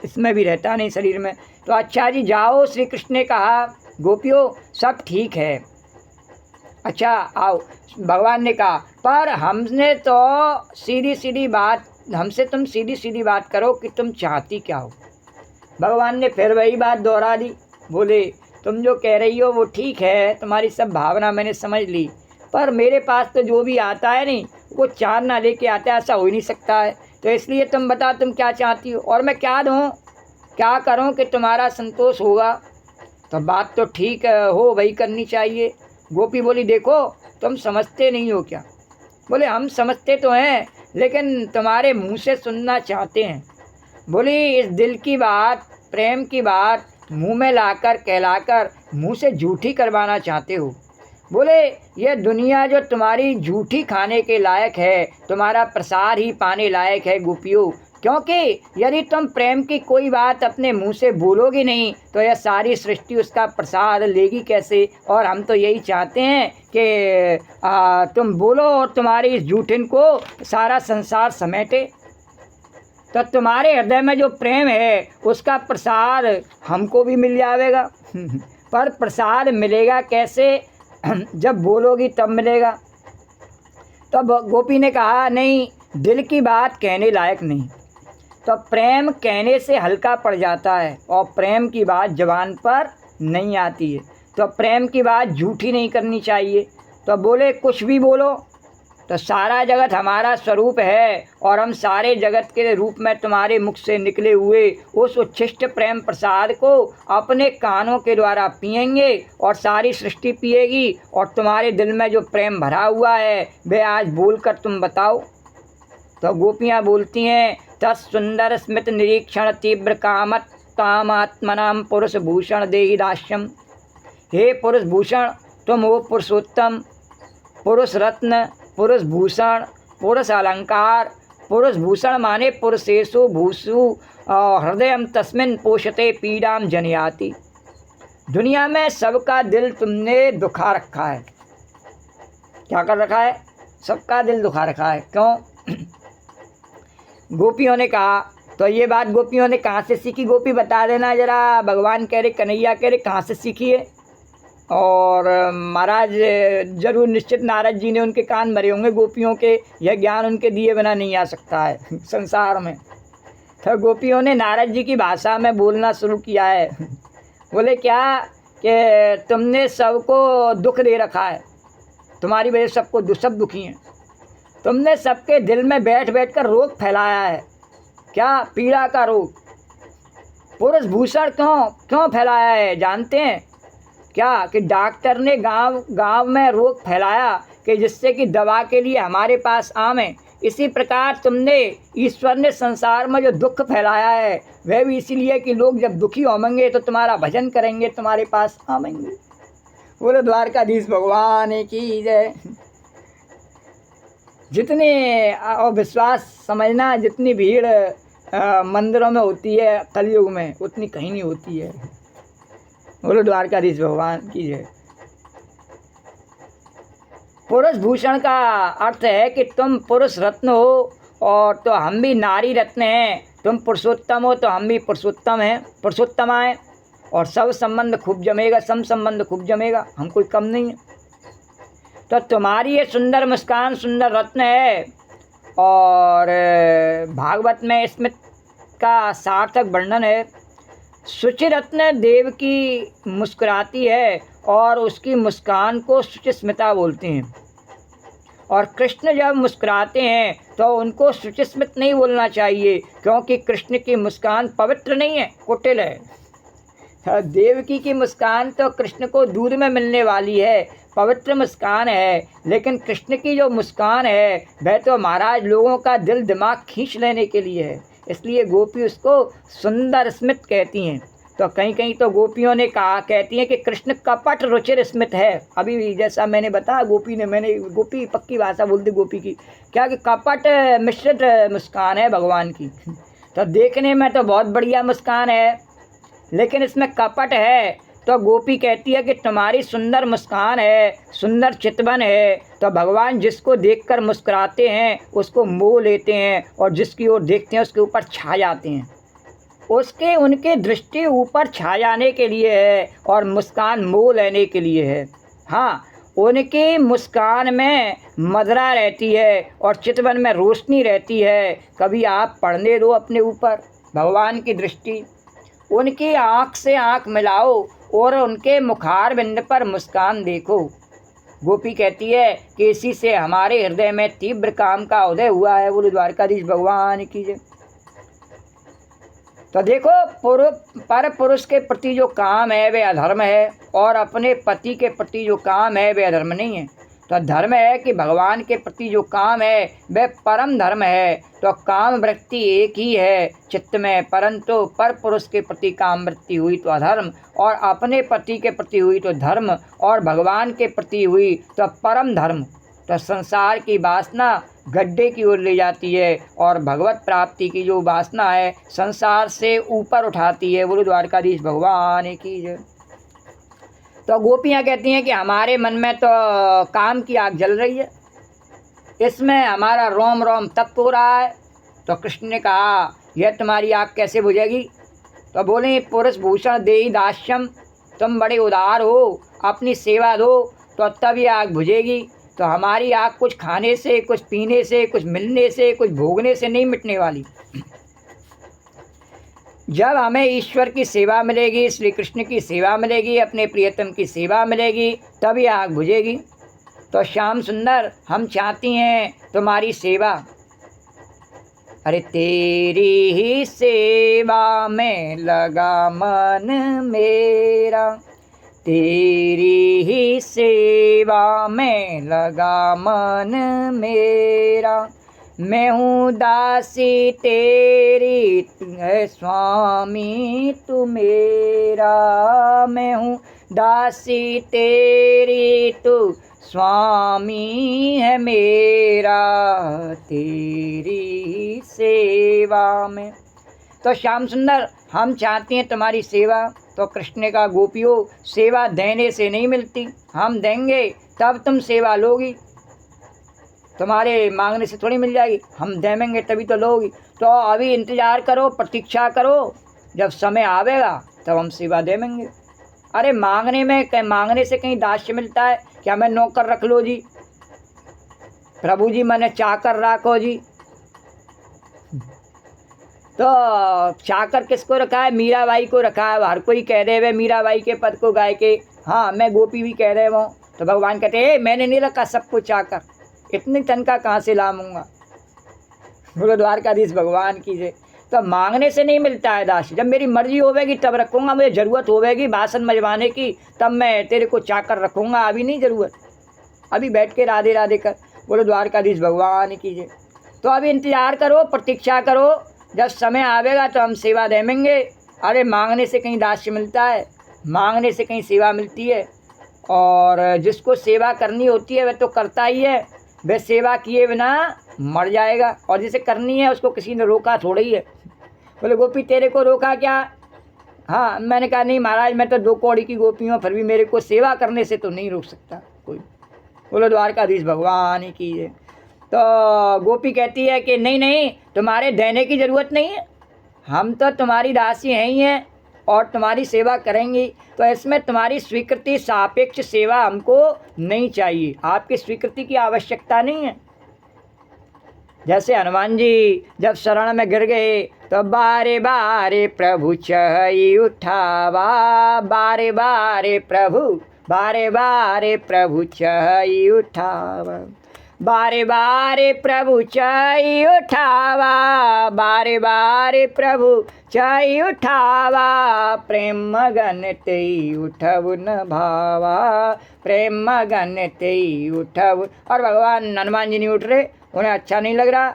इसमें भी रहता नहीं शरीर में। तो अच्छा जी जाओ, श्री कृष्ण ने कहा गोपियों सब ठीक है, अच्छा आओ। भगवान ने कहा पर हमने तो सीधी सीधी बात, हमसे तुम सीधी सीधी बात करो कि तुम चाहती क्या हो। भगवान ने फिर वही बात दोहरा दी, बोले तुम जो कह रही हो वो ठीक है, तुम्हारी सब भावना मैंने समझ ली, पर मेरे पास तो जो भी आता है नहीं वो चार ना लेके आता है, ऐसा हो ही नहीं सकता है। तो इसलिए तुम बताओ तुम क्या चाहती हो और मैं क्या दूँ, क्या करूँ कि तुम्हारा संतोष होगा। तो बात तो ठीक हो वही करनी चाहिए। गोपी बोली देखो तुम समझते नहीं हो क्या। बोले हम समझते तो हैं लेकिन तुम्हारे मुंह से सुनना चाहते हैं। बोली इस दिल की बात, प्रेम की बात मुंह में लाकर कहलाकर मुंह से झूठी करवाना चाहते हो। बोले ये दुनिया जो तुम्हारी झूठी खाने के लायक है, तुम्हारा प्रसाद ही पाने लायक है गोपियों, क्योंकि यदि तुम प्रेम की कोई बात अपने मुंह से बोलोगी नहीं तो यह सारी सृष्टि उसका प्रसाद लेगी कैसे। और हम तो यही चाहते हैं कि तुम बोलो और तुम्हारी इस झूठिन को सारा संसार समेटे। तो तुम्हारे हृदय में जो प्रेम है उसका प्रसाद हमको भी मिल जाएगा। पर प्रसाद मिलेगा कैसे, जब बोलोगी तब मिलेगा। तब गोपी ने कहा नहीं, दिल की बात कहने लायक नहीं। तो प्रेम कहने से हल्का पड़ जाता है और प्रेम की बात जबान पर नहीं आती है। तो प्रेम की बात झूठी नहीं करनी चाहिए। तो बोले कुछ भी बोलो, तो सारा जगत हमारा स्वरूप है और हम सारे जगत के रूप में तुम्हारे मुख से निकले हुए उस उच्छिष्ट प्रेम प्रसाद को अपने कानों के द्वारा पिएंगे और सारी सृष्टि पिएगी। और तुम्हारे दिल में जो प्रेम भरा हुआ है वह आज बोलकर तुम बताओ। तो गोपियाँ बोलती हैं, तत्सुंदर स्मित निरीक्षण तीव्र कामात्मनाम पुरुष भूषण देहि दास्यम। हे पुरुष भूषण, तुम हो पुरुषोत्तम, पुरुष रत्न, पुरुष भूषण, पुरुष अलंकार। पुरुष भूषण माने पुरुषेशु भूषु हृदय तस्मिन् पोषते पीड़ाम जनयाति। दुनिया में सबका दिल तुमने दुखा रखा है। क्या कर रखा है? सबका दिल दुखा रखा है। क्यों? गोपियों ने कहा। तो ये बात गोपियों ने कहाँ से सीखी? गोपी बता देना जरा। भगवान कह रहे, कन्हैया कह रहे, कहाँ से सीखी है? और महाराज जरूर निश्चित नारद जी ने उनके कान भरे होंगे गोपियों के। यह ज्ञान उनके दिए बिना नहीं आ सकता है संसार में। तो गोपियों ने नारद जी की भाषा में बोलना शुरू किया है। बोले क्या कि तुमने सबको दुख दे रखा है, तुम्हारी वजह से सबको सब दुखी हैं। तुमने सबके दिल में बैठ बैठ कर रोग फैलाया है। क्या? पीड़ा का रोग। पुरुष भूषण क्यों फैलाया है जानते हैं क्या? कि डॉक्टर ने गांव में रोग फैलाया कि जिससे कि दवा के लिए हमारे पास आवें। इसी प्रकार तुमने, ईश्वर ने संसार में जो दुख फैलाया है वह भी इसीलिए कि लोग जब दुखी होंगे तो तुम्हारा भजन करेंगे, तुम्हारे पास आवेंगे। बोलो द्वारकाधीश भगवान की जय। जितने विश्वास समझना, जितनी भीड़ मंदिरों में होती है कलयुग में उतनी कहीं नहीं होती है। बोलो द्वारकाधीश भगवान की जय। पुरुष भूषण का अर्थ है कि तुम पुरुष रत्न हो और तो हम भी नारी रत्न हैं। तुम पुरुषोत्तम हो तो हम भी पुरुषोत्तम हैं, पुरुषोत्तमा हैं। और सब संबंध खूब जमेगा, सम संबंध खूब जमेगा, हम कोई कम नहीं है। तो तुम्हारी ये सुंदर मुस्कान सुंदर रत्न है। और भागवत में स्मित का सार्थक वर्णन है। शुचि रत्न देव की मुस्कुराती है और उसकी मुस्कान को शुचि स्मिता बोलते हैं। और कृष्ण जब मुस्कुराते हैं तो उनको शुचि स्मित नहीं बोलना चाहिए, क्योंकि कृष्ण की मुस्कान पवित्र नहीं है, कुटिल है। देवकी की मुस्कान तो कृष्ण को दूर में मिलने वाली है, पवित्र मुस्कान है। लेकिन कृष्ण की जो मुस्कान है वह तो महाराज लोगों का दिल दिमाग खींच लेने के लिए है। इसलिए गोपी उसको सुंदर स्मित कहती हैं। तो कहीं कहीं तो गोपियों ने कहा, कहती हैं कि कृष्ण कपट रुचिर स्मित है। अभी जैसा मैंने बताया गोपी पक्की भाषा बोलती गोपी की, क्या कि कपट मिश्रित मुस्कान है भगवान की। तो देखने में तो बहुत बढ़िया मुस्कान है लेकिन इसमें कपट है। तो गोपी कहती है कि तुम्हारी सुंदर मुस्कान है, सुंदर चितवन है। तो भगवान जिसको देखकर मुस्कुराते हैं उसको मोह लेते हैं और जिसकी ओर देखते हैं उसके ऊपर छा जाते हैं। उनके दृष्टि ऊपर छा जाने के लिए है और मुस्कान मोह लेने के लिए है। हाँ, उनकी मुस्कान में मधुरा रहती है और चितवन में रोशनी रहती है। कभी आप पढ़ने दो अपने ऊपर भगवान की दृष्टि, उनकी आँख से आँख मिलाओ और उनके मुखार बिंद पर मुस्कान देखो। गोपी कहती है कि इसी से हमारे हृदय में तीव्र काम का उदय हुआ है। बोलो द्वारकाधीश भगवान की जय। तो देखो, पर पुरुष के प्रति जो काम है वे अधर्म है और अपने पति के प्रति जो काम है वे अधर्म नहीं है। तो धर्म है कि भगवान के प्रति जो काम है वह परम धर्म है। तो काम वृत्ति एक ही है चित्त में, परंतु पर पुरुष के प्रति काम वृत्ति हुई तो अधर्म, और अपने पति के प्रति हुई तो धर्म, और भगवान के प्रति हुई तो परम धर्म। तो संसार की वासना गड्ढे की ओर ले जाती है और भगवत प्राप्ति की जो वासना है संसार से ऊपर उठाती है। बोलो द्वारकाधीश भगवान की जय। तो गोपियाँ कहती हैं कि हमारे मन में तो काम की आग जल रही है, इसमें हमारा रोम रोम तप्त हो रहा है। तो कृष्ण ने कहा, यह तुम्हारी आग कैसे बुझेगी? तो बोले, पुरुष भूषण देहि दास्यम, तुम बड़े उदार हो, अपनी सेवा दो तो तब ये आग बुझेगी। तो हमारी आग कुछ खाने से, कुछ पीने से, कुछ मिलने से, कुछ भोगने से नहीं मिटने वाली। जब हमें ईश्वर की सेवा मिलेगी, श्री कृष्ण की सेवा मिलेगी, अपने प्रियतम की सेवा मिलेगी, तब ये आग बुझेगी। तो श्याम सुंदर, हम चाहती हैं तुम्हारी सेवा। अरे तेरी ही सेवा में लगा मन मेरा, तेरी ही सेवा में लगा मन मेरा, मैं हूँ दासी तेरी, तू है स्वामी तू मेरा। मैं हूँ दासी तेरी, तू स्वामी है मेरा, तेरी सेवा में। तो श्याम सुंदर, हम चाहते हैं तुम्हारी सेवा। तो कृष्ण ने कहा, गोपियों, सेवा देने से नहीं मिलती, हम देंगे तब तुम सेवा लोगी, तुम्हारे मांगने से थोड़ी मिल जाएगी, हम देंगे तभी तो लोगी। तो अभी इंतज़ार करो, प्रतीक्षा करो, जब समय आवेगा तब हम सेवा देंगे। अरे मांगने से कहीं दास्य मिलता है क्या? मैं नौकर रख लो जी, प्रभु जी मैंने चाकर रखो जी। तो चाकर किसको रखा है? मीराबाई को रखा है। हर कोई कह रहे वे मीराबाई के पद को गाय के, हाँ मैं गोपी भी कह रहे वो। तो भगवान कहते हैं, मैंने नहीं रखा सबको चाकर, इतनी तनख्वाह कहाँ से लाऊंगा। बोलो द्वारकाधीश भगवान की जय। तो मांगने से नहीं मिलता है दास, जब मेरी मर्जी होवेगी तब रखूँगा, मुझे ज़रूरत होवेगी बासन मजवाने की तब मैं तेरे को चाकर रखूँगा, अभी नहीं ज़रूरत, अभी बैठ के राधे राधे कर। बोलो द्वारकाधीश भगवान की जय। तो अभी इंतज़ार करो, प्रतीक्षा करो, जब समय आवेगा तो हम सेवा देंगे। अरे मांगने से कहीं दास्य मिलता है, मांगने से कहीं सेवा मिलती है। और जिसको सेवा करनी होती है वह तो करता ही है, वह सेवा किए बिना मर जाएगा। और जिसे करनी है उसको किसी ने रोका थोड़ा ही है। बोले गोपी तेरे को रोका क्या? हाँ, मैंने कहा नहीं महाराज, मैं तो 2 कौड़ी की गोपी हूँ, फिर भी मेरे को सेवा करने से तो नहीं रोक सकता कोई। बोलो द्वारकाधीश भगवान की है। तो गोपी कहती है कि नहीं नहीं, तुम्हारे देने की ज़रूरत नहीं है, हम तो तुम्हारी दासी हैं ही हैं और तुम्हारी सेवा करेंगी। तो इसमें तुम्हारी स्वीकृति सापेक्ष सेवा हमको नहीं चाहिए, आपकी स्वीकृति की आवश्यकता नहीं है। जैसे हनुमान जी जब शरण में गिर गए तो बारे बारे प्रभु चई उठावा, बारे बारे प्रभु चई उठावा, बारे बारे प्रभु चई उठावा, बारे बारे प्रभु चई उठावा, प्रेम मगन तेई उठव न भावा, प्रेम मगन तेई उठव। और भगवान हनुमान जी नहीं उठ रहे, उन्हें अच्छा नहीं लग रहा।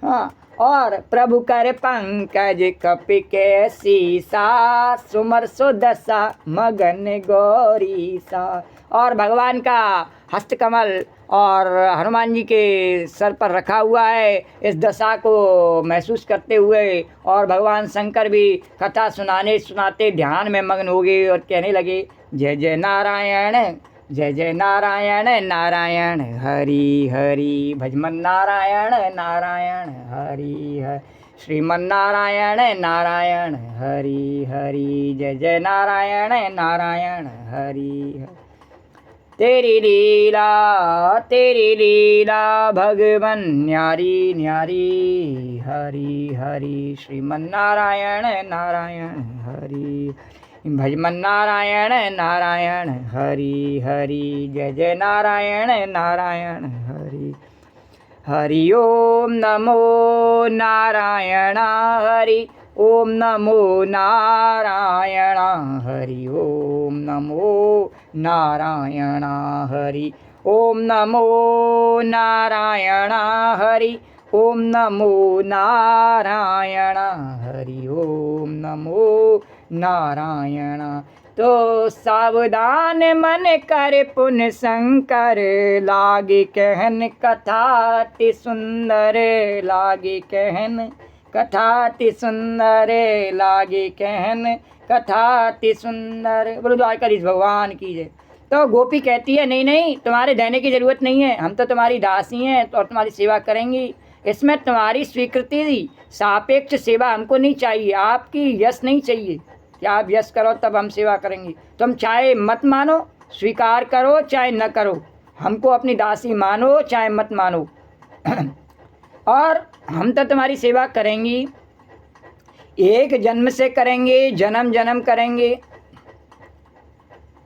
हाँ, और प्रभु कर पंकज कपि के सीसा, सुमर सो दशा मगन गौरी सा। और भगवान का हस्तकमल और हनुमान जी के सर पर रखा हुआ है, इस दशा को महसूस करते हुए। और भगवान शंकर भी कथा सुनाते ध्यान में मग्न हो गए और कहने लगे, जय जय नारायण, जय जय नारायण नारायण हरि हरि, भजमन नारायण नारायण हरि हरि, श्रीमन नारायण नारायण हरि हरि, जय जय नारायण नारायण हरि हरि। तेरी लीला भगवन न्यारी न्यारी, हरि हरि, श्रीमन नारायण नारायण हरि, भजमन नारायण नारायण हरि हरि, जय जय नारायण नारायण हरि हरि। ओम नमो नारायण हरि, ओम नमो नारायण हरि, ओम नमो नारायण हरि, ओम नमो नारायण हरि, ओम नमो नारायण हरि, ओम नमो नारायण। तो सावधान मन कर पुन शंकर, लागे कहन कथा अति सुंदर, लागे कहन कथा अति सुंदर, लागे कहन कथा अति सुंदर। बोलो द्वारकाधीश भगवान की जय। तो गोपी कहती है, नहीं नहीं, तुम्हारे देने की ज़रूरत नहीं है, हम तो तुम्हारी दासी हैं और तुम्हारी सेवा करेंगी, इसमें तुम्हारी स्वीकृति सापेक्ष सेवा हमको नहीं चाहिए, आपकी यश नहीं चाहिए कि आप यश करो तब हम सेवा करेंगे। तुम चाहे मत मानो, स्वीकार करो चाहे न करो, हमको अपनी दासी मानो चाहे मत मानो, और हम तो तुम्हारी सेवा करेंगी, एक जन्म से करेंगे, जन्म जन्म करेंगे,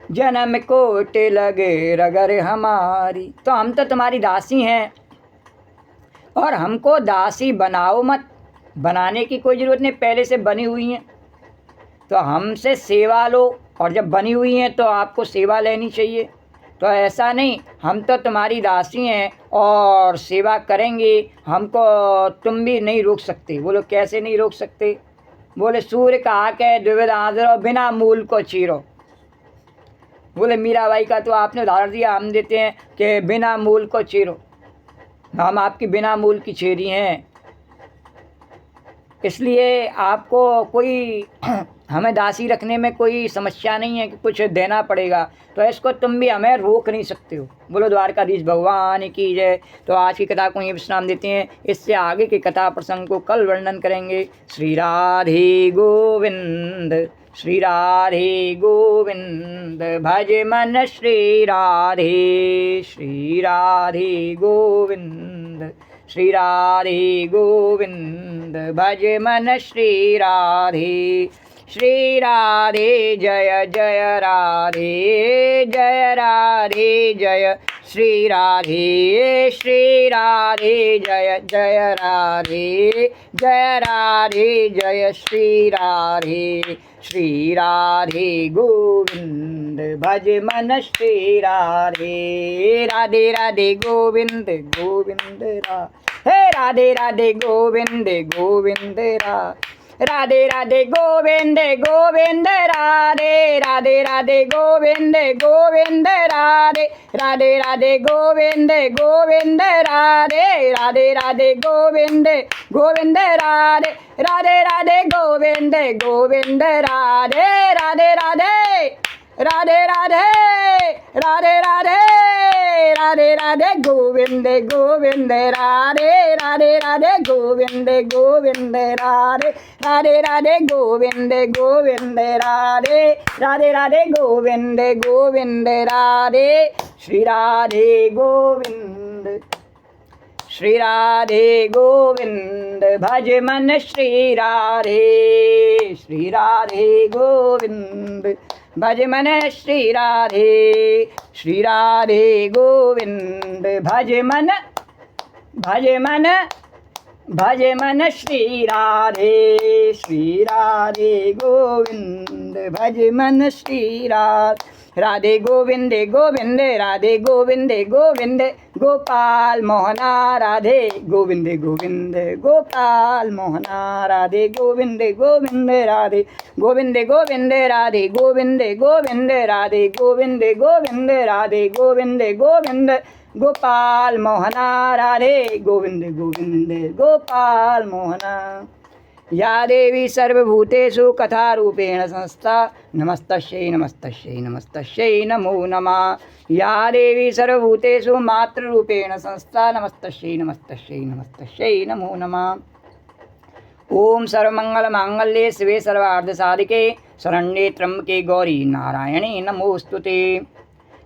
जन्म कोट लगे रगर हमारी। तो हम तो तुम्हारी दासी हैं और हमको दासी बनाओ मत, बनाने की कोई ज़रूरत नहीं, पहले से बनी हुई हैं, तो हमसे सेवा लो। और जब बनी हुई हैं तो आपको सेवा लेनी चाहिए। तो ऐसा नहीं, हम तो तुम्हारी दासी हैं और सेवा करेंगे, हमको तुम भी नहीं रोक सकते। बोलो कैसे नहीं रोक सकते? बोले सूर्य कहा के द्विविध आदरो बिना मूल को चीरो। बोले मीराबाई का तो आपने उदाहरण दिया, हम देते हैं कि बिना मूल को चीरो। हम आपकी बिना मूल की चेरी हैं, इसलिए आपको कोई हमें दासी रखने में कोई समस्या नहीं है कि कुछ देना पड़ेगा, तो इसको तुम भी हमें रोक नहीं सकते हो। बोलो द्वारकाधीश भगवान की जय। तो आज की कथा को ये विश्राम देते हैं, इससे आगे की कथा प्रसंग को कल वर्णन करेंगे। श्री राधे गोविंद, श्री राधे गोविंद, भज मन श्री राधे, श्री राधे गोविंद, श्री राधे गोविंद, भज मन श्री राधे, श्री राधे जय जय राधे, जय राधे जय श्री राधे, श्री राधे जय जय राधे, जय राधे जय श्री राधे, श्री राधे गोविंद, भज मन श्री राधे, राधे राधे गोविंद गोविंद हे राधे राधे गोविंद गोविंद राधे राधे गोविंद गोविंद राधे, राधे राधे गोविंद गोविंद राधे, राधे राधे गोविंद गोविंद राधे, राधे राधे गोविंद गोविंद राधे, राधे राधे गोविंद गोविंद राधे, राधे राधे राधे राधे राधे राधे राधे राधे गोविंद गोविंद राधे, राधे राधे गोविंद गोविंद राधे, राधे राधे गोविंद गोविंद राधे, राधे राधे गोविंद गोविंद राधे, श्री राधे गोविंद, श्री राधे गोविंद, भज मन श्री राधे, श्री राधे गोविंद, भज मन श्री राधे, श्री राधे गोविंद, भज मन भज मन श्री राधे, श्री राधे गोविंद, भज मन श्री राधे, राधे गोविंद गोविंद, राधे गोविंद गोविंद, गोपाल मोहना राधे गोविंद गोविंद, गोपाल मोहना राधे गोविंद गोविंद, राधे गोविंद गोविंद, राधे गोविंद गोविंद, राधे गोविंद गोविंद, राधे गोविंद गोविंद, गोपाल मोहना राधे गोविंद गोविंद, गोपाल मोहना। या देवी सर्वभूतेषु कथारूपेण संस्था, नमस्तस्यै नमस्तस्यै नमस्तस्यै नमो नमः। या देवी सर्वभूतेषु मातृरूपेण संस्था, नमस्तस्यै नमस्तस्यै नमस्तस्यै नमो नमः। ओम सर्वमंगलमांगल्ये शिवे सर्वार्धसाधिके शरण्ये त्र्यंबके गौरी नारायणे नमोस्तुते।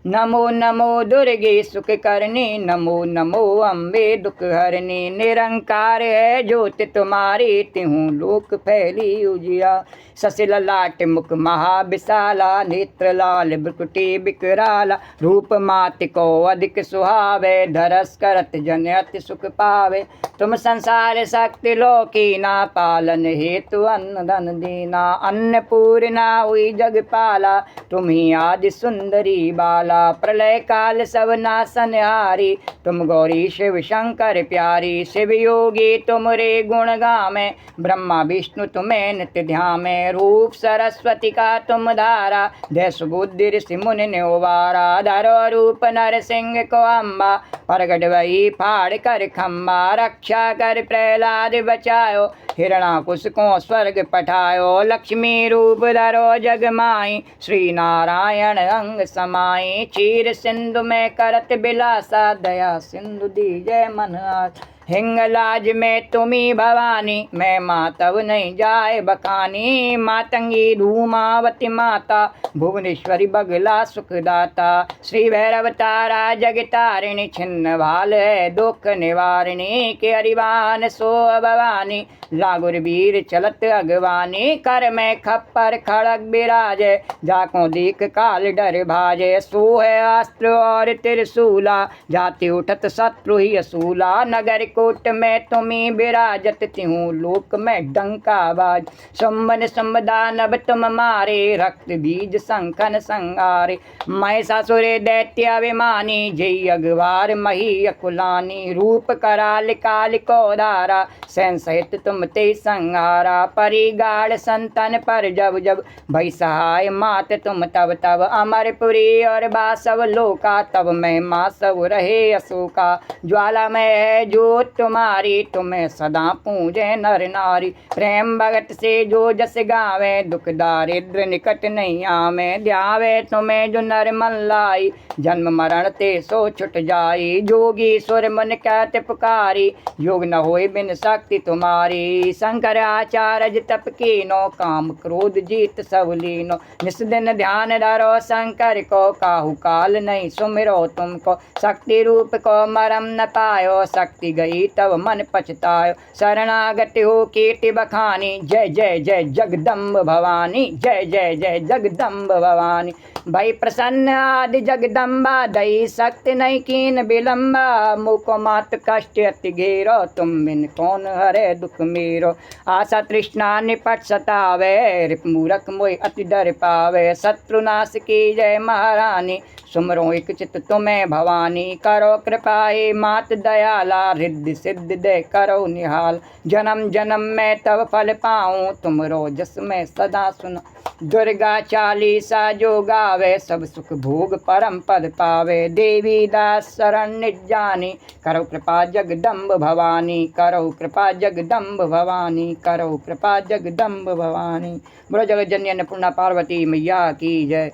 नमो नमो दुर्गे सुख करनी, नमो नमो अम्बे दुख हरनी, निरंकार है ज्योति तुम्हारी, तिहूँ लोक फैली उजिया। ससिल लाट मुख महाविशाला, नेत्र लाल ब्रुकुटी बिकराला, रूप मात को अधिक सुहावे, धरस करत जन अति सुख पावे। तुम संसार शक्ति लोकी ना, पालन हेतु अन्न धन दीना, अन्नपूर्णा हुई जग पाला, तुम ही आदि सुंदरी बाला। प्रलय काल सब नासनहारी, तुम गौरी शिव शंकर प्यारी। शिव योगी तुम रे गुण गामे, ब्रह्मा विष्णु तुम्हें नित्य ध्यामे। रूप सरस्वती का तुम धारा, देश बुद्धि ऋषि मुनि ने उबारा। धरो रूप नर सिंह को अम्बा, प्रगट वही फाड़ कर खम्बा। रक्षा कर प्रहलाद बचायो, हिरणाकुश को स्वर्ग पठायो। लक्ष्मी रूप धरो जग माई, श्री नारायण अंग समाई। चीर सिंधु में करत बिलासा, दया सिंधु दीजय मन आस। हिंगलाज में तुम्ही भवानी, मैं मातव नहीं जाए बकानी। मातंगी धूमावती माता, भुवनेश्वरी बगला सुखदाता। श्री भैरव तारा जगतारिणी, छिन्न भाल है दुख निवारिणी। के हरिवान सो भवानी, लागुर वीर चलत अगवानी। कर में खप्पर खड़ग बिराजे, जाको देख काल डर भाजे। सो है अस्त्र और त्रिशूला, जाति उठत शत्रु ही असूला। नगर कोट में तुम्हें विराजत त्यों लोक में डंकाबाज। संबन संबदानव तुम मारे रक्त बीज संखन संगारे। महिषासुरे दैत्य अभिमानी जय अगवार मही अकुलानी। रूप कराल काल को धारा सैन सहित तुम ते संहारा। परिगाढ़ संतन पर जब जब भई सहाय मात तुम तब तब। अमरपुरी और बासव लोका तब मैं माँ सब रहे अशोका। ज्वाला में है जो तुम्हारी तुम्हें सदा पूजे नर नारी। प्रेम भगत से जो जस गावे दुख दारिद्र निकट नहीं आवे। ध्यावे तुम्हें जो नर मन लाई जन्म मरण ते सो छुट जाई। जोगी सुर मन कहते पुकारी योग न होए बिन शक्ति तुम्हारी। शंकर आचार्य तप कीनो काम क्रोध जीत सब लीनो। निस दिन ध्यान धरो शंकर को काहू काल नहीं सुमिरो तुमको। शक्ति रूप को मरम न पायो शक्ति गई तब मन पछतायो। शरणागत हो कीर्ति बखानी जय जय जय जगदम्ब भवानी। जय जय जय जगदम्ब भवानी। भई प्रसन्न आदि जगदम्बा दई शक्ति नहीं कीन विलम्बा। मुको मात कष्ट अति घेरो तुम बिन कौन हरे दुख मेरो। आशा तृष्णा निपट सतावे रिप मूरख मोय अति डर पावे। शत्रुनाश की जय महारानी सुमरो एक चित तुम्हें भवानी। करो कृपाए मात दयाला रिद्धि सिद्धि दे करो निहाल। जन्म जन्म में तब फल पाऊँ तुमरो जस में सदा सुनो। दुर्गा चालीसा जो गावे सब सुख भोग परम पद पावे। देवी दास शरण निजानी करो कृपा जगदम्ब भवानी। करो कृपा जगदम्ब भवानी। करो कृपा जगदम्ब भवानी। बोलो जगत जननी अन्नपूर्णा पार्वती मैया की जय।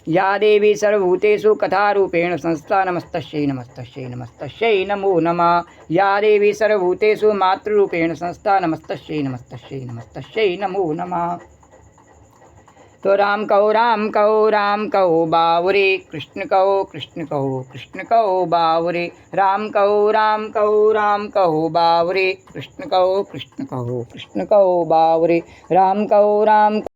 या देवी सर्वभूतेषु कथारूपेण संस्था नमस्तस्यै नमस्तस्यै नमस्तस्यै नमो नमः। या देवी सर्वभूतेषु मातृरूपेण संस्था नमस्तस्यै नमस्तस्यै नमस्तस्यै नमो नमः। तो राम कहो बावरे कृष्ण कहो कृष्ण कहो बावरे। राम कहो बावरे कृष्ण कहो बावरे। राम